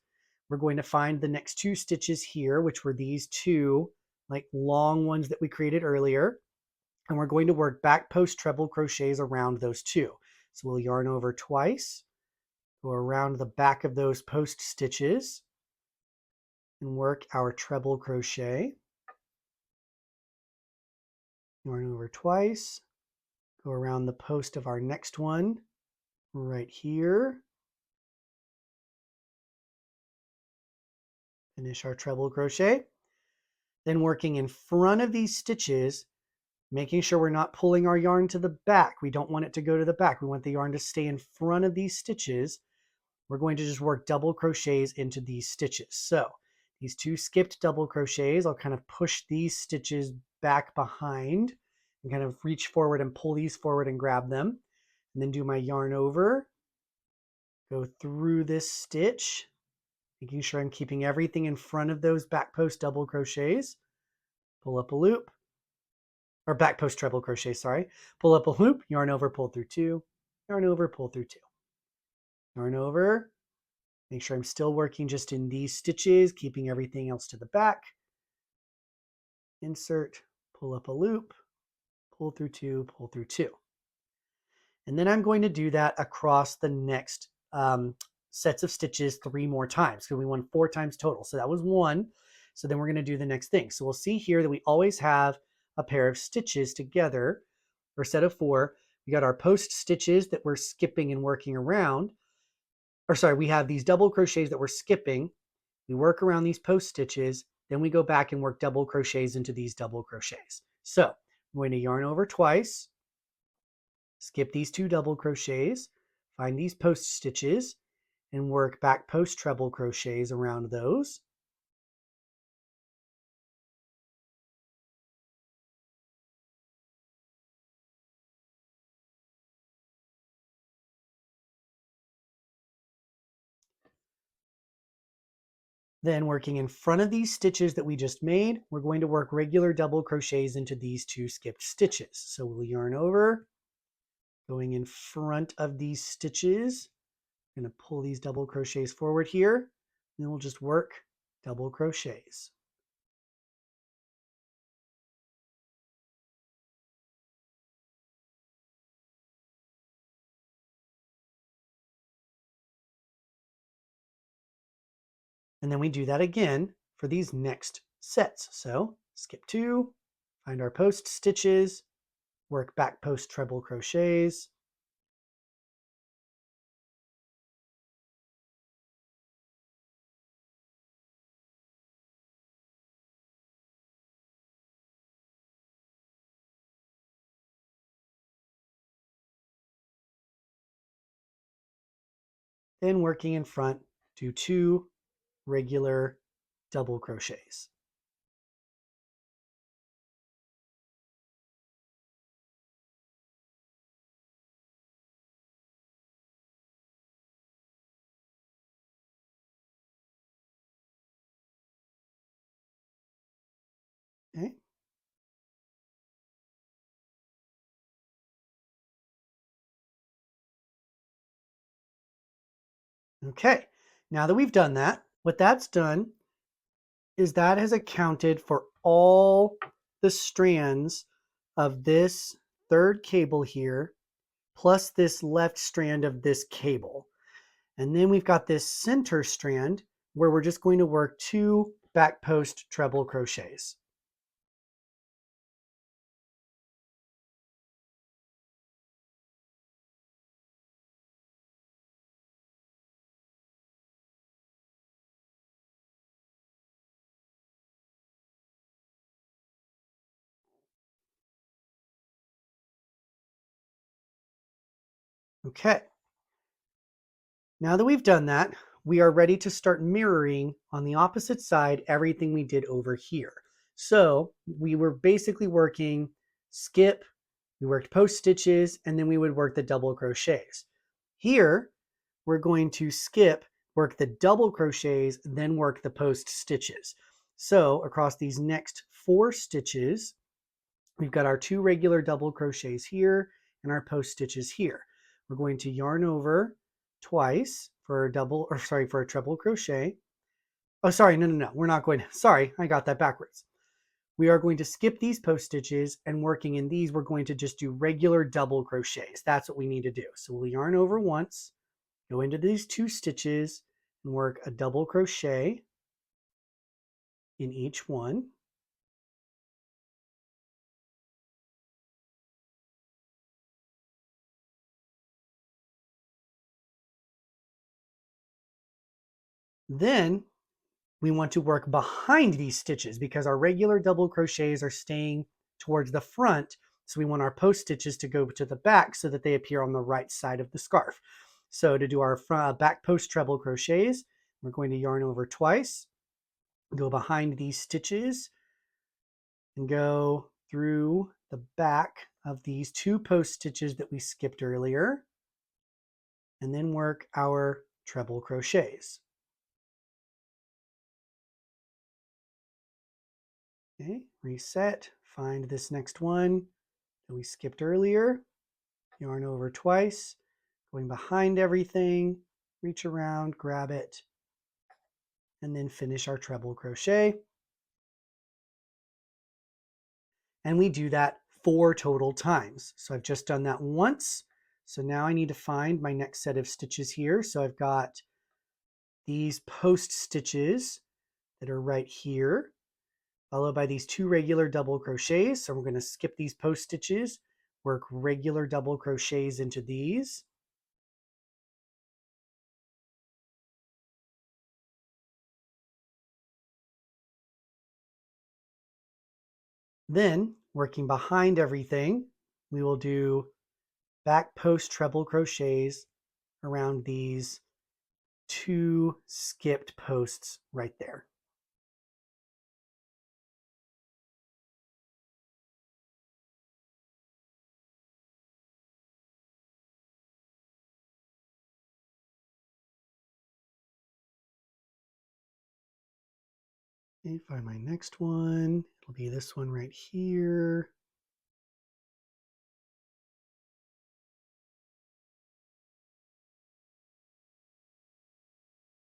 [SPEAKER 1] We're going to find the next 2 stitches here, which were these 2 like long ones that we created earlier. And we're going to work back post treble crochets around those 2. So we'll yarn over twice, go around the back of those post stitches, and work our treble crochet. Yarn over twice, go around the post of our next one right here, finish our treble crochet. Then working in front of these stitches, making sure we're not pulling our yarn to the back. We don't want it to go to the back. We want the yarn to stay in front of these stitches. We're going to just work double crochets into these stitches. So these 2 skipped double crochets, I'll kind of push these stitches back behind and kind of reach forward and pull these forward and grab them. And then do my yarn over, go through this stitch, making sure I'm keeping everything in front of those back post double crochets. Pull up a loop, or back post treble crochet, sorry. Pull up a loop, yarn over, pull through 2, yarn over, pull through 2. Yarn over, make sure I'm still working just in these stitches, keeping everything else to the back. Insert, pull up a loop, pull through 2, pull through 2. And then I'm going to do that across the next sets of stitches 3 more times because we want 4 times total. So that was 1. So then we're going to do the next thing. So we'll see here that we always have a pair of stitches together, or set of 4. We got our post stitches that we're skipping and working around. Or sorry, we have these double crochets that we're skipping. We work around these post stitches, then we go back and work double crochets into these double crochets. So I'm going to yarn over twice, skip these 2 double crochets, find these post stitches, and work back post treble crochets around those. Then working in front of these stitches that we just made, we're going to work regular double crochets into these 2 skipped stitches. So we'll yarn over, going in front of these stitches. I'm going to pull these double crochets forward here, and then we'll just work double crochets. And then we do that again for these next sets. So skip 2, find our post stitches, work back post treble crochets, then working in front, do 2 regular double crochets. Okay. Okay, now that we've done that, what that's done is that has accounted for all the strands of this third cable here, plus this left strand of this cable. And then we've got this center strand where we're just going to work 2 back post treble crochets. Okay, now that we've done that, we are ready to start mirroring on the opposite side everything we did over here. So we were basically working skip, we worked post stitches, and then we would work the double crochets. Here, we're going to skip, work the double crochets, then work the post stitches. So across these next 4 stitches, we've got our 2 regular double crochets here and our post stitches here. We're going to yarn over twice for a double, or sorry, for a treble crochet. Oh, sorry, no, we're not going to, sorry, I got that backwards. We are going to skip these post stitches, and working in these, we're going to just do regular double crochets. That's what we need to do. So we'll yarn over once, go into these 2 stitches, and work a double crochet in each one. Then we want to work behind these stitches because our regular double crochets are staying towards the front. So we want our post stitches to go to the back so that they appear on the right side of the scarf. So to do our back post treble crochets, we're going to yarn over twice, go behind these stitches, and go through the back of these 2 post stitches that we skipped earlier, and then work our treble crochets. Okay, reset, find this next one that we skipped earlier, yarn over twice, going behind everything, reach around, grab it, and then finish our treble crochet. And we do that 4 total times. So I've just done that once. So now I need to find my next set of stitches here. So I've got these post stitches that are right here, followed by these 2 regular double crochets. So we're going to skip these post stitches, work regular double crochets into these. Then, working behind everything, we will do back post treble crochets around these 2 skipped posts right there. Okay, find my next one. It'll be this one right here.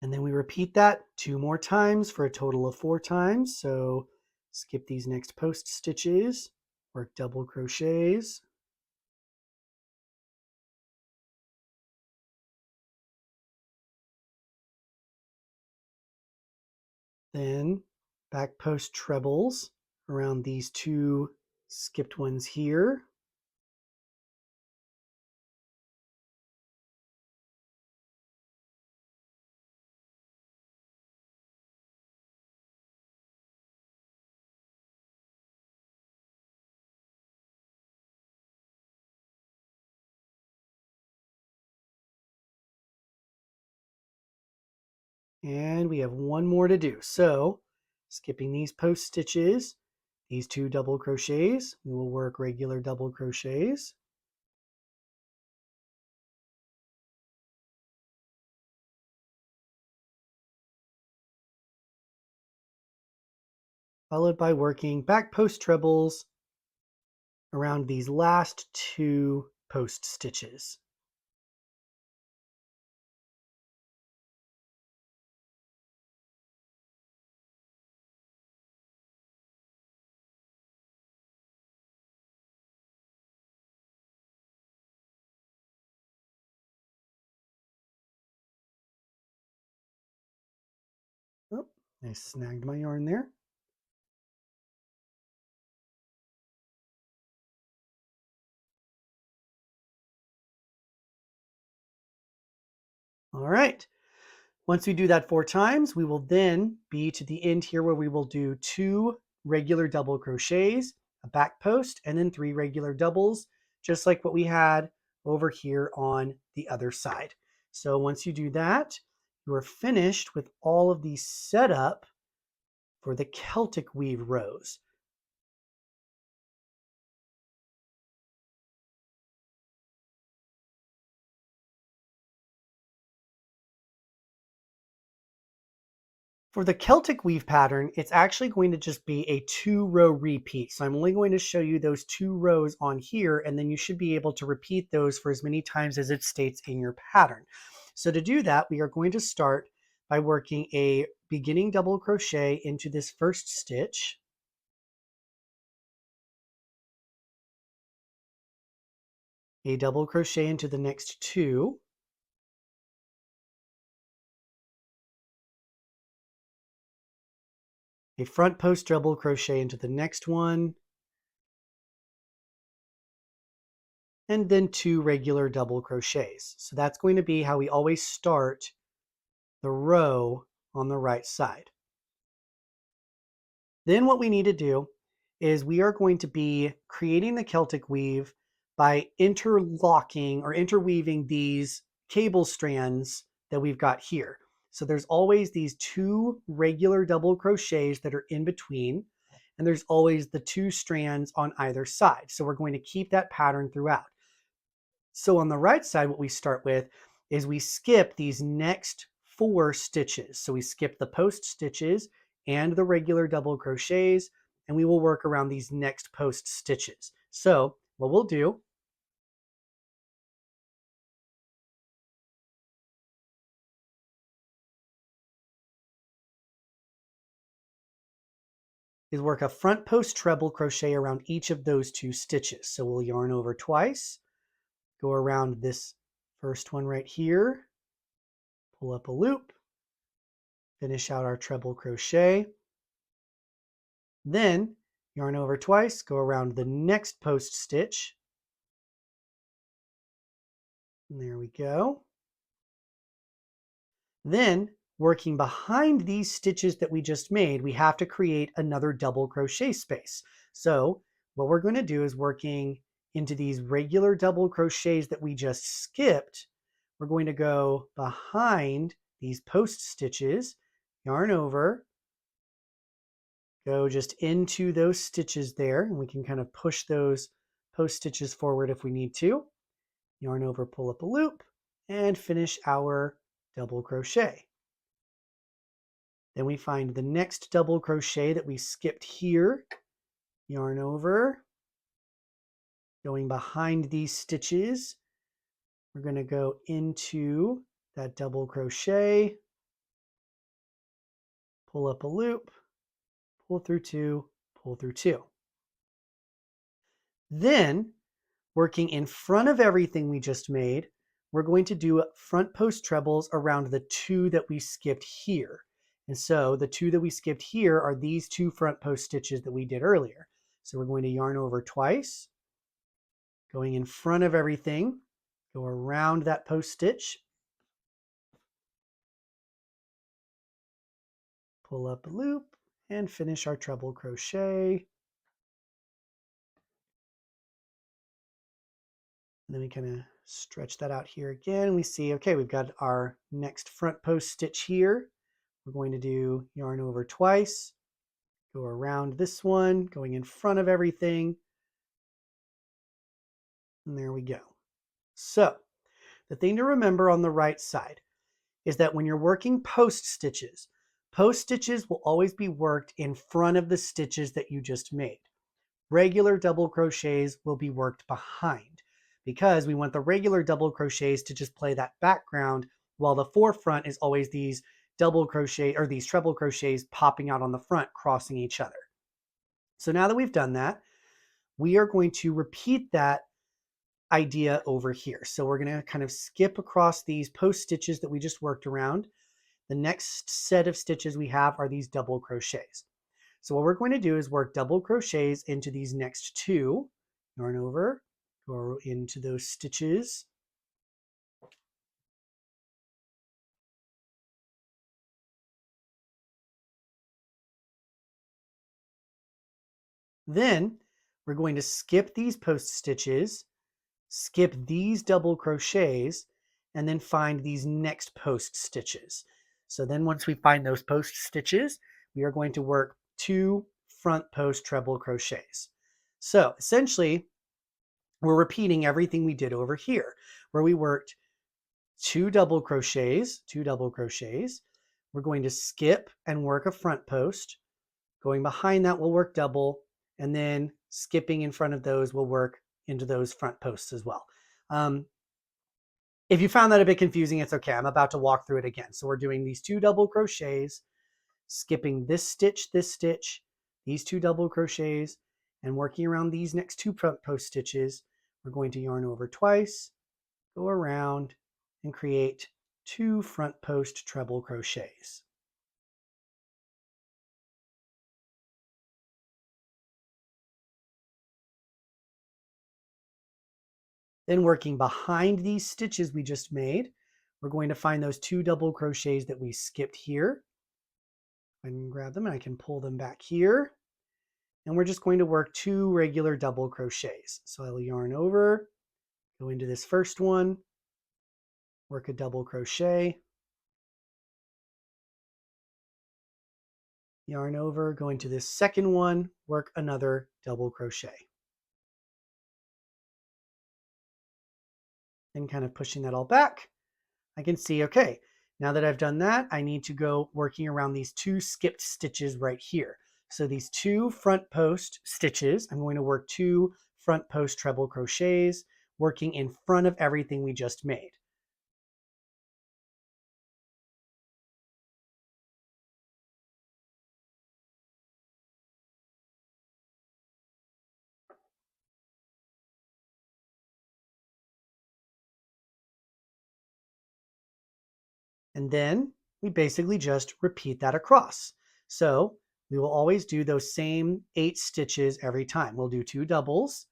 [SPEAKER 1] And then we repeat that 2 more times for a total of 4 times. So skip these next post stitches, work double crochets, Then back post trebles around these two skipped ones here. And we have one more to do. So skipping these post stitches, these two double crochets, we will work regular double crochets. Followed by working back post trebles around these last two post stitches. Oh, I snagged my yarn there. All right. Once we do that 4 times, we will then be to the end here where we will do 2 regular double crochets, a back post, and then 3 regular doubles, just like what we had over here on the other side. So once you do that, you are finished with all of the setup for the Celtic Weave rows. For the Celtic weave pattern, it's actually going to just be a 2-row repeat. So I'm only going to show you those 2 rows on here, and then you should be able to repeat those for as many times as it states in your pattern. So to do that, we are going to start by working a beginning double crochet into this first stitch. A double crochet into the next 2. A front post double crochet into the next one. And then 2 regular double crochets. So that's going to be how we always start the row on the right side. Then what we need to do is we are going to be creating the Celtic weave by interlocking or interweaving these cable strands that we've got here. So there's always these 2 regular double crochets that are in between, and there's always the 2 strands on either side. So we're going to keep that pattern throughout. So on the right side, what we start with is we skip these next 4 stitches. So we skip the post stitches and the regular double crochets, and we will work around these next post stitches. So what we'll do is work a front post treble crochet around each of those 2 stitches. So we'll yarn over twice, go around this first one right here, pull up a loop, finish out our treble crochet. Then yarn over twice, go around the next post stitch. And there we go. Then working behind these stitches that we just made, we have to create another double crochet space. So what we're going to do is working into these regular double crochets that we just skipped, we're going to go behind these post stitches, yarn over, go just into those stitches there, and we can kind of push those post stitches forward if we need to. Yarn over, pull up a loop, and finish our double crochet. Then we find the next double crochet that we skipped here, yarn over, going behind these stitches. We're going to go into that double crochet, pull up a loop, pull through 2, pull through 2. Then, working in front of everything we just made, we're going to do front post trebles around the 2 that we skipped here. And so the two that we skipped here are these two front post stitches that we did earlier. So we're going to yarn over twice, going in front of everything, go around that post stitch, pull up a loop, and finish our treble crochet. And then we kind of stretch that out here again. We see, okay, we've got our next front post stitch here. We're going to do yarn over twice, go around this one, going in front of everything. And there we go. So the thing to remember on the right side is that when you're working post stitches will always be worked in front of the stitches that you just made. Regular double crochets will be worked behind because we want the regular double crochets to just play that background while the forefront is always these double crochet or these treble crochets popping out on the front, crossing each other. So now that we've done that, we are going to repeat that idea over here. So we're going to kind of skip across these post stitches that we just worked around. The next set of stitches we have are these double crochets. So what we're going to do is work double crochets into these next two, yarn over, go into those stitches. Then we're going to skip these post stitches, skip these double crochets, and then find these next post stitches. So then once we find those post stitches, we are going to work two front post treble crochets. So essentially, we're repeating everything we did over here, where we worked two double crochets. We're going to skip and work a front post. Going behind that, we'll work double, and then skipping in front of those, we'll work into those front posts as well. If you found that a bit confusing, it's okay. I'm about to walk through it again. So we're doing these two double crochets, skipping this stitch, these two double crochets, and working around these next two front post stitches. We're going to yarn over twice, go around, and create two front post treble crochets. Then working behind these stitches we just made, we're going to find those two double crochets that we skipped here. And grab them and I can pull them back here. And we're just going to work two regular double crochets. So I'll yarn over, go into this first one, work a double crochet, yarn over, go into this second one, work another double crochet. And kind of pushing that all back, I can see, okay, now that I've done that, I need to go working around these two skipped stitches right here. So these two front post stitches, I'm going to work two front post treble crochets, working in front of everything we just made. And then we basically just repeat that across. So we will always do those same 8 stitches every time. We'll do 2 doubles,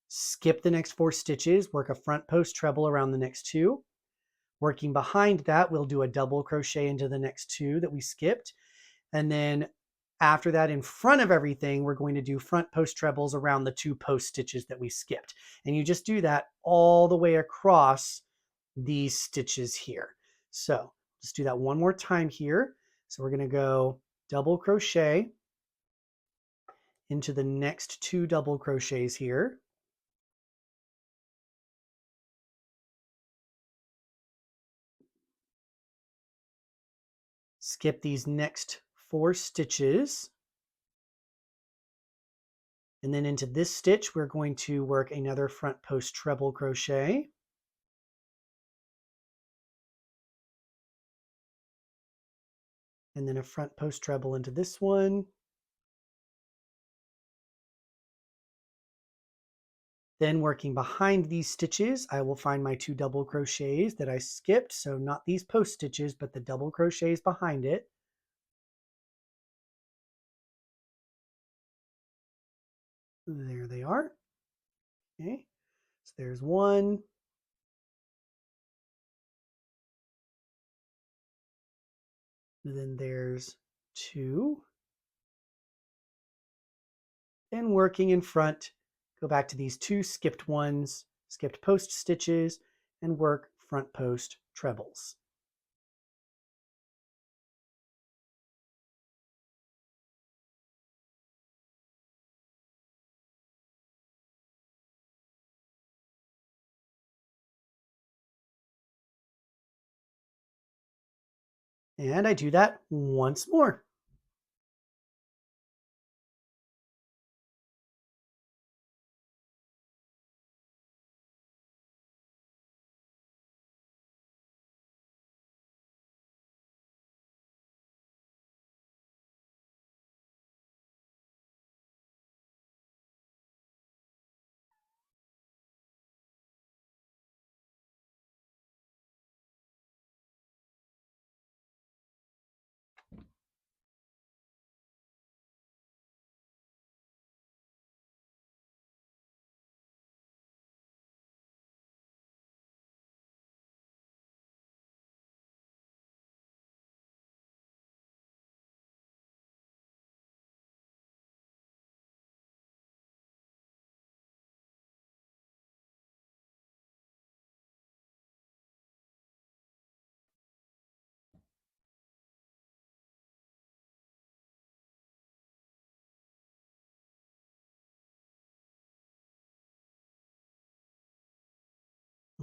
[SPEAKER 1] skip the next 4 stitches, work a front post treble around the next 2. Working behind that, we'll do a double crochet into the next 2 that we skipped. And then after that, in front of everything, we're going to do front post trebles around the 2 post stitches that we skipped. And you just do that all the way across these stitches here. So let's do that one more time here. So we're going to go double crochet into the next 2 double crochets here. Skip these next 4 stitches. And then into this stitch, we're going to work another front post treble crochet. And then a front post treble into this one. Then working behind these stitches, I will find my 2 double crochets that I skipped. So not these post stitches, but the double crochets behind it. There they are. Okay, so there's one. And then there's two. And working in front, go back to these two skipped ones, skipped post stitches, and work front post trebles. And I do that once more.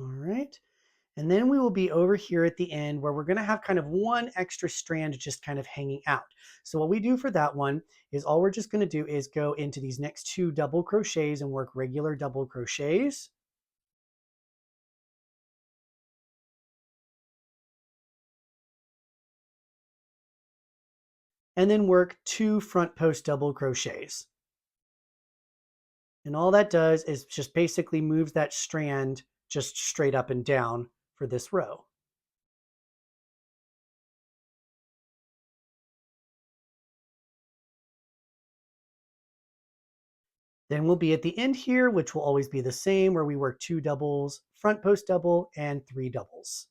[SPEAKER 1] All right. And then we will be over here at the end where we're going to have kind of one extra strand just kind of hanging out. So what we do for that one is all we're just going to do is go into these next two double crochets and work regular double crochets. And then work two front post double crochets. And all that does is just basically moves that strand just straight up and down for this row. Then we'll be at the end here, which will always be the same, where we work two doubles, front post double, and three doubles.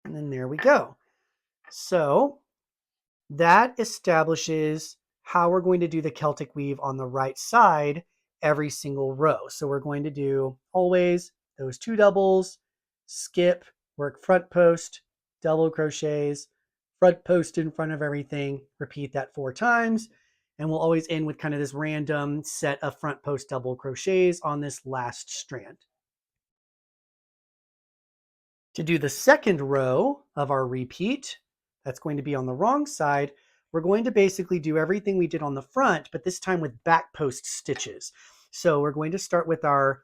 [SPEAKER 1] And then there we go. So that establishes how we're going to do the Celtic weave on the right side every single row. So we're going to do always those two doubles, skip, work front post, double crochets, front post in front of everything, repeat that 4 times, and we'll always end with kind of this random set of front post double crochets on this last strand. To do the second row of our repeat, that's going to be on the wrong side, we're going to basically do everything we did on the front, but this time with back post stitches. So we're going to start with our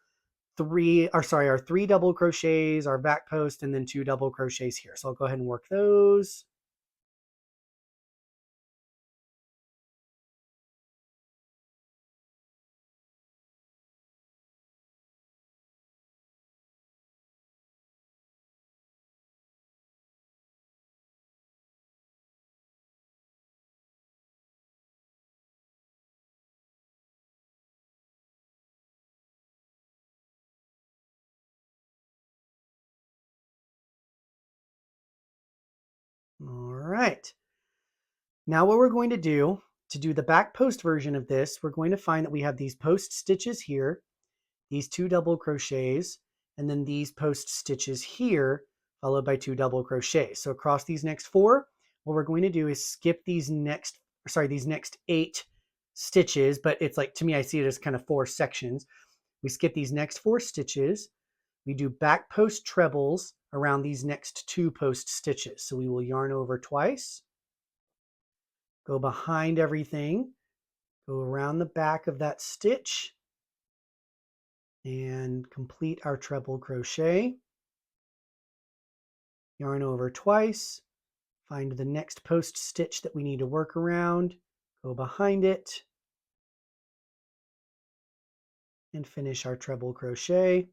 [SPEAKER 1] our three double crochets, our back post, and then 2 double crochets here. So I'll go ahead and work those. All right. Now what we're going to do the back post version of this, we're going to find that we have these post stitches here, these 2 double crochets, and then these post stitches here, followed by 2 double crochets. So across these next 4, what we're going to do is skip these next 8 stitches, but it's like, to me, I see it as kind of 4 sections. We skip these next 4 stitches. We do back post trebles around these next 2 post stitches. So we will yarn over twice, go behind everything, go around the back of that stitch, and complete our treble crochet. Yarn over twice, find the next post stitch that we need to work around, go behind it, and finish our treble crochet.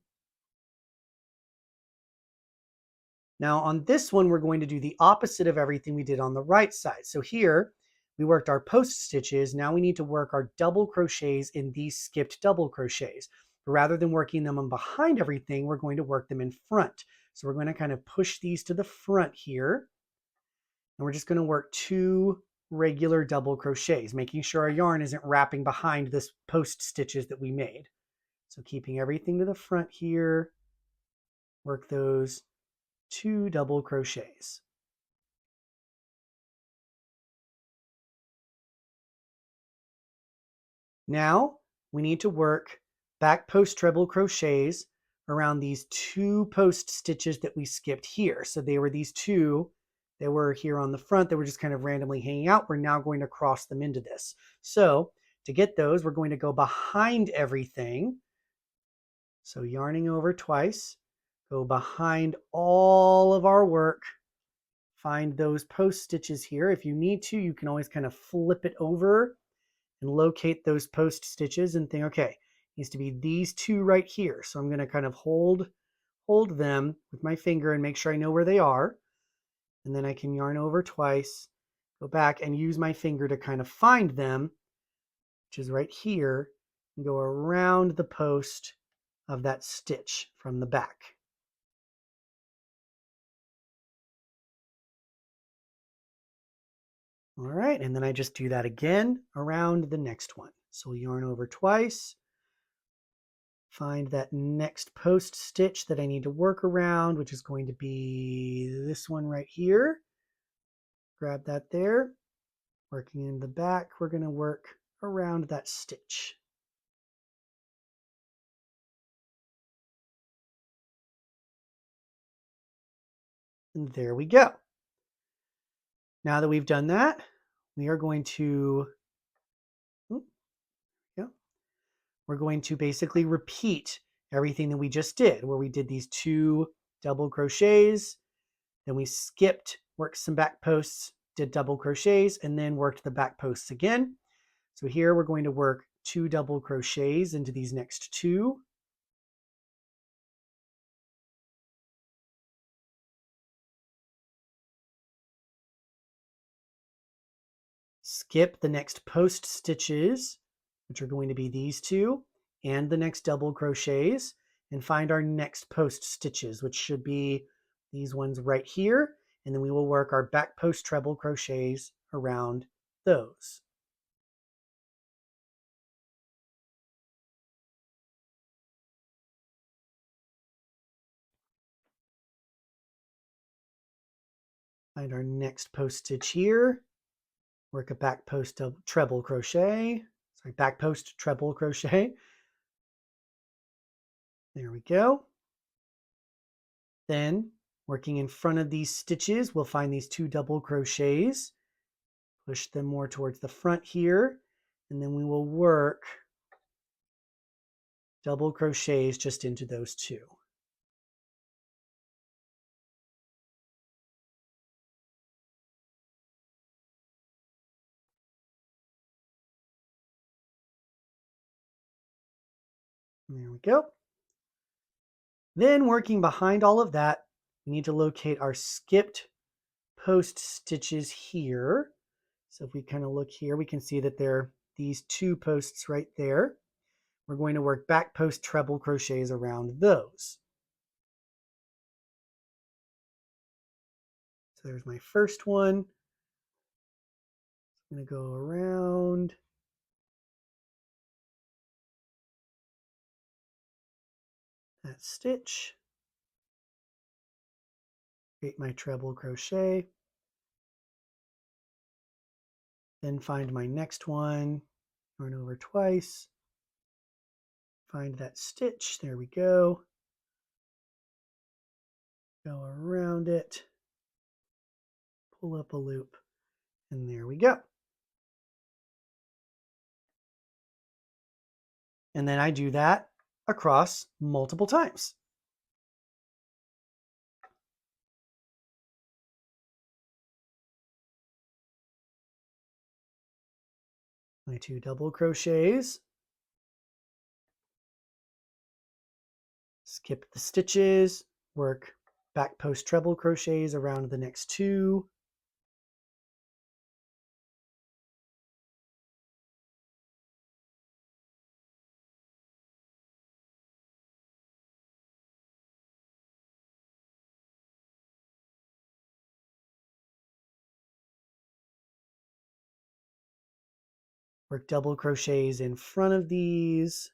[SPEAKER 1] Now on this one, we're going to do the opposite of everything we did on the right side. So here we worked our post stitches. Now we need to work our double crochets in these skipped double crochets. But rather than working them on behind everything, we're going to work them in front. So we're going to kind of push these to the front here. And we're just going to work 2 regular double crochets, making sure our yarn isn't wrapping behind this post stitches that we made. So keeping everything to the front here, work those 2 double crochets. Now we need to work back post treble crochets around these 2 post stitches that we skipped here. So they were these 2 that were here on the front that were just kind of randomly hanging out. We're now going to cross them into this. So to get those, we're going to go behind everything. So yarning over twice, go behind all of our work, find those post stitches here. If you need to, you can always kind of flip it over and locate those post stitches and think, okay, it needs to be these 2 right here. So I'm going to kind of hold them with my finger and make sure I know where they are. And then I can yarn over twice, go back and use my finger to kind of find them, which is right here, and go around the post of that stitch from the back. All right, and then I just do that again around the next one. So we'll yarn over twice, find that next post stitch that I need to work around, which is going to be this one right here. Grab that there. Working in the back, we're going to work around that stitch. And there we go. Now that we've done that, we are going to, we're going to basically repeat everything that we just did, where we did these 2 double crochets, then we skipped, worked some back posts, did double crochets, and then worked the back posts again. So here we're going to work 2 double crochets into these next 2. Skip the next post stitches, which are going to be these 2, and the next double crochets, and find our next post stitches, which should be these ones right here. And then we will work our back post treble crochets around those. Find our next post stitch here, work a back post treble crochet, back post treble crochet. There we go. Then working in front of these stitches, we'll find these 2 double crochets, push them more towards the front here, and then we will work double crochets just into those 2. There we go. Then working behind all of that, we need to locate our skipped post stitches here. So if we kind of look here, we can see that there are these 2 posts right there. We're going to work back post treble crochets around those. So there's my first one. I'm going to go around. That stitch. Create my treble crochet. Then find my next one. Yarn over twice. Find that stitch. There we go. Go around it. Pull up a loop. And there we go. And then I do that across multiple times. My 2 double crochets, skip the stitches, work back post treble crochets around the next 2, work double crochets in front of these,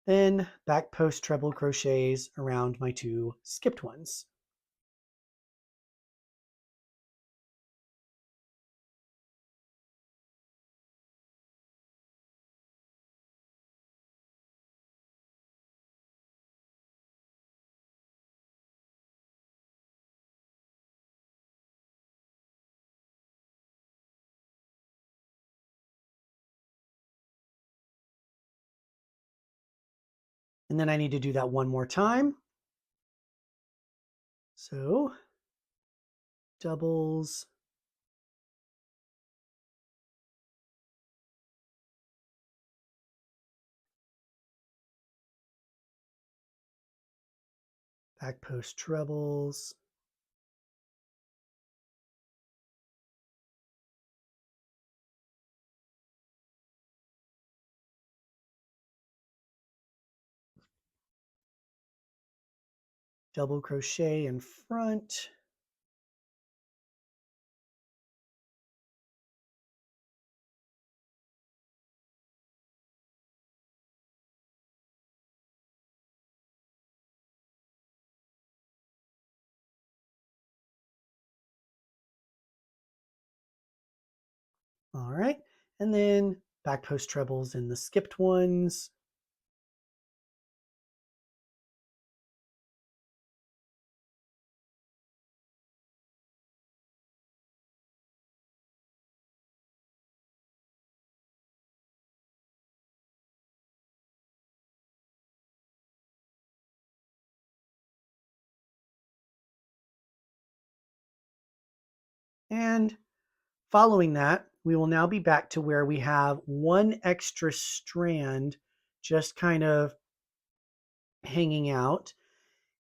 [SPEAKER 1] then back post treble crochets around my 2 skipped ones. And then I need to do that one more time. So doubles, back post trebles, double crochet in front, all right, and then back post trebles in the skipped ones, and following that, we will now be back to where we have one extra strand just kind of hanging out.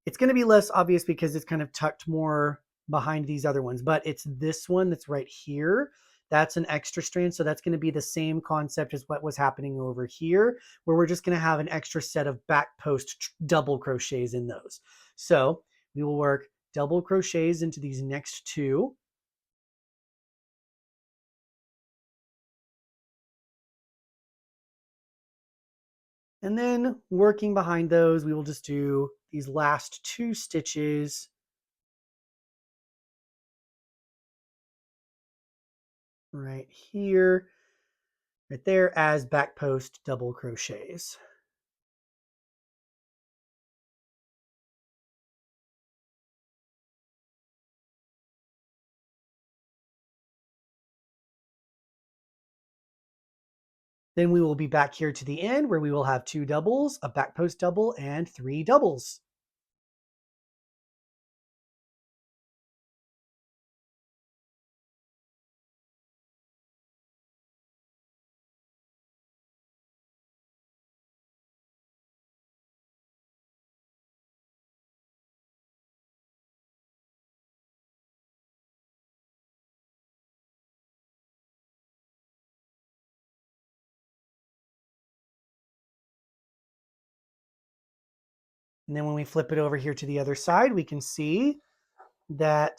[SPEAKER 1] It's going to be less obvious because it's kind of tucked more behind these other ones, but it's this one that's right here. That's an extra strand. So that's going to be the same concept as what was happening over here, where we're just going to have an extra set of back post double crochets in those. So we will work double crochets into these next 2. And then working behind those, we will just do these last 2 stitches right here, right there as back post double crochets. Then we will be back here to the end where we will have 2 doubles, a back post double, and 3 doubles. And then when we flip it over here to the other side, we can see that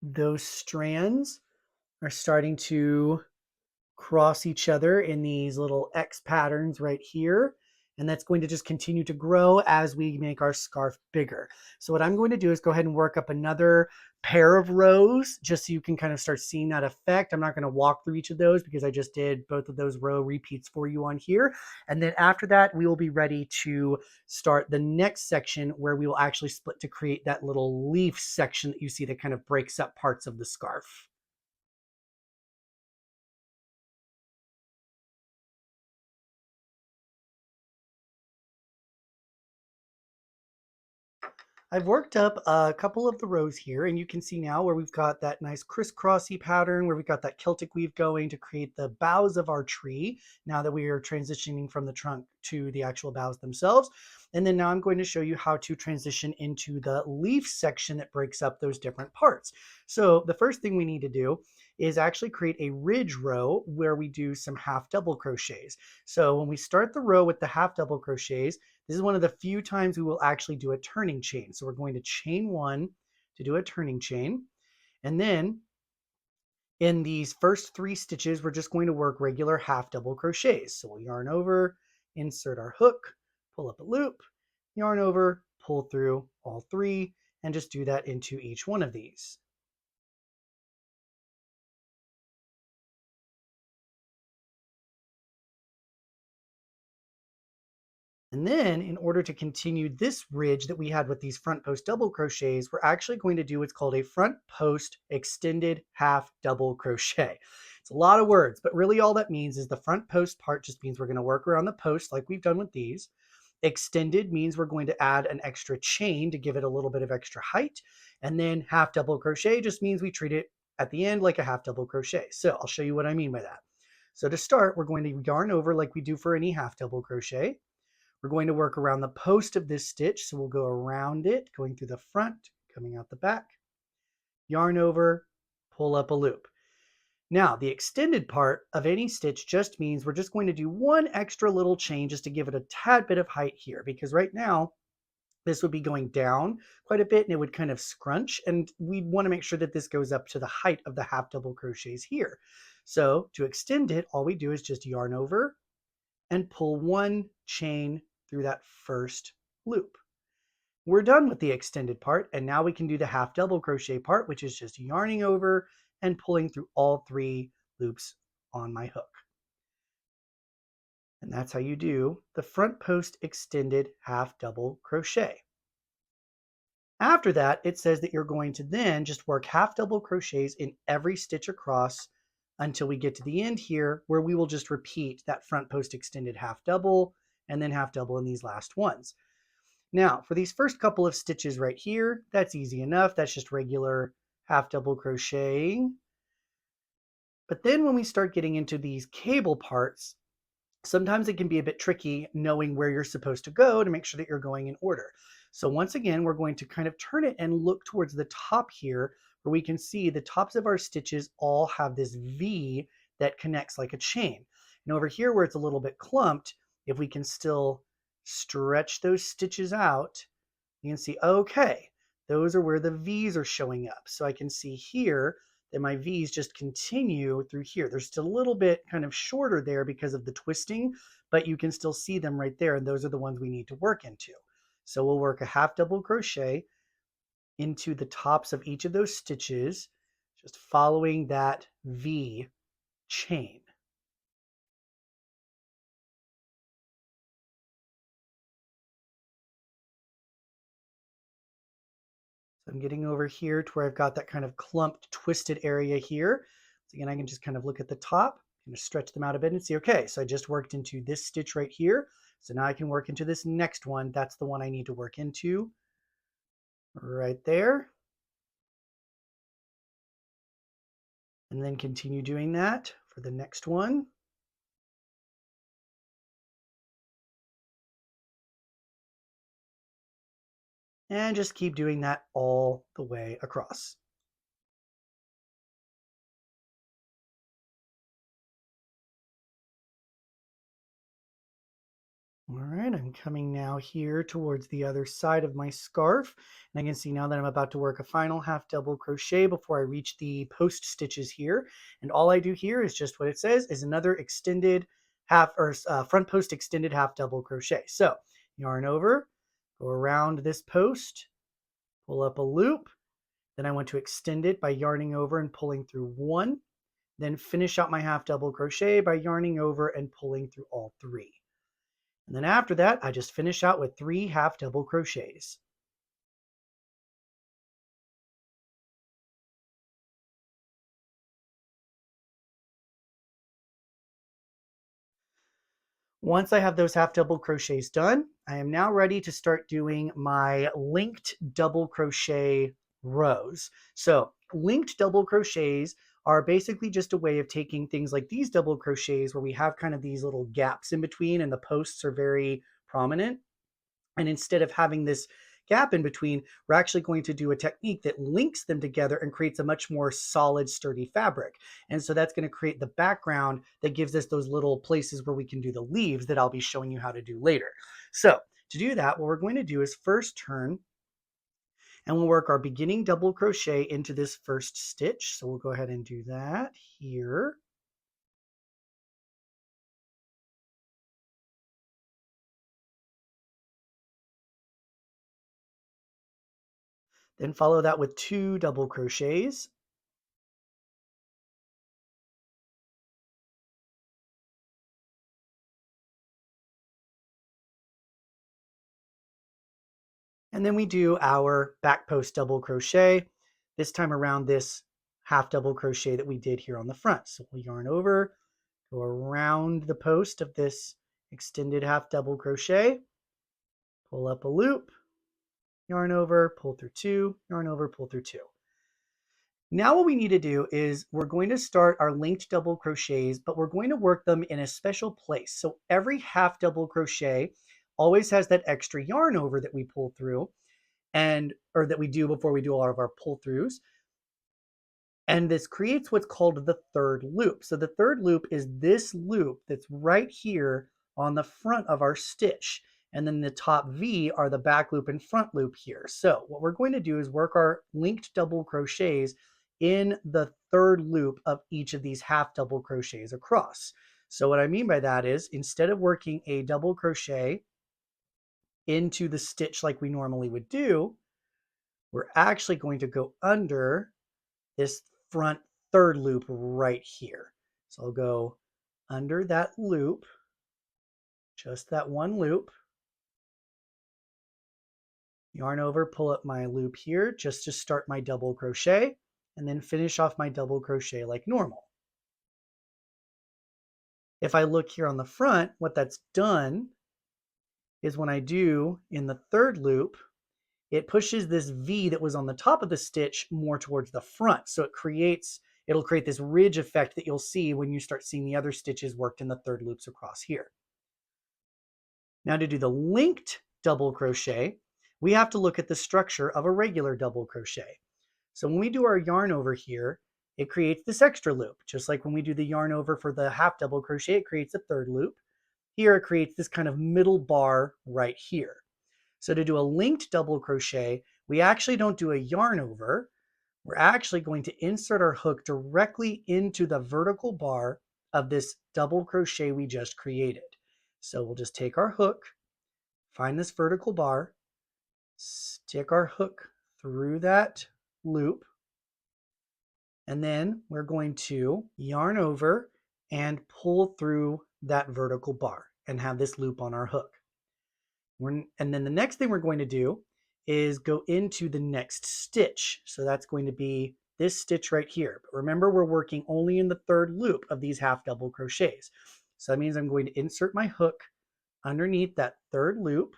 [SPEAKER 1] those strands are starting to cross each other in these little X patterns right here. And that's going to just continue to grow as we make our scarf bigger. So what I'm going to do is go ahead and work up another pair of rows just so you can kind of start seeing that effect. I'm not going to walk through each of those because I just did both of those row repeats for you on here. And then after that, we will be ready to start the next section where we will actually split to create that little leaf section that you see that kind of breaks up parts of the scarf. I've worked up a couple of the rows here, and you can see now where we've got that nice crisscrossy pattern, where we've got that Celtic weave going to create the boughs of our tree, now that we are transitioning from the trunk to the actual boughs themselves. And then now I'm going to show you how to transition into the leaf section that breaks up those different parts. So the first thing we need to do is actually create a ridge row where we do some half double crochets. So when we start the row with the half double crochets, this is one of the few times we will actually do a turning chain. So we're going to chain one to do a turning chain. And then in these first 3 stitches, we're just going to work regular half double crochets. So we'll yarn over, insert our hook, pull up a loop, yarn over, pull through all 3, and just do that into each one of these. And then in order to continue this ridge that we had with these front post double crochets, we're actually going to do what's called a front post extended half double crochet. It's a lot of words, but really all that means is the front post part just means we're going to work around the post like we've done with these. Extended means we're going to add an extra chain to give it a little bit of extra height. And then half double crochet just means we treat it at the end like a half double crochet. So I'll show you what I mean by that. So to start, we're going to yarn over like we do for any half double crochet. We're going to work around the post of this stitch. So we'll go around it, going through the front, coming out the back, yarn over, pull up a loop. Now, the extended part of any stitch just means we're just going to do one extra little chain just to give it a tad bit of height here, because right now this would be going down quite a bit and it would kind of scrunch, and we want to make sure that this goes up to the height of the half double crochets here. So to extend it, all we do is just yarn over and pull one chain through that first loop. We're done with the extended part, and now we can do the half double crochet part, which is just yarning over and pulling through all 3 loops on my hook. And that's how you do the front post extended half double crochet. After that, it says that you're going to then just work half double crochets in every stitch across until we get to the end here, where we will just repeat that front post extended half double and then half double in these last ones. Now, for these first couple of stitches right here, that's easy enough. That's just regular half double crocheting. But then when we start getting into these cable parts, sometimes it can be a bit tricky knowing where you're supposed to go to make sure that you're going in order. So once again, we're going to kind of turn it and look towards the top here, where we can see the tops of our stitches all have this V that connects like a chain. And over here where it's a little bit clumped, if we can still stretch those stitches out, you can see, okay, those are where the V's are showing up. So I can see here that my V's just continue through here. They're still a little bit kind of shorter there because of the twisting, but you can still see them right there. And those are the ones we need to work into. So we'll work a half double crochet into the tops of each of those stitches, just following that V chain. So I'm getting over here to where I've got that kind of clumped, twisted area here. So again, I can just kind of look at the top, kind of stretch them out a bit and see, okay, so I just worked into this stitch right here. So now I can work into this next one. That's the one I need to work into right there. And then continue doing that for the next one. And just keep doing that all the way across. All right, I'm coming now here towards the other side of my scarf. And I can see now that I'm about to work a final half double crochet before I reach the post stitches here. And all I do here is just what it says is another extended front post extended half double crochet. So yarn over, go around this post, pull up a loop. Then I want to extend it by yarning over and pulling through one. Then finish out my half double crochet by yarning over and pulling through all three. And then after that, I just finish out with 3 half double crochets. Once I have those half double crochets done, I am now ready to start doing my linked double crochet rows. So linked double crochets are basically just a way of taking things like these double crochets where we have kind of these little gaps in between and the posts are very prominent. And instead of having this gap in between, we're actually going to do a technique that links them together and creates a much more solid, sturdy fabric. And so that's going to create the background that gives us those little places where we can do the leaves that I'll be showing you how to do later. So to do that, what we're going to do is first turn and we'll work our beginning double crochet into this first stitch. So we'll go ahead and do that here. Then follow that with 2 double crochets. And then we do our back post double crochet, this time around this half double crochet that we did here on the front. So we'll yarn over, go around the post of this extended half double crochet, pull up a loop, yarn over, pull through 2, yarn over, pull through 2. Now what we need to do is we're going to start our linked double crochets, but we're going to work them in a special place. So every half double crochet always has that extra yarn over that we pull through or that we do before we do a lot of our pull throughs. And this creates what's called the third loop. So the third loop is this loop that's right here on the front of our stitch. And then the top V are the back loop and front loop here. So what we're going to do is work our linked double crochets in the third loop of each of these half double crochets across. So what I mean by that is instead of working a double crochet into the stitch like we normally would do, we're actually going to go under this front third loop right here. So I'll go under that loop, just that one loop, yarn over, pull up my loop here just to start my double crochet, and then finish off my double crochet like normal. If I look here on the front, what that's done is when I do in the third loop, it pushes this V that was on the top of the stitch more towards the front. So it'll create this ridge effect that you'll see when you start seeing the other stitches worked in the third loops across here. Now to do the linked double crochet, we have to look at the structure of a regular double crochet. So when we do our yarn over here, it creates this extra loop. Just like when we do the yarn over for the half double crochet, it creates a third loop. Here it creates this kind of middle bar right here. So to do a linked double crochet, we actually don't do a yarn over. We're actually going to insert our hook directly into the vertical bar of this double crochet we just created. So we'll just take our hook, find this vertical bar, stick our hook through that loop, and then we're going to yarn over and pull through that vertical bar and have this loop on our hook. And then the next thing we're going to do is go into the next stitch. So that's going to be this stitch right here. But remember, we're working only in the third loop of these half double crochets. So that means I'm going to insert my hook underneath that third loop,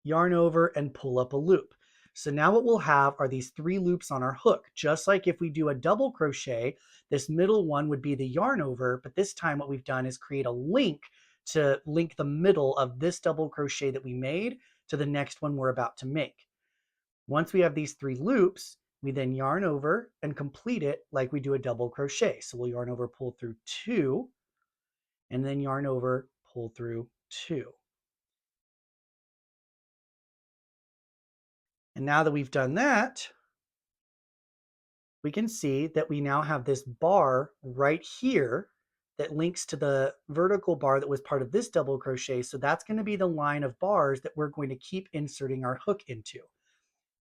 [SPEAKER 1] yarn over, and pull up a loop. So now what we'll have are these 3 loops on our hook. Just like if we do a double crochet, this middle one would be the yarn over, but this time what we've done is create a link to link the middle of this double crochet that we made to the next one we're about to make. Once we have these 3 loops, we then yarn over and complete it like we do a double crochet. So we'll yarn over, pull through 2, and then yarn over, pull through 2. And now that we've done that, we can see that we now have this bar right here that links to the vertical bar that was part of this double crochet. So that's going to be the line of bars that we're going to keep inserting our hook into.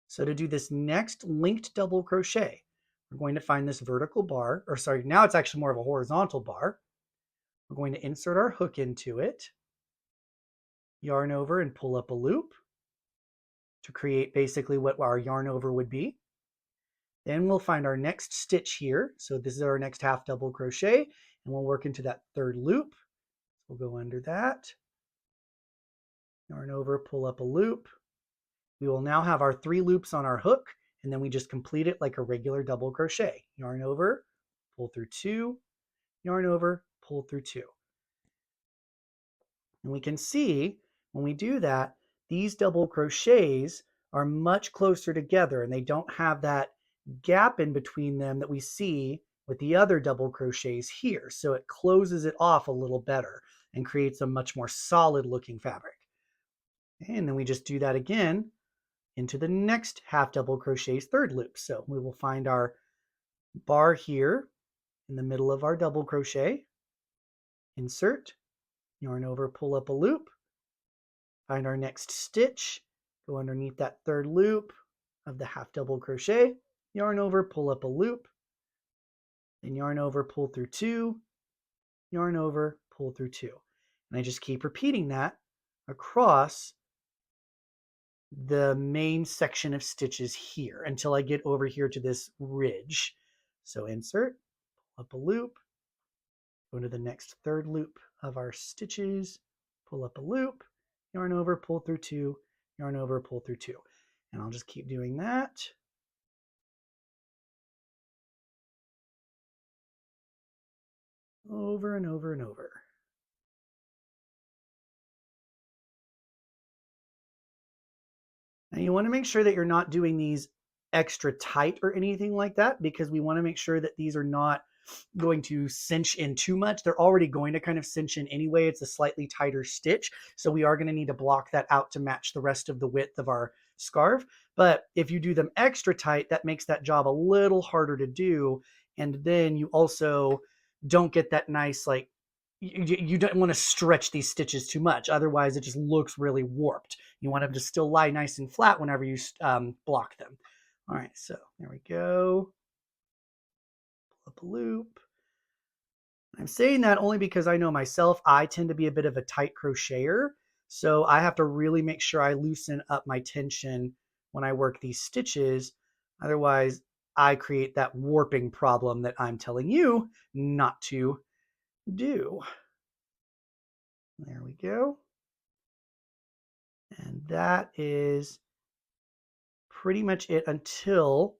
[SPEAKER 1] So to do this next linked double crochet, we're going to find this vertical bar, or sorry, now it's actually more of a horizontal bar. We're going to insert our hook into it, yarn over and pull up a loop to create basically what our yarn over would be. Then we'll find our next stitch here. So this is our next half double crochet, and we'll work into that third loop. We'll go under that, yarn over, pull up a loop. We will now have our 3 loops on our hook, and then we just complete it like a regular double crochet. Yarn over, pull through 2, yarn over, pull through 2. And we can see when we do that, these double crochets are much closer together and they don't have that gap in between them that we see with the other double crochets here. So it closes it off a little better and creates a much more solid looking fabric. And then we just do that again into the next half double crochet's third loop. So we will find our bar here in the middle of our double crochet, insert, yarn over, pull up a loop, find our next stitch, go underneath that third loop of the half double crochet, yarn over, pull up a loop, then yarn over, pull through 2, yarn over, pull through 2. And I just keep repeating that across the main section of stitches here until I get over here to this ridge. So insert, pull up a loop, go to the next third loop of our stitches, pull up a loop, yarn over, pull through 2, yarn over, pull through 2. And I'll just keep doing that. Over and over and over. Now you want to make sure that you're not doing these extra tight or anything like that, because we want to make sure that these are not going to cinch in too much. They're already going to kind of cinch in anyway. It's a slightly tighter stitch. So we are going to need to block that out to match the rest of the width of our scarf. But if you do them extra tight, that makes that job a little harder to do. And then you also don't get that nice, like, you don't want to stretch these stitches too much. Otherwise, it just looks really warped. You want them to still lie nice and flat whenever you block them. All right, so there we go. Pull up a loop. I'm saying that only because I know myself, I tend to be a bit of a tight crocheter. So I have to really make sure I loosen up my tension when I work these stitches. Otherwise, I create that warping problem that I'm telling you not to do. There we go. And that is pretty much it until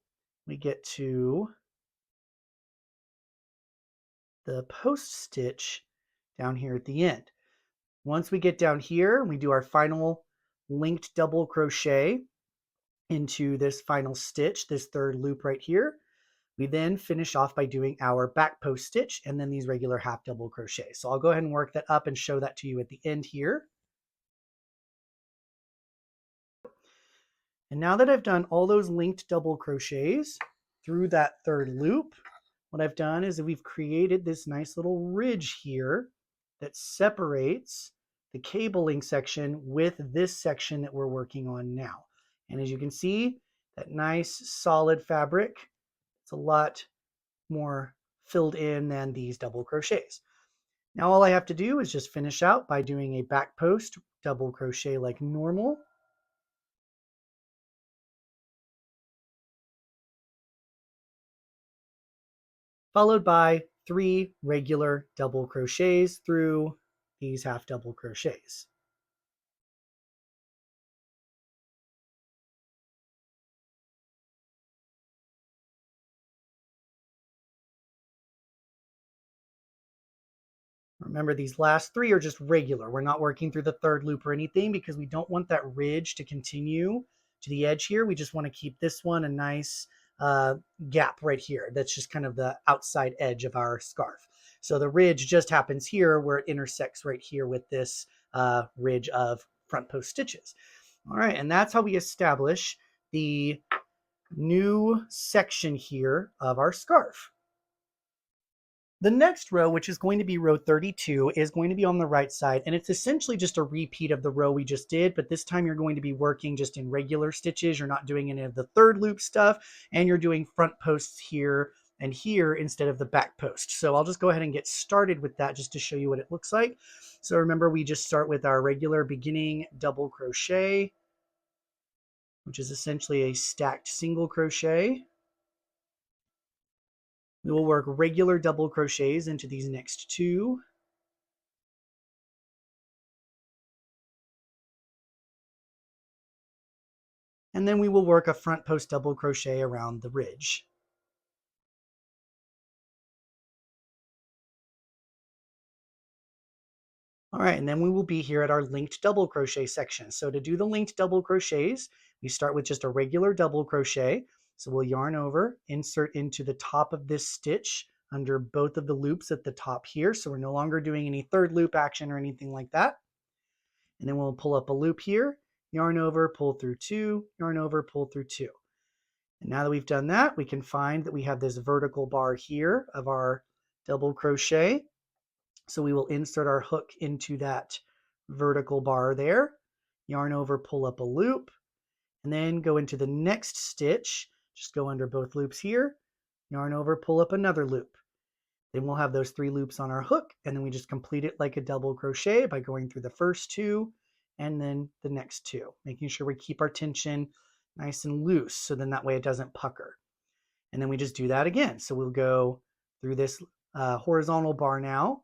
[SPEAKER 1] we get to the post stitch down here at the end. Once we get down here, we do our final linked double crochet into this final stitch, this third loop right here. We then finish off by doing our back post stitch and then these regular half double crochets. So I'll go ahead and work that up and show that to you at the end here. And now that I've done all those linked double crochets through that third loop, what I've done is we've created this nice little ridge here that separates the cabling section with this section that we're working on now. And as you can see, that nice solid fabric, it's a lot more filled in than these double crochets. Now all I have to do is just finish out by doing a back post double crochet like normal. Followed by 3 regular double crochets through these half double crochets. Remember, these last 3 are just regular. We're not working through the third loop or anything because we don't want that ridge to continue to the edge here. We just want to keep this one a nice gap right here. That's just kind of the outside edge of our scarf. So the ridge just happens here where it intersects right here with this ridge of front post stitches. All right, and that's how we establish the new section here of our scarf. The next row, which is going to be row 32, is going to be on the right side, and it's essentially just a repeat of the row we just did, but this time you're going to be working just in regular stitches. You're not doing any of the third loop stuff, and you're doing front posts here and here instead of the back post. So I'll just go ahead and get started with that just to show you what it looks like. So remember, we just start with our regular beginning double crochet, which is essentially a stacked single crochet. We will work regular double crochets into these next two. And then we will work a front post double crochet around the ridge. All right, and then we will be here at our linked double crochet section. So to do the linked double crochets, we start with just a regular double crochet. So we'll yarn over, insert into the top of this stitch under both of the loops at the top here. So we're no longer doing any third loop action or anything like that. And then we'll pull up a loop here, yarn over, pull through two, yarn over, pull through two. And now that we've done that, we can find that we have this vertical bar here of our double crochet. So we will insert our hook into that vertical bar there, yarn over, pull up a loop, and then go into the next stitch. Just go under both loops here, yarn over, pull up another loop. Then we'll have those 3 loops on our hook, and then we just complete it like a double crochet by going through the first 2 and then the next 2, making sure we keep our tension nice and loose so then that way it doesn't pucker. And then we just do that again. So we'll go through this horizontal bar now,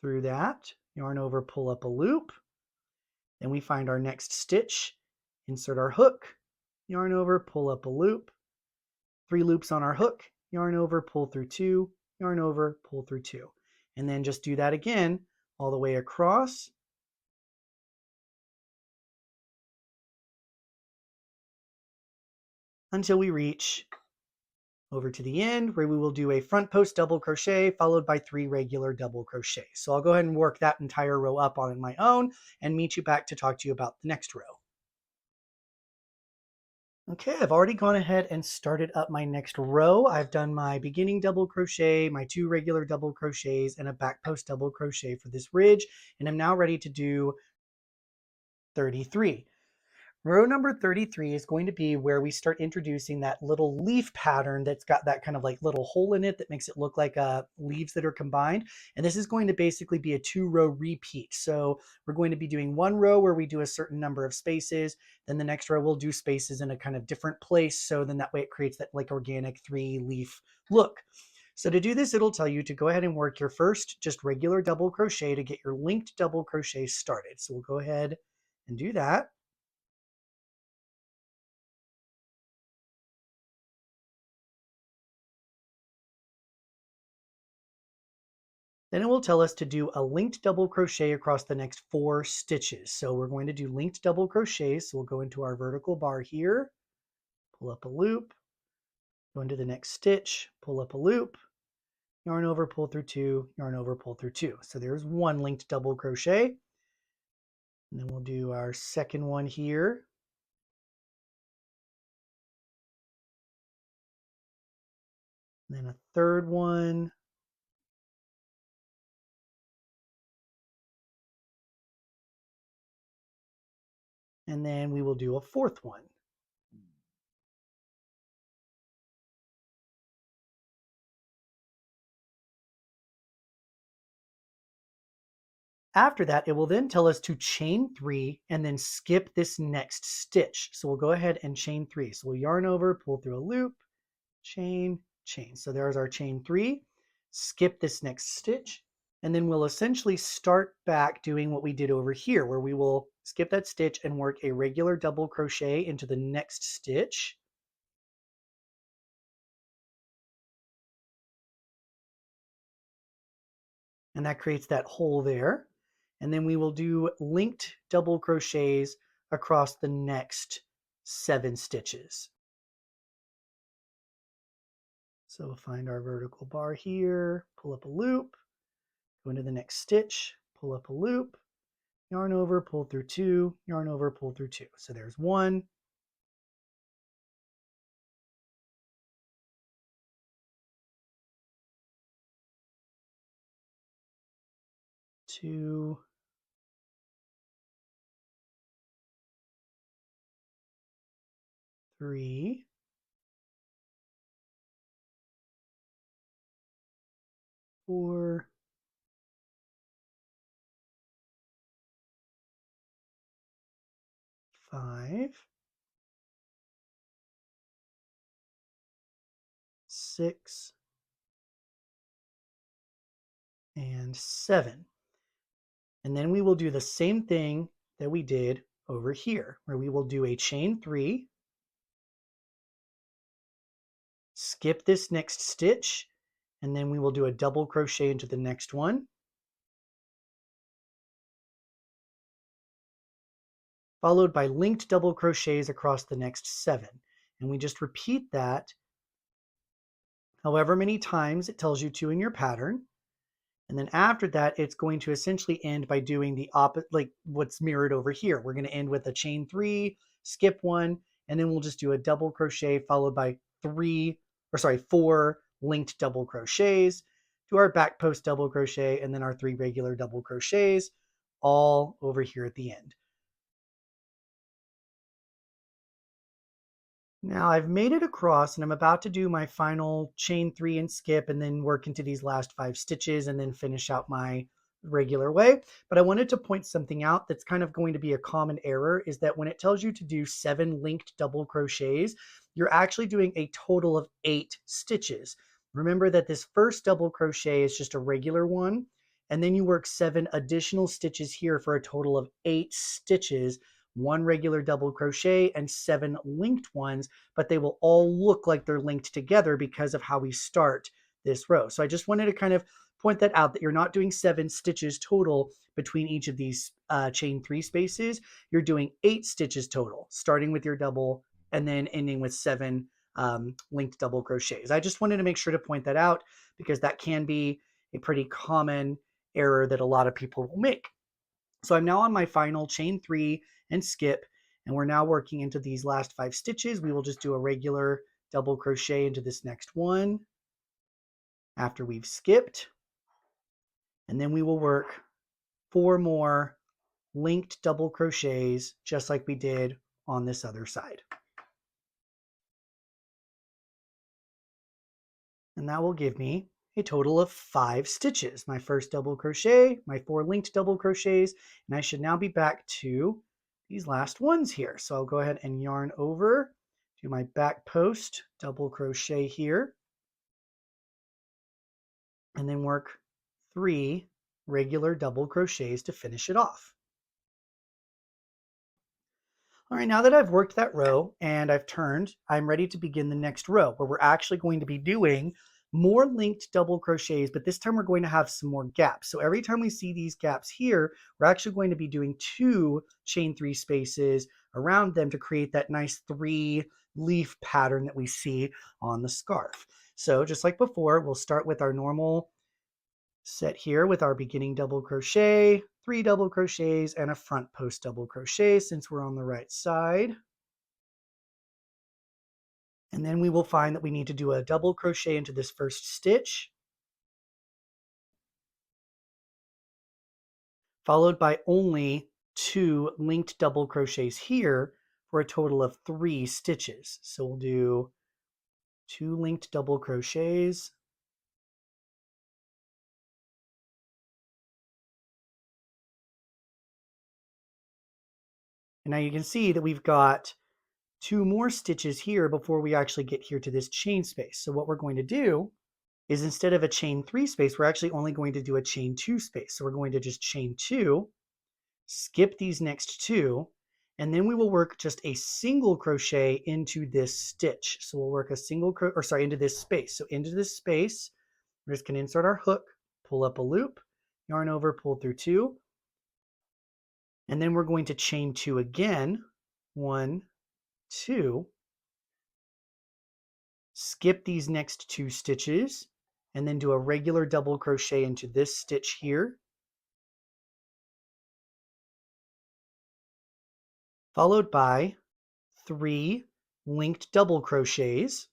[SPEAKER 1] through that, yarn over, pull up a loop. Then we find our next stitch, insert our hook, yarn over, pull up a loop, 3 loops on our hook, yarn over, pull through 2, yarn over, pull through 2. And then just do that again all the way across. Until we reach over to the end where we will do a front post double crochet followed by 3 regular double crochets. So I'll go ahead and work that entire row up on my own and meet you back to talk to you about the next row. Okay, I've already gone ahead and started up my next row. I've done my beginning double crochet, my 2 regular double crochets, and a back post double crochet for this ridge, and I'm now ready to do 33. Row number 33 is going to be where we start introducing that little leaf pattern that's got that kind of like little hole in it that makes it look like leaves that are combined. And this is going to basically be a 2-row repeat. So we're going to be doing 1 row where we do a certain number of spaces. Then the next row we'll do spaces in a kind of different place. So then that way it creates that like organic 3-leaf look. So to do this, it'll tell you to go ahead and work your first just regular double crochet to get your linked double crochet started. So we'll go ahead and do that. Then it will tell us to do a linked double crochet across the next 4 stitches. So we're going to do linked double crochets. So we'll go into our vertical bar here, pull up a loop, go into the next stitch, pull up a loop, yarn over, pull through 2, yarn over, pull through 2. So there's 1 linked double crochet. And then we'll do our second one here. And then a third one. And then we will do a fourth one. After that, it will then tell us to chain 3 and then skip this next stitch. So we'll go ahead and chain 3. So we'll yarn over, pull through a loop, chain, chain. So there's our chain 3. Skip this next stitch, and then we'll essentially start back doing what we did over here, where we will skip that stitch and work a regular double crochet into the next stitch. And that creates that hole there. And then we will do linked double crochets across the next 7 stitches. So we'll find our vertical bar here, pull up a loop, go into the next stitch, pull up a loop, yarn over, pull through 2, yarn over, pull through 2. So there's 1, 2, 3, 4, 5, 6, and 7. And then we will do the same thing that we did over here, where we will do a chain 3, skip this next stitch, and then we will do a double crochet into the next one, followed by linked double crochets across the next 7. And we just repeat that however many times it tells you to in your pattern. And then after that, it's going to essentially end by doing the opposite, like what's mirrored over here. We're going to end with a chain 3, skip 1, and then we'll just do a double crochet followed by 4 linked double crochets, do our back post double crochet, and then our 3 regular double crochets, all over here at the end. Now I've made it across and I'm about to do my final chain 3 and skip and then work into these last 5 stitches and then finish out my regular way. But I wanted to point something out that's kind of going to be a common error, is that when it tells you to do 7 linked double crochets, you're actually doing a total of 8 stitches. Remember that this first double crochet is just a regular one, and then you work 7 additional stitches here for a total of 8 stitches, 1 regular double crochet and 7 linked ones, but they will all look like they're linked together because of how we start this row. So I just wanted to kind of point that out, that you're not doing 7 stitches total between each of these chain 3 spaces. You're doing 8 stitches total, starting with your double and then ending with 7 linked double crochets. I just wanted to make sure to point that out because that can be a pretty common error that a lot of people will make. So I'm now on my final chain 3 and skip, and we're now working into these last 5 stitches. We will just do a regular double crochet into this next one after we've skipped, and then we will work 4 more linked double crochets just like we did on this other side. And that will give me a total of 5 stitches. My first double crochet, my 4 linked double crochets, and I should now be back to these last ones here. So I'll go ahead and yarn over, do my back post double crochet here, and then work 3 regular double crochets to finish it off. All right, now that I've worked that row and I've turned, I'm ready to begin the next row where we're actually going to be doing more linked double crochets, but this time we're going to have some more gaps. So every time we see these gaps here, we're actually going to be doing 2 chain 3 spaces around them to create that nice 3 leaf pattern that we see on the scarf. So just like before, we'll start with our normal set here with our beginning double crochet, 3 double crochets, and a front post double crochet since we're on the right side. And then we will find that we need to do a double crochet into this first stitch, followed by only 2 linked double crochets here for a total of 3 stitches. So we'll do 2 linked double crochets, and now you can see that we've got 2 more stitches here before we actually get here to this chain space. So what we're going to do is, instead of a chain 3 space, we're actually only going to do a chain 2 space. So we're going to just chain 2, skip these next 2, and then we will work just a single crochet into this stitch. So we'll work a into this space. So into this space, we're just going to insert our hook, pull up a loop, yarn over, pull through 2, and then we're going to chain 2 again, 1, 2, skip these next 2 stitches, and then do a regular double crochet into this stitch here, followed by 3 linked double crochets,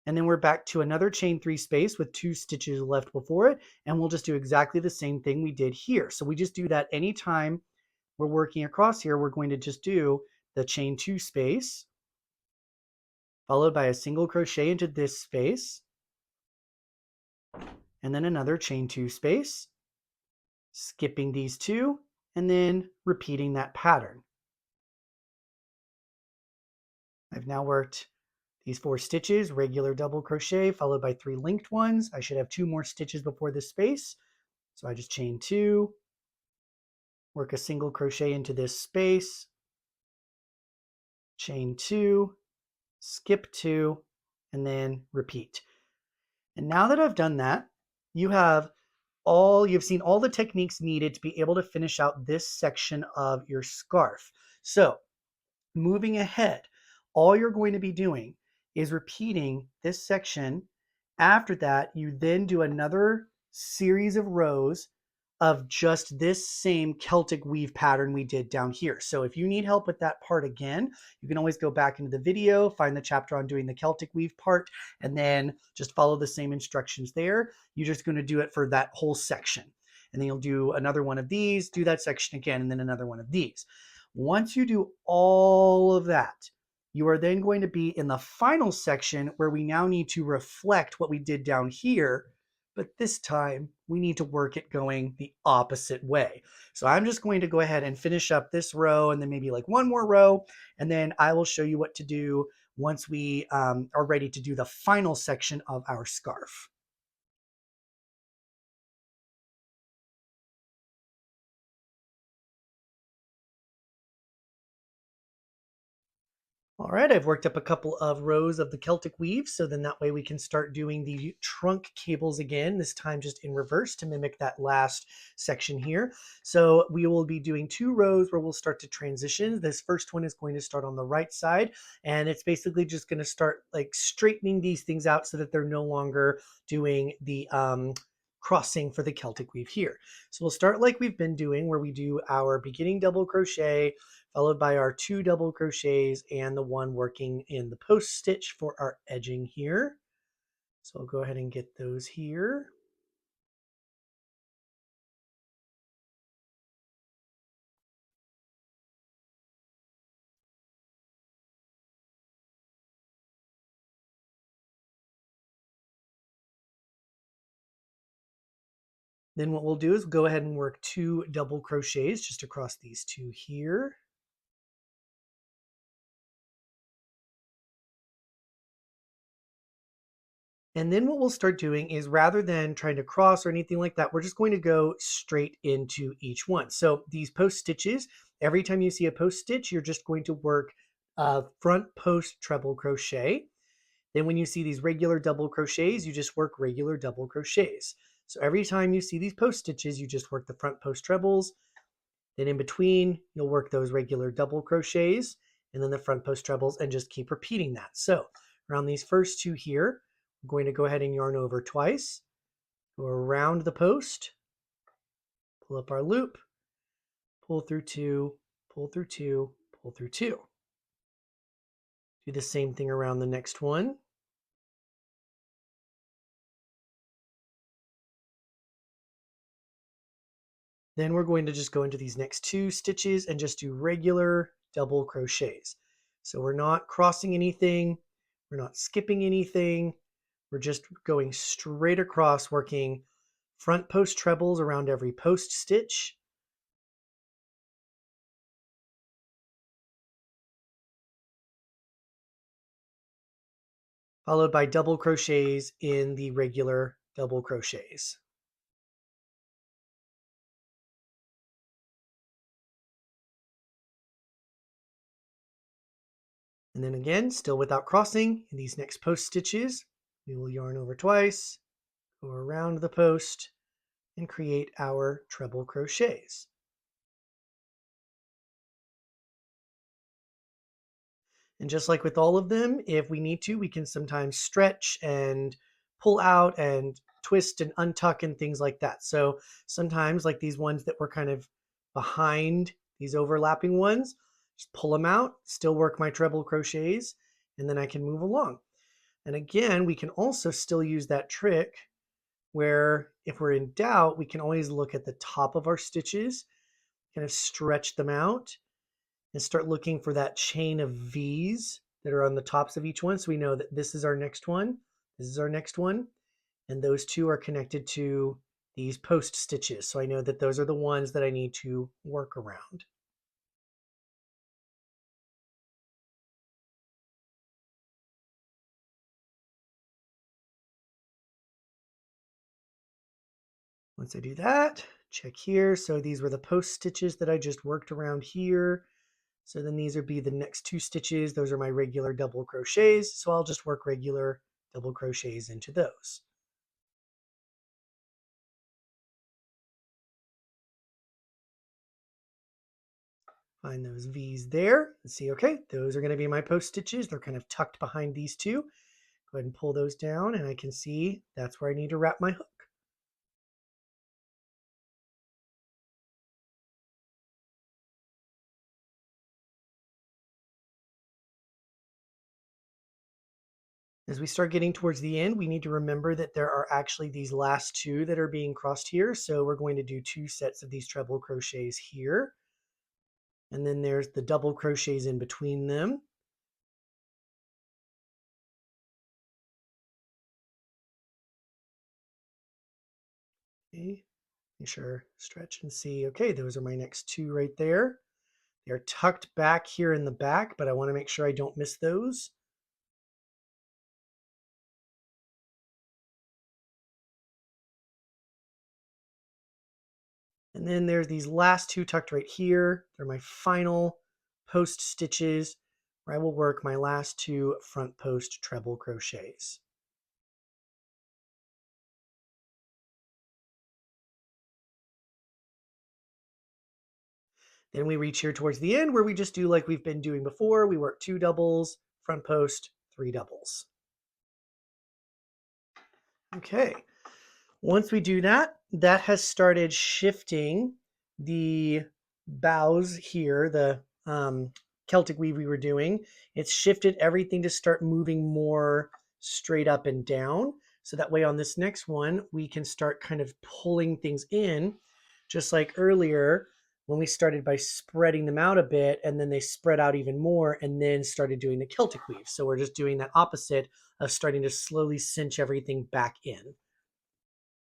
[SPEAKER 1] And then we're back to another chain 3 space with 2 stitches left before it, and we'll just do exactly the same thing we did here. So we just do that anytime we're working across here. We're going to just do the chain 2 space followed by a single crochet into this space, and then another chain 2 space, skipping these two, and then repeating that pattern. I've now worked these 4 stitches, regular double crochet followed by 3 linked ones. I should have 2 more stitches before this space. So I just chain 2, work a single crochet into this space, chain 2, skip 2, and then repeat. And now that I've done that, you've seen all the techniques needed to be able to finish out this section of your scarf. So moving ahead, all you're going to be doing is repeating this section. After that, you then do another series of rows of just this same Celtic weave pattern we did down here. So if you need help with that part again, you can always go back into the video, find the chapter on doing the Celtic weave part, and then just follow the same instructions there. You're just going to do it for that whole section. And then you'll do another one of these, do that section again, and then another one of these. Once you do all of that, you are then going to be in the final section where we now need to reflect what we did down here, but this time we need to work it going the opposite way. So I'm just going to go ahead and finish up this row and then maybe like one more row, and then I will show you what to do once we are ready to do the final section of our scarf. All right, I've worked up a couple of rows of the Celtic weave, so then that way we can start doing the trunk cables again, this time just in reverse to mimic that last section here. So we will be doing 2 rows where we'll start to transition. This first one is going to start on the right side, and it's basically just going to start like straightening these things out so that they're no longer doing the crossing for the Celtic weave here. So we'll start like we've been doing, where we do our beginning double crochet, followed by our 2 double crochets and the one working in the post stitch for our edging here. So I'll go ahead and get those here. Then what we'll do is go ahead and work 2 double crochets just across these 2 here. And then what we'll start doing is, rather than trying to cross or anything like that, we're just going to go straight into each one. So these post stitches, every time you see a post stitch, you're just going to work a front post treble crochet. Then when you see these regular double crochets, you just work regular double crochets. So every time you see these post stitches, you just work the front post trebles. Then in between, you'll work those regular double crochets and then the front post trebles, and just keep repeating that. So around these first 2 here, I'm going to go ahead and yarn over twice, go around the post, pull up our loop, pull through 2, pull through 2, pull through 2. Do the same thing around the next one. Then we're going to just go into these next 2 stitches and just do regular double crochets. So we're not crossing anything, we're not skipping anything, we're just going straight across, working front post trebles around every post stitch. Followed by double crochets in the regular double crochets. And then again, still without crossing, in these next post stitches, we will yarn over twice, go around the post, and create our treble crochets. And just like with all of them, if we need to, we can sometimes stretch and pull out and twist and untuck and things like that. So sometimes, like these ones that were kind of behind these overlapping ones, just pull them out, still work my treble crochets, and then I can move along. And again, we can also still use that trick where if we're in doubt, we can always look at the top of our stitches, kind of stretch them out and start looking for that chain of V's that are on the tops of each one. So we know that this is our next one, this is our next one, and those two are connected to these post stitches. So I know that those are the ones that I need to work around. Once I do that, check here. So these were the post stitches that I just worked around here. So then these would be the next two stitches. Those are my regular double crochets. So I'll just work regular double crochets into those. Find those V's there and see, okay, those are going to be my post stitches. They're kind of tucked behind these two. Go ahead and pull those down and I can see that's where I need to wrap my hook. As we start getting towards the end, we need to remember that there are actually these last two that are being crossed here. So we're going to do two sets of these treble crochets here. And then there's the double crochets in between them. Okay, make sure, stretch and see. Okay, those are my next two right there. They're tucked back here in the back, but I want to make sure I don't miss those. And then there's these last two tucked right here. They're my final post stitches where I will work my last two front post treble crochets. Then we reach here towards the end where we just do like we've been doing before. We work two doubles, front post, three doubles. Okay. Once we do that, that has started shifting the bows here, the Celtic weave we were doing. It's shifted everything to start moving more straight up and down. So that way on this next one, we can start kind of pulling things in, just like earlier when we started by spreading them out a bit and then they spread out even more and then started doing the Celtic weave. So we're just doing that opposite of starting to slowly cinch everything back in.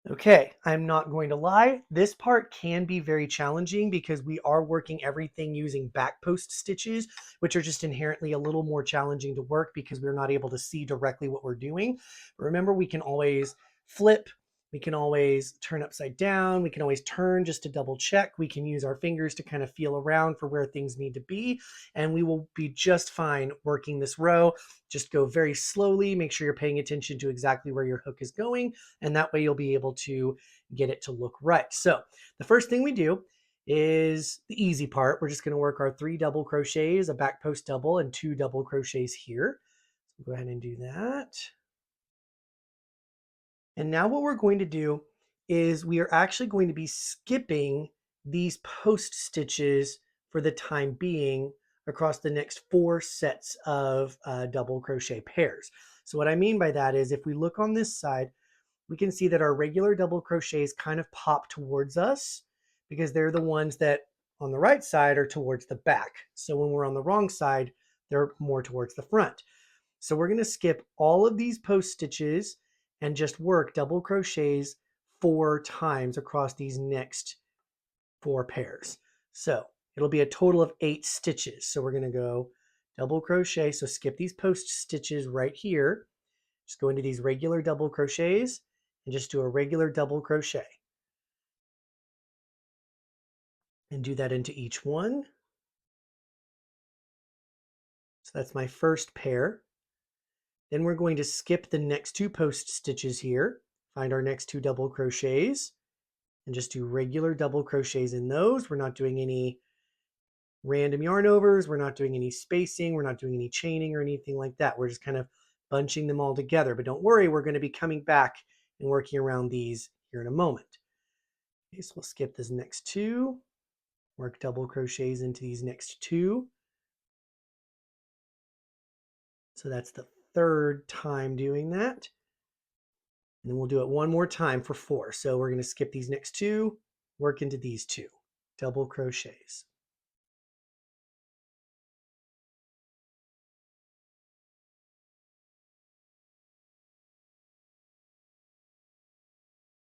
[SPEAKER 1] Okay, I'm not going to lie. This part can be very challenging because we are working everything using back post stitches, which are just inherently a little more challenging to work because we're not able to see directly what we're doing. But remember, we can always flip. We can always turn upside down. We can always turn just to double check. We can use our fingers to kind of feel around for where things need to be. And we will be just fine working this row. Just go very slowly. Make sure you're paying attention to exactly where your hook is going. And that way you'll be able to get it to look right. So the first thing we do is the easy part. We're just going to work our three double crochets, a back post double, and two double crochets here. So go ahead and do that. And now what we're going to do is we are actually going to be skipping these post stitches for the time being across the next four sets of double crochet pairs. So what I mean by that is if we look on this side, we can see that our regular double crochets kind of pop towards us because they're the ones that on the right side are towards the back. So when we're on the wrong side, they're more towards the front. So we're going to skip all of these post stitches and just work double crochets 4 times across these next 4 pairs. So it'll be a total of 8 stitches. So we're going to go double crochet. So skip these post stitches right here. Just go into these regular double crochets and just do a regular double crochet. And do that into each one. So that's my first pair. Then we're going to skip the next 2 post stitches here, find our next 2 double crochets, and just do regular double crochets in those. We're not doing any random yarn overs. We're not doing any spacing. We're not doing any chaining or anything like that. We're just kind of bunching them all together. But don't worry, we're going to be coming back and working around these here in a moment. Okay, so we'll skip this next 2, work double crochets into these next 2. So that's the third time doing that. And then we'll do it one more time for 4. So we're going to skip these next 2, work into these 2 double crochets.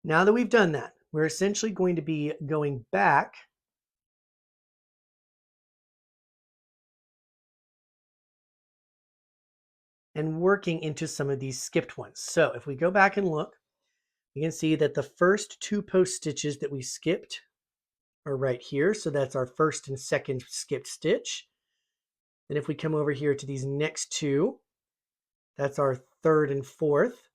[SPEAKER 1] Now that we've done that, we're essentially going to be going back and working into some of these skipped ones. So if we go back and look, you can see that the first 2 post stitches that we skipped are right here. So that's our first and second skipped stitch. Then if we come over here to these next 2, that's our third and fourth.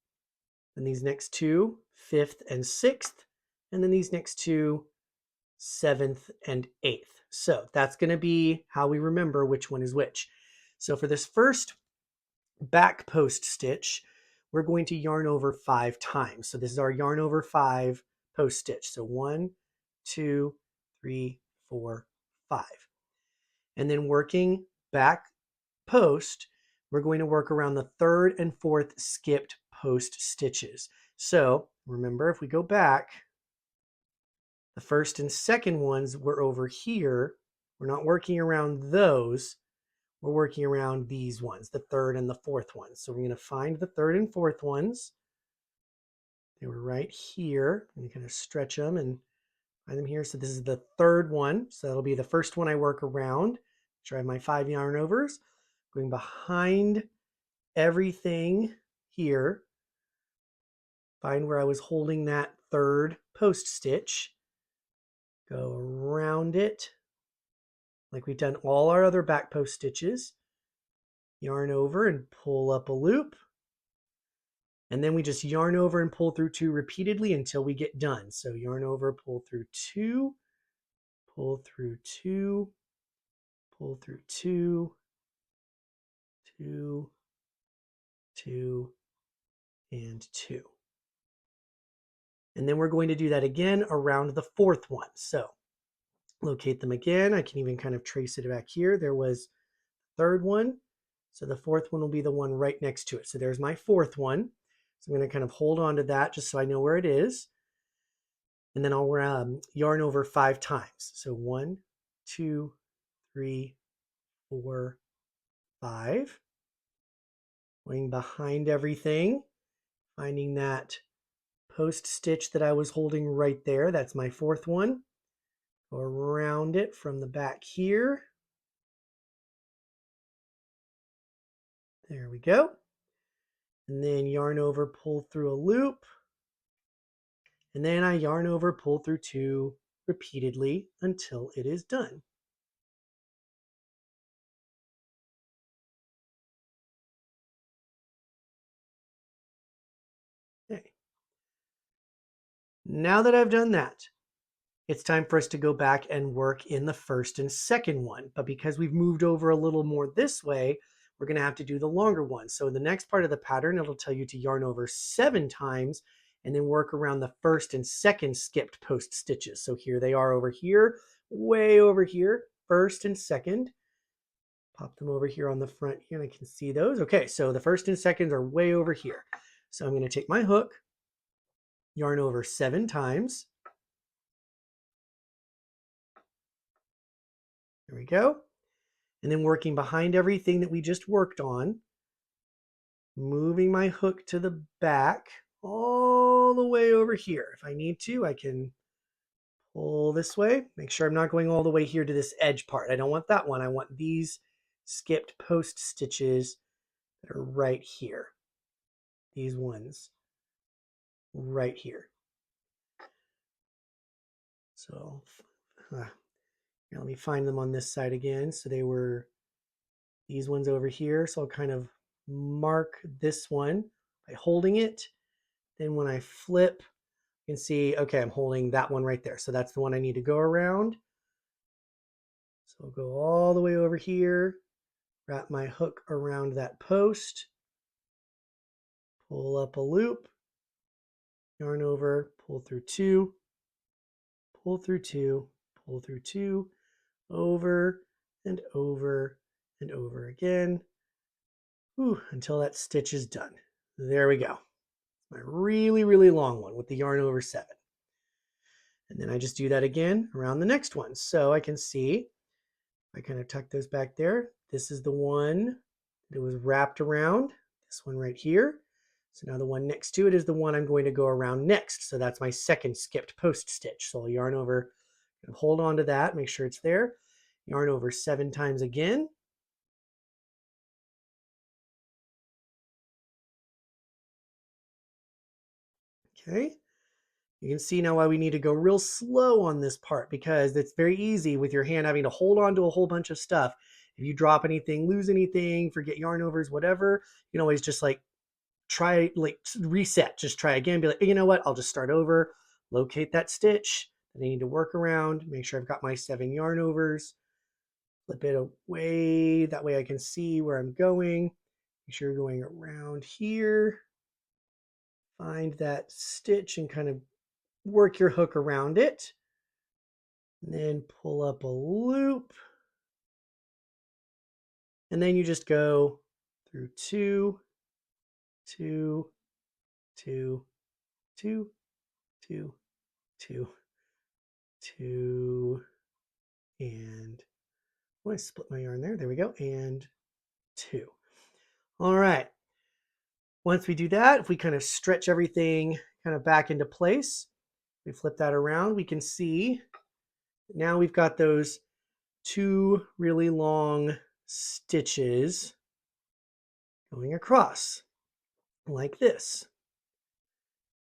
[SPEAKER 1] And these next 2, 5th and 6th. And then these next 2, 7th and 8th. So that's going to be how we remember which one is which. So for this first back post stitch, we're going to yarn over 5 times. So this is our yarn over 5 post stitch. So 1, 2, 3, 4, 5. And then working back post, we're going to work around the third and fourth skipped post stitches. So remember, if we go back, the first and second ones were over here. We're not working around those. We're working around these ones, the third and the fourth ones. So we're going to find the third and fourth ones. They were right here. I'm going to kind of stretch them and find them here. So this is the third one. So that'll be the first one I work around. Sure, I have my 5 yarn overs. Going behind everything here. Find where I was holding that third post stitch. Go around it like we've done all our other back post stitches. Yarn over and pull up a loop. And then we just yarn over and pull through 2 repeatedly until we get done. So yarn over, pull through 2, pull through 2, pull through 2, 2, 2, and 2. And then we're going to do that again around the fourth one. So locate them again. I can even kind of trace it back here. There was the third one. So the fourth one will be the one right next to it. So there's my fourth one. So I'm going to kind of hold on to that just so I know where it is. And then I'll yarn over 5 times. So 1, 2, 3, 4, 5. Going behind everything, finding that post stitch that I was holding right there. That's my fourth one. Go around it from the back here. There we go. And then yarn over, pull through a loop. And then I yarn over, pull through 2 repeatedly until it is done. Okay. Now that I've done that, it's time for us to go back and work in the first and second one. But because we've moved over a little more this way, we're going to have to do the longer one. So in the next part of the pattern, it'll tell you to yarn over 7 times and then work around the first and second skipped post stitches. So here they are over here, way over here, first and second. Pop them over here on the front here and I can see those. Okay, so the first and seconds are way over here. So I'm going to take my hook, yarn over 7 times. There we go. And then working behind everything that we just worked on, moving my hook to the back all the way over here. If I need to, I can pull this way. Make sure I'm not going all the way here to this edge part. I don't want that one. I want these skipped post stitches that are right here. These ones right here. So here, let me find them on this side again. So they were these ones over here. So I'll kind of mark this one by holding it. Then when I flip, you can see, okay, I'm holding that one right there. So that's the one I need to go around. So I'll go all the way over here, wrap my hook around that post, pull up a loop, yarn over, pull through 2, pull through 2, pull through 2, over and over and over again, until that stitch is done. There we go. My really, really long one with the yarn over 7. And then I just do that again around the next one. So I can see, I kind of tuck those back there. This is the one that was wrapped around, this one right here. So now the one next to it is the one I'm going to go around next. So that's my second skipped post stitch. So I'll yarn over, hold on to that, make sure it's there. Yarn over 7 times again. Okay. You can see now why we need to go real slow on this part, because it's very easy with your hand having to hold on to a whole bunch of stuff. If you drop anything, lose anything, forget yarn overs, whatever, you can always just like try, like reset, just try again, be like, you know what, I'll just start over, locate that stitch that I need to work around, make sure I've got my 7 yarn overs, flip it away, that way I can see where I'm going, make sure you're going around here, find that stitch and kind of work your hook around it, and then pull up a loop, and then you just go through 2, 2, 2, 2, 2, 2, 2, and I split my yarn there. There we go. And 2. All right. Once we do that, if we kind of stretch everything kind of back into place, we flip that around, we can see now we've got those 2 really long stitches going across like this.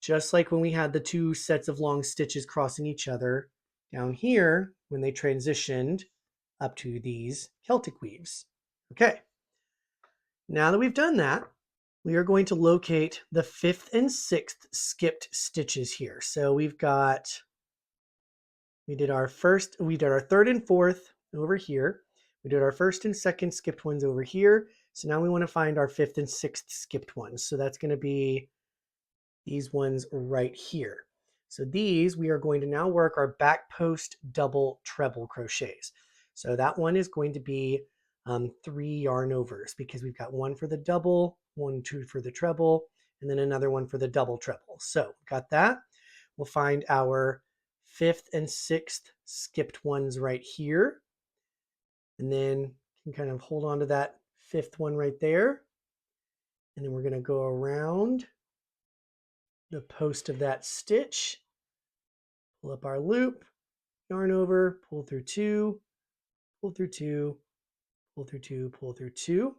[SPEAKER 1] Just like when we had the 2 sets of long stitches crossing each other down here when they transitioned up to these Celtic weaves. Okay, now that we've done that, we are going to locate the 5th and 6th skipped stitches here. So we did our 3rd and 4th over here. We did our 1st and 2nd skipped ones over here. So now we want to find our 5th and 6th skipped ones. So that's going to be these ones right here. So these, we are going to now work our back post double treble crochets. So that one is going to be 3 yarn overs, because we've got 1 for the double, 1, 2 for the treble, and then another one for the double treble. So got that. We'll find our 5th and 6th skipped ones right here. And then can kind of hold on to that 5th one right there. And then we're going to go around the post of that stitch, pull up our loop, yarn over, pull through 2, pull through 2, pull through 2, pull through 2.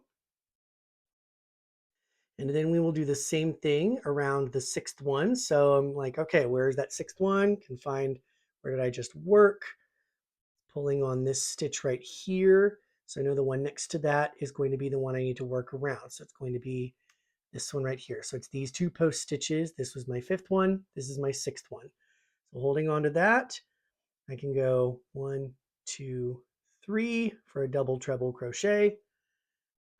[SPEAKER 1] And then we will do the same thing around the 6th one. So I'm like, okay, where's that 6th one? Can find, where did I just work? Pulling on this stitch right here. So I know the one next to that is going to be the one I need to work around. So it's going to be this one right here. So it's these 2 post stitches. This was my 5th one. This is my 6th one. So holding on to that, I can go 1, 2, 3 for a double treble crochet,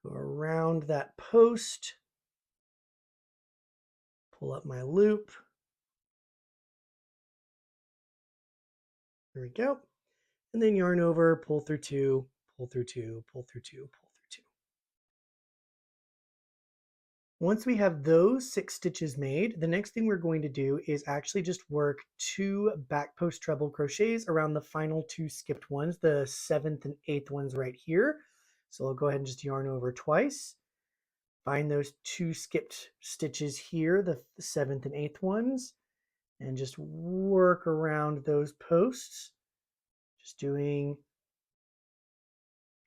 [SPEAKER 1] go around that post, pull up my loop. There we go. And then yarn over, pull through 2, pull through 2, pull through 2, pull through 2. Once we have those 6 stitches made, the next thing we're going to do is actually just work 2 back post treble crochets around the final 2 skipped ones, the 7th and 8th ones right here. So I'll go ahead and just yarn over twice. Find those 2 skipped stitches here, the 7th and 8th ones, and just work around those posts. Just doing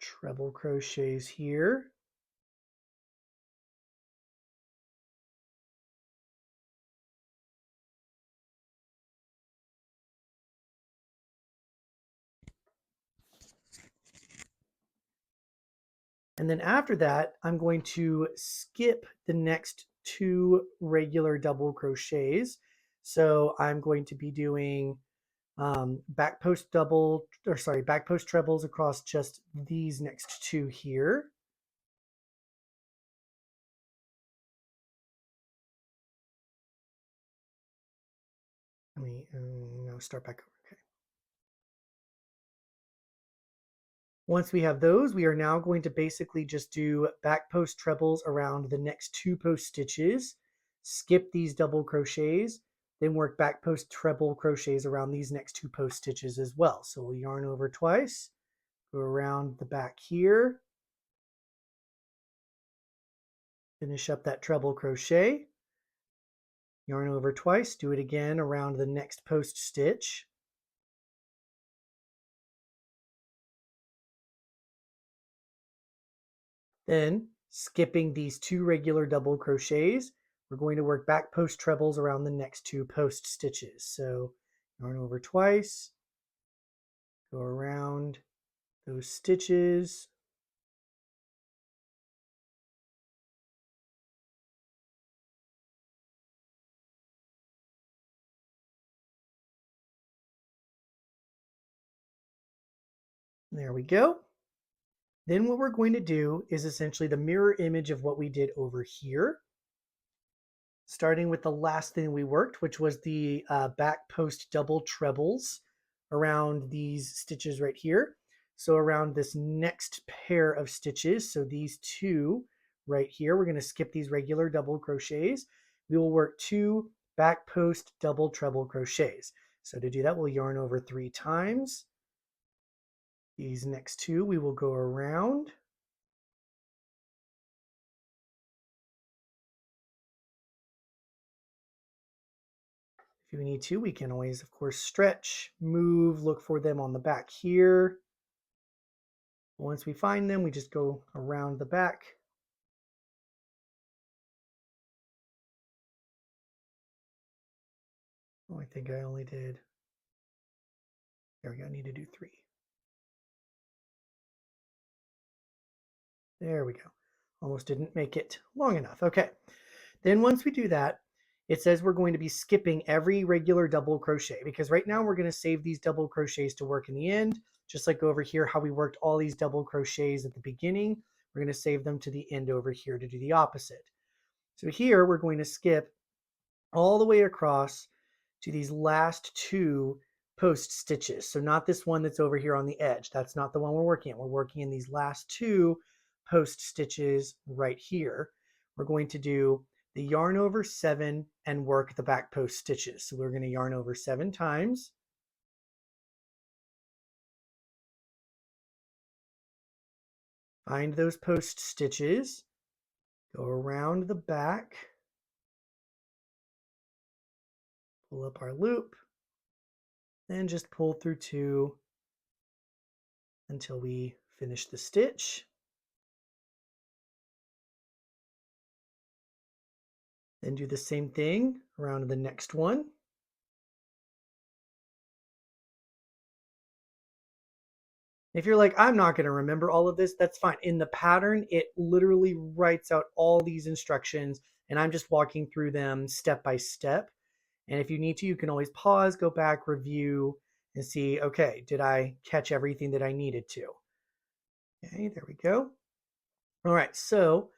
[SPEAKER 1] treble crochets here. And then after that, I'm going to skip the next 2 regular double crochets. So I'm going to be doing back post trebles across just these next 2 here. Let me no, start back over. Okay. Once we have those, we are now going to basically just do back post trebles around the next 2 post stitches, skip these double crochets, then work back post treble crochets around these next 2 post stitches as well. So we'll yarn over twice, go around the back here, finish up that treble crochet, yarn over twice, do it again around the next post stitch. Then, skipping these 2 regular double crochets, we're going to work back post trebles around the next 2 post stitches. So yarn over twice, go around those stitches, there we go. Then what we're going to do is essentially the mirror image of what we did over here, starting with the last thing we worked, which was the back post double trebles around these stitches right here. So around this next pair of stitches, so these 2 right here, we're going to skip these regular double crochets. We will work 2 back post double treble crochets. So to do that, we'll yarn over 3 times. These next 2 we will go around. If we need to, we can always, of course, stretch, move, look for them on the back here. Once we find them, we just go around the back. Oh, I think I only did, there we go, I need to do 3. There we go. Almost didn't make it long enough. Okay. Then once we do that, it says we're going to be skipping every regular double crochet because right now we're going to save these double crochets to work in the end. Just like over here, how we worked all these double crochets at the beginning, we're going to save them to the end over here to do the opposite. So here we're going to skip all the way across to these last 2 post stitches. So not this one that's over here on the edge. That's not the one we're working in. We're working in these last 2 post stitches right here. We're going to do the yarn over 7 and work the back post stitches. So we're going to yarn over 7 times. Find those post stitches, go around the back, pull up our loop, and just pull through 2 until we finish the stitch. Then do the same thing around the next one. If you're like, I'm not going to remember all of this, that's fine. In the pattern, it literally writes out all these instructions, and I'm just walking through them step by step. And if you need to, you can always pause, go back, review, and see, okay, did I catch everything that I needed to? Okay, there we go. All right, so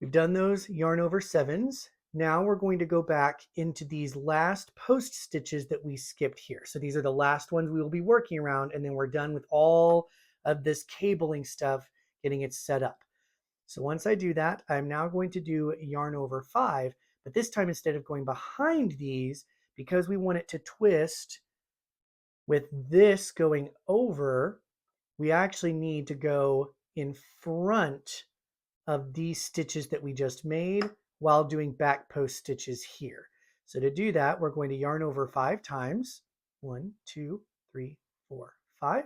[SPEAKER 1] we've done those yarn over 7s. Now we're going to go back into these last post stitches that we skipped here. So these are the last ones we will be working around, and then we're done with all of this cabling stuff, getting it set up. So once I do that, I'm now going to do yarn over 5, but this time instead of going behind these, because we want it to twist with this going over, we actually need to go in front of these stitches that we just made while doing back post stitches here. So to do that, we're going to yarn over 5 times. 1, 2, 3, 4, 5.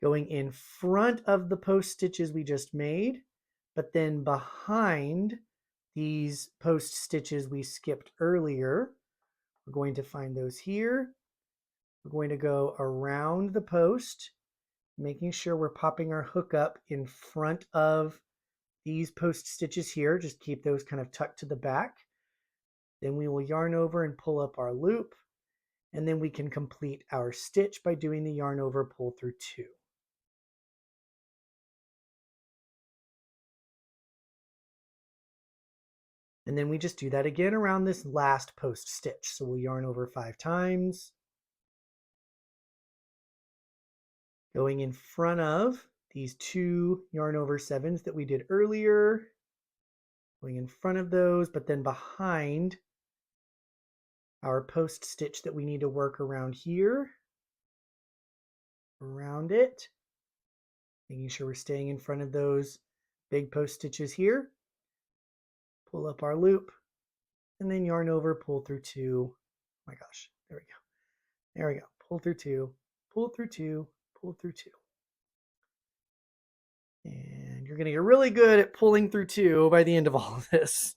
[SPEAKER 1] Going in front of the post stitches we just made, but then behind these post stitches we skipped earlier. We're going to find those here. We're going to go around the post, making sure we're popping our hook up in front of these post stitches here. Just keep those kind of tucked to the back. Then we will yarn over and pull up our loop, and then we can complete our stitch by doing the yarn over pull through 2. And then we just do that again around this last post stitch. So we'll yarn over 5 times, going in front of these 2 yarn over 7s that we did earlier, going in front of those, but then behind our post stitch that we need to work around here, around it, making sure we're staying in front of those big post stitches here. Pull up our loop, and then yarn over, pull through 2. Oh my gosh, there we go. There we go. Pull through 2, pull through 2, pull through 2. And you're going to get really good at pulling through 2 by the end of all of this.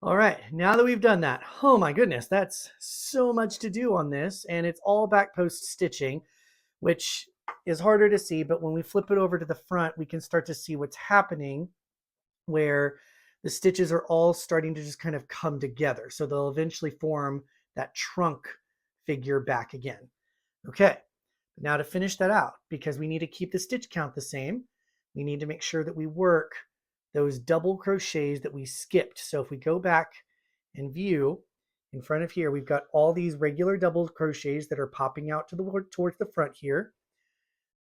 [SPEAKER 1] All right, now that we've done that, oh my goodness, that's so much to do on this, and it's all back post stitching, which is harder to see, but when we flip it over to the front, we can start to see what's happening where the stitches are all starting to just kind of come together. So they'll eventually form that trunk figure back again. Okay, now to finish that out, because we need to keep the stitch count the same, we need to make sure that we work those double crochets that we skipped. So if we go back and view, in front of here, we've got all these regular double crochets that are popping out towards the front here.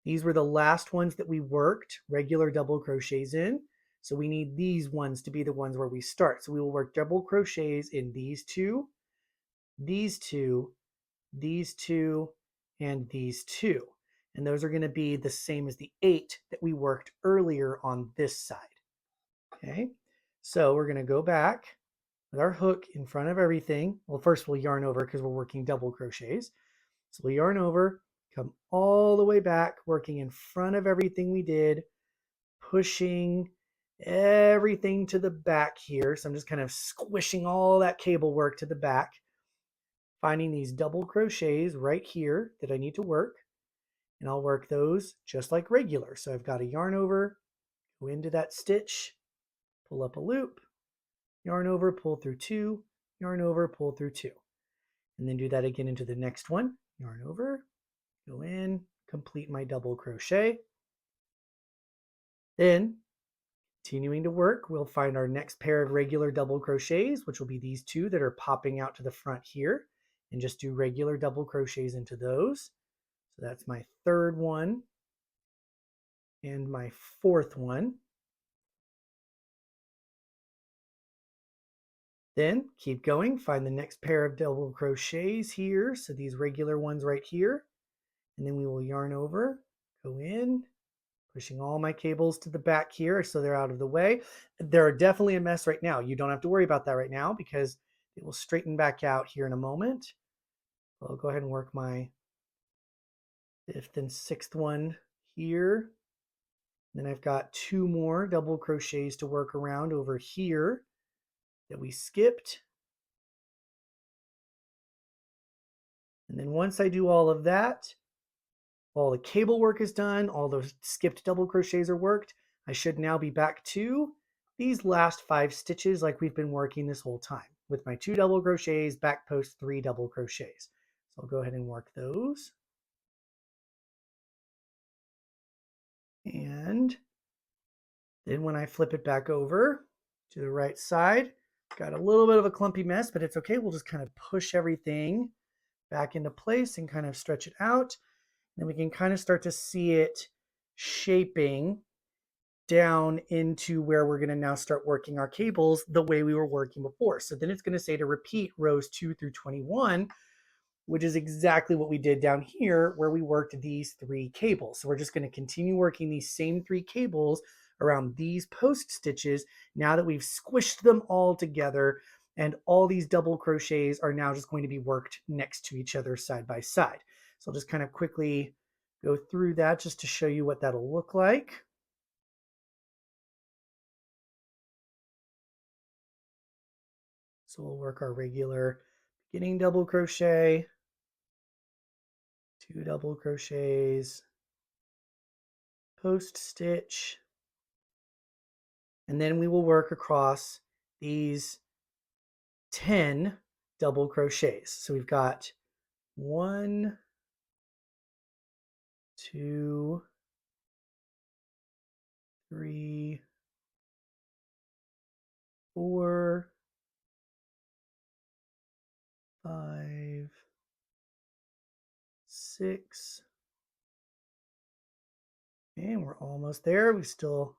[SPEAKER 1] These were the last ones that we worked regular double crochets in. So we need these ones to be the ones where we start. So we will work double crochets in these 2, these 2, these 2, and these 2. And those are going to be the same as the 8 that we worked earlier on this side. Okay, so we're going to go back with our hook in front of everything. Well, first we'll yarn over because we're working double crochets. So we'll yarn over, come all the way back, working in front of everything we did, pushing everything to the back here. So I'm just kind of squishing all that cable work to the back, finding these double crochets right here that I need to work, and I'll work those just like regular. So I've got a yarn over, go into that stitch, pull up a loop, yarn over, pull through 2, yarn over, pull through 2, and then do that again into the next one, yarn over, go in, complete my double crochet. Then continuing to work, we'll find our next pair of regular double crochets, which will be these 2 that are popping out to the front here, and just do regular double crochets into those. So that's my 3rd one and my 4th one. Then keep going, find the next pair of double crochets here. So these regular ones right here, and then we will yarn over, go in, pushing all my cables to the back here so they're out of the way. They're definitely a mess right now. You don't have to worry about that right now because it will straighten back out here in a moment. I'll go ahead and work my 5th and 6th one here. Then I've got 2 more double crochets to work around over here that we skipped. And then once I do all of that, all the cable work is done, all those skipped double crochets are worked, I should now be back to these last 5 stitches like we've been working this whole time with my 2 double crochets, back post 3 double crochets. So I'll go ahead and work those. And then when I flip it back over to the right side, got a little bit of a clumpy mess, but it's okay. We'll just kind of push everything back into place and kind of stretch it out. Then we can kind of start to see it shaping down into where we're going to now start working our cables the way we were working before. So then it's going to say to repeat rows 2 through 21, which is exactly what we did down here where we worked these 3 cables. So we're just going to continue working these same 3 cables around these post stitches now that we've squished them all together, and all these double crochets are now just going to be worked next to each other side by side. So I'll just kind of quickly go through that just to show you what that'll look like. So we'll work our regular beginning double crochet, 2 double crochets, post stitch, and then we will work across these 10 double crochets. So we've got 1, 2, 3, 4, 5, 6. And we're almost there. We still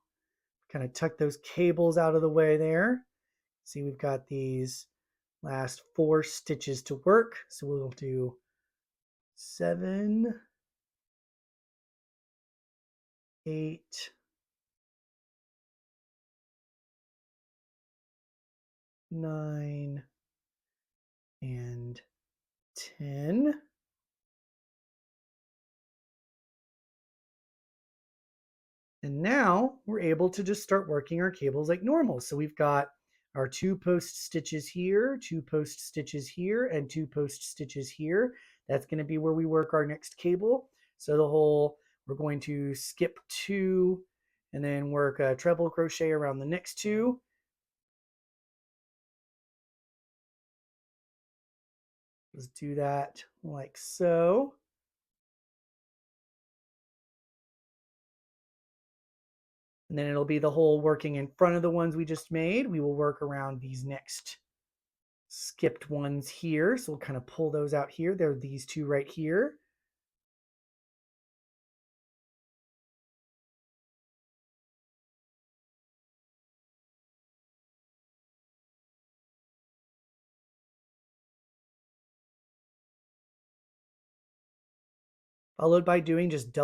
[SPEAKER 1] kind of tuck those cables out of the way there. See, we've got these last 4 stitches to work. So we'll do 7, 8, 9, and 10. And now we're able to just start working our cables like normal. So we've got our 2 post stitches here, 2 post stitches here, and 2 post stitches here. That's going to be where we work our next cable. So we're going to skip 2 and then work a treble crochet around the next 2. Let's do that like so. And then it'll be the whole working in front of the ones we just made. We will work around these next skipped ones here. So we'll kind of pull those out here. There are these 2 right here. Followed by doing just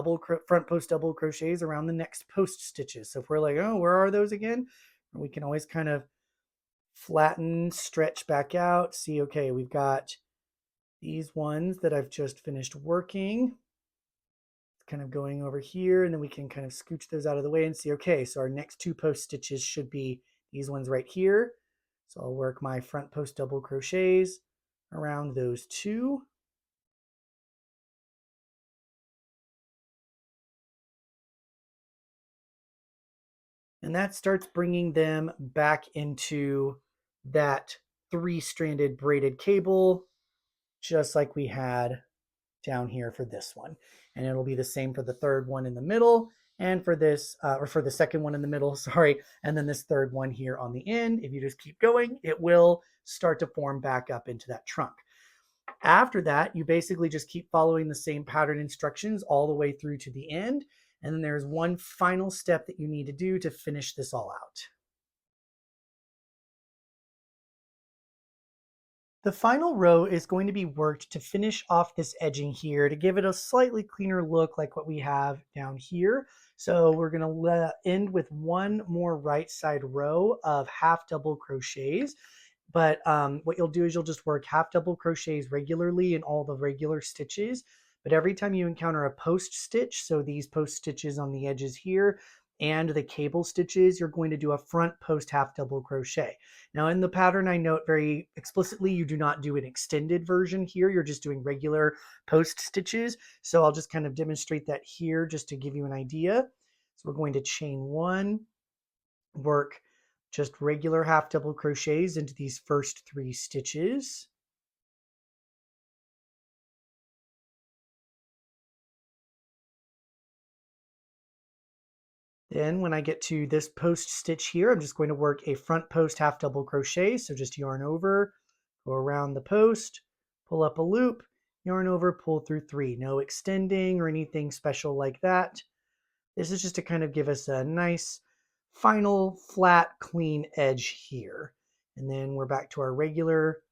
[SPEAKER 1] front post double crochets around the next post stitches. So if we're like, oh, where are those again? We can always kind of flatten, stretch back out, see, okay, we've got these ones that I've just finished working. It's kind of going over here, and then we can kind of scooch those out of the way and see, okay, so our next 2 post stitches should be these ones right here. So I'll work my front post double crochets around those 2. And that starts bringing them back into that 3-stranded braided cable, just like we had down here for this one. And it'll be the same for the third one in the middle, and for this, or for the second one in the middle, sorry, and then this third one here on the end. If you just keep going, it will start to form back up into that trunk. After that, you basically just keep following the same pattern instructions all the way through to the end. And then there's one final step that you need to do to finish this all out. The final row is going to be worked to finish off this edging here to give it a slightly cleaner look like what we have down here. So we're going to end with one more right side row of half double crochets. But what you'll do is you'll just work half double crochets regularly in all the regular stitches. But every time you encounter a post stitch, so these post stitches on the edges here and the cable stitches, you're going to do a front post half double crochet. Now in the pattern, I note very explicitly, you do not do an extended version here. You're just doing regular post stitches. So I'll just kind of demonstrate that here just to give you an idea. So we're going to chain 1, work just regular half double crochets into these first 3 stitches. Then when I get to this post stitch here, I'm just going to work a front post half double crochet. So just yarn over, go around the post, pull up a loop, yarn over, pull through 3. No extending or anything special like that. This is just to kind of give us a nice final flat clean edge here. And then we're back to our regular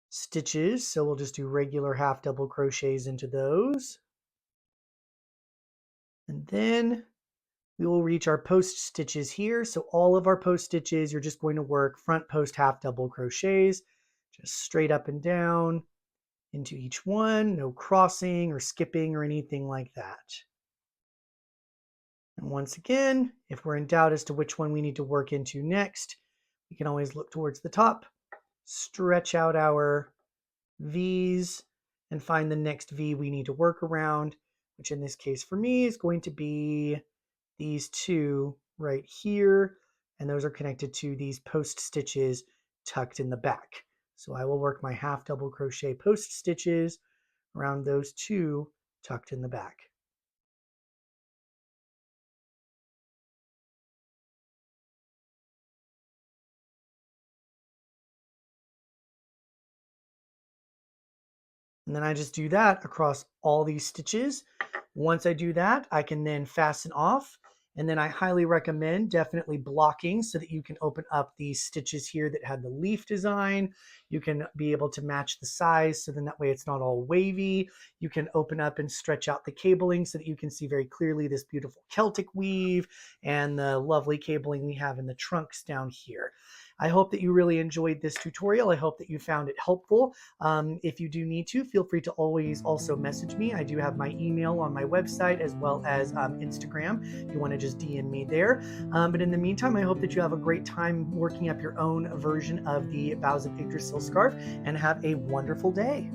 [SPEAKER 1] stitches. So we'll just do regular half double crochets into those. And then we will reach our post stitches here. So all of our post stitches, you're just going to work front post half double crochets, just straight up and down into each one, no crossing or skipping or anything like that. And once again, if we're in doubt as to which one we need to work into next, we can always look towards the top, stretch out our V's, and find the next V we need to work around, which in this case for me is going to be these 2 right here, and those are connected to these post stitches tucked in the back. So I will work my half double crochet post stitches around those 2 tucked in the back. And then I just do that across all these stitches. Once I do that, I can then fasten off. And then I highly recommend definitely blocking so that you can open up these stitches here that had the leaf design. You can be able to match the size so then that way it's not all wavy. You can open up and stretch out the cabling so that you can see very clearly this beautiful Celtic weave and the lovely cabling we have in the trunks down here. I hope that you really enjoyed this tutorial. I hope that you found it helpful. If you do need to, feel free to always also message me. I do have my email on my website as well as Instagram if you want to just DM me there. But in the meantime, I hope that you have a great time working up your own version of the Boughs of Yggdrasil scarf and have a wonderful day.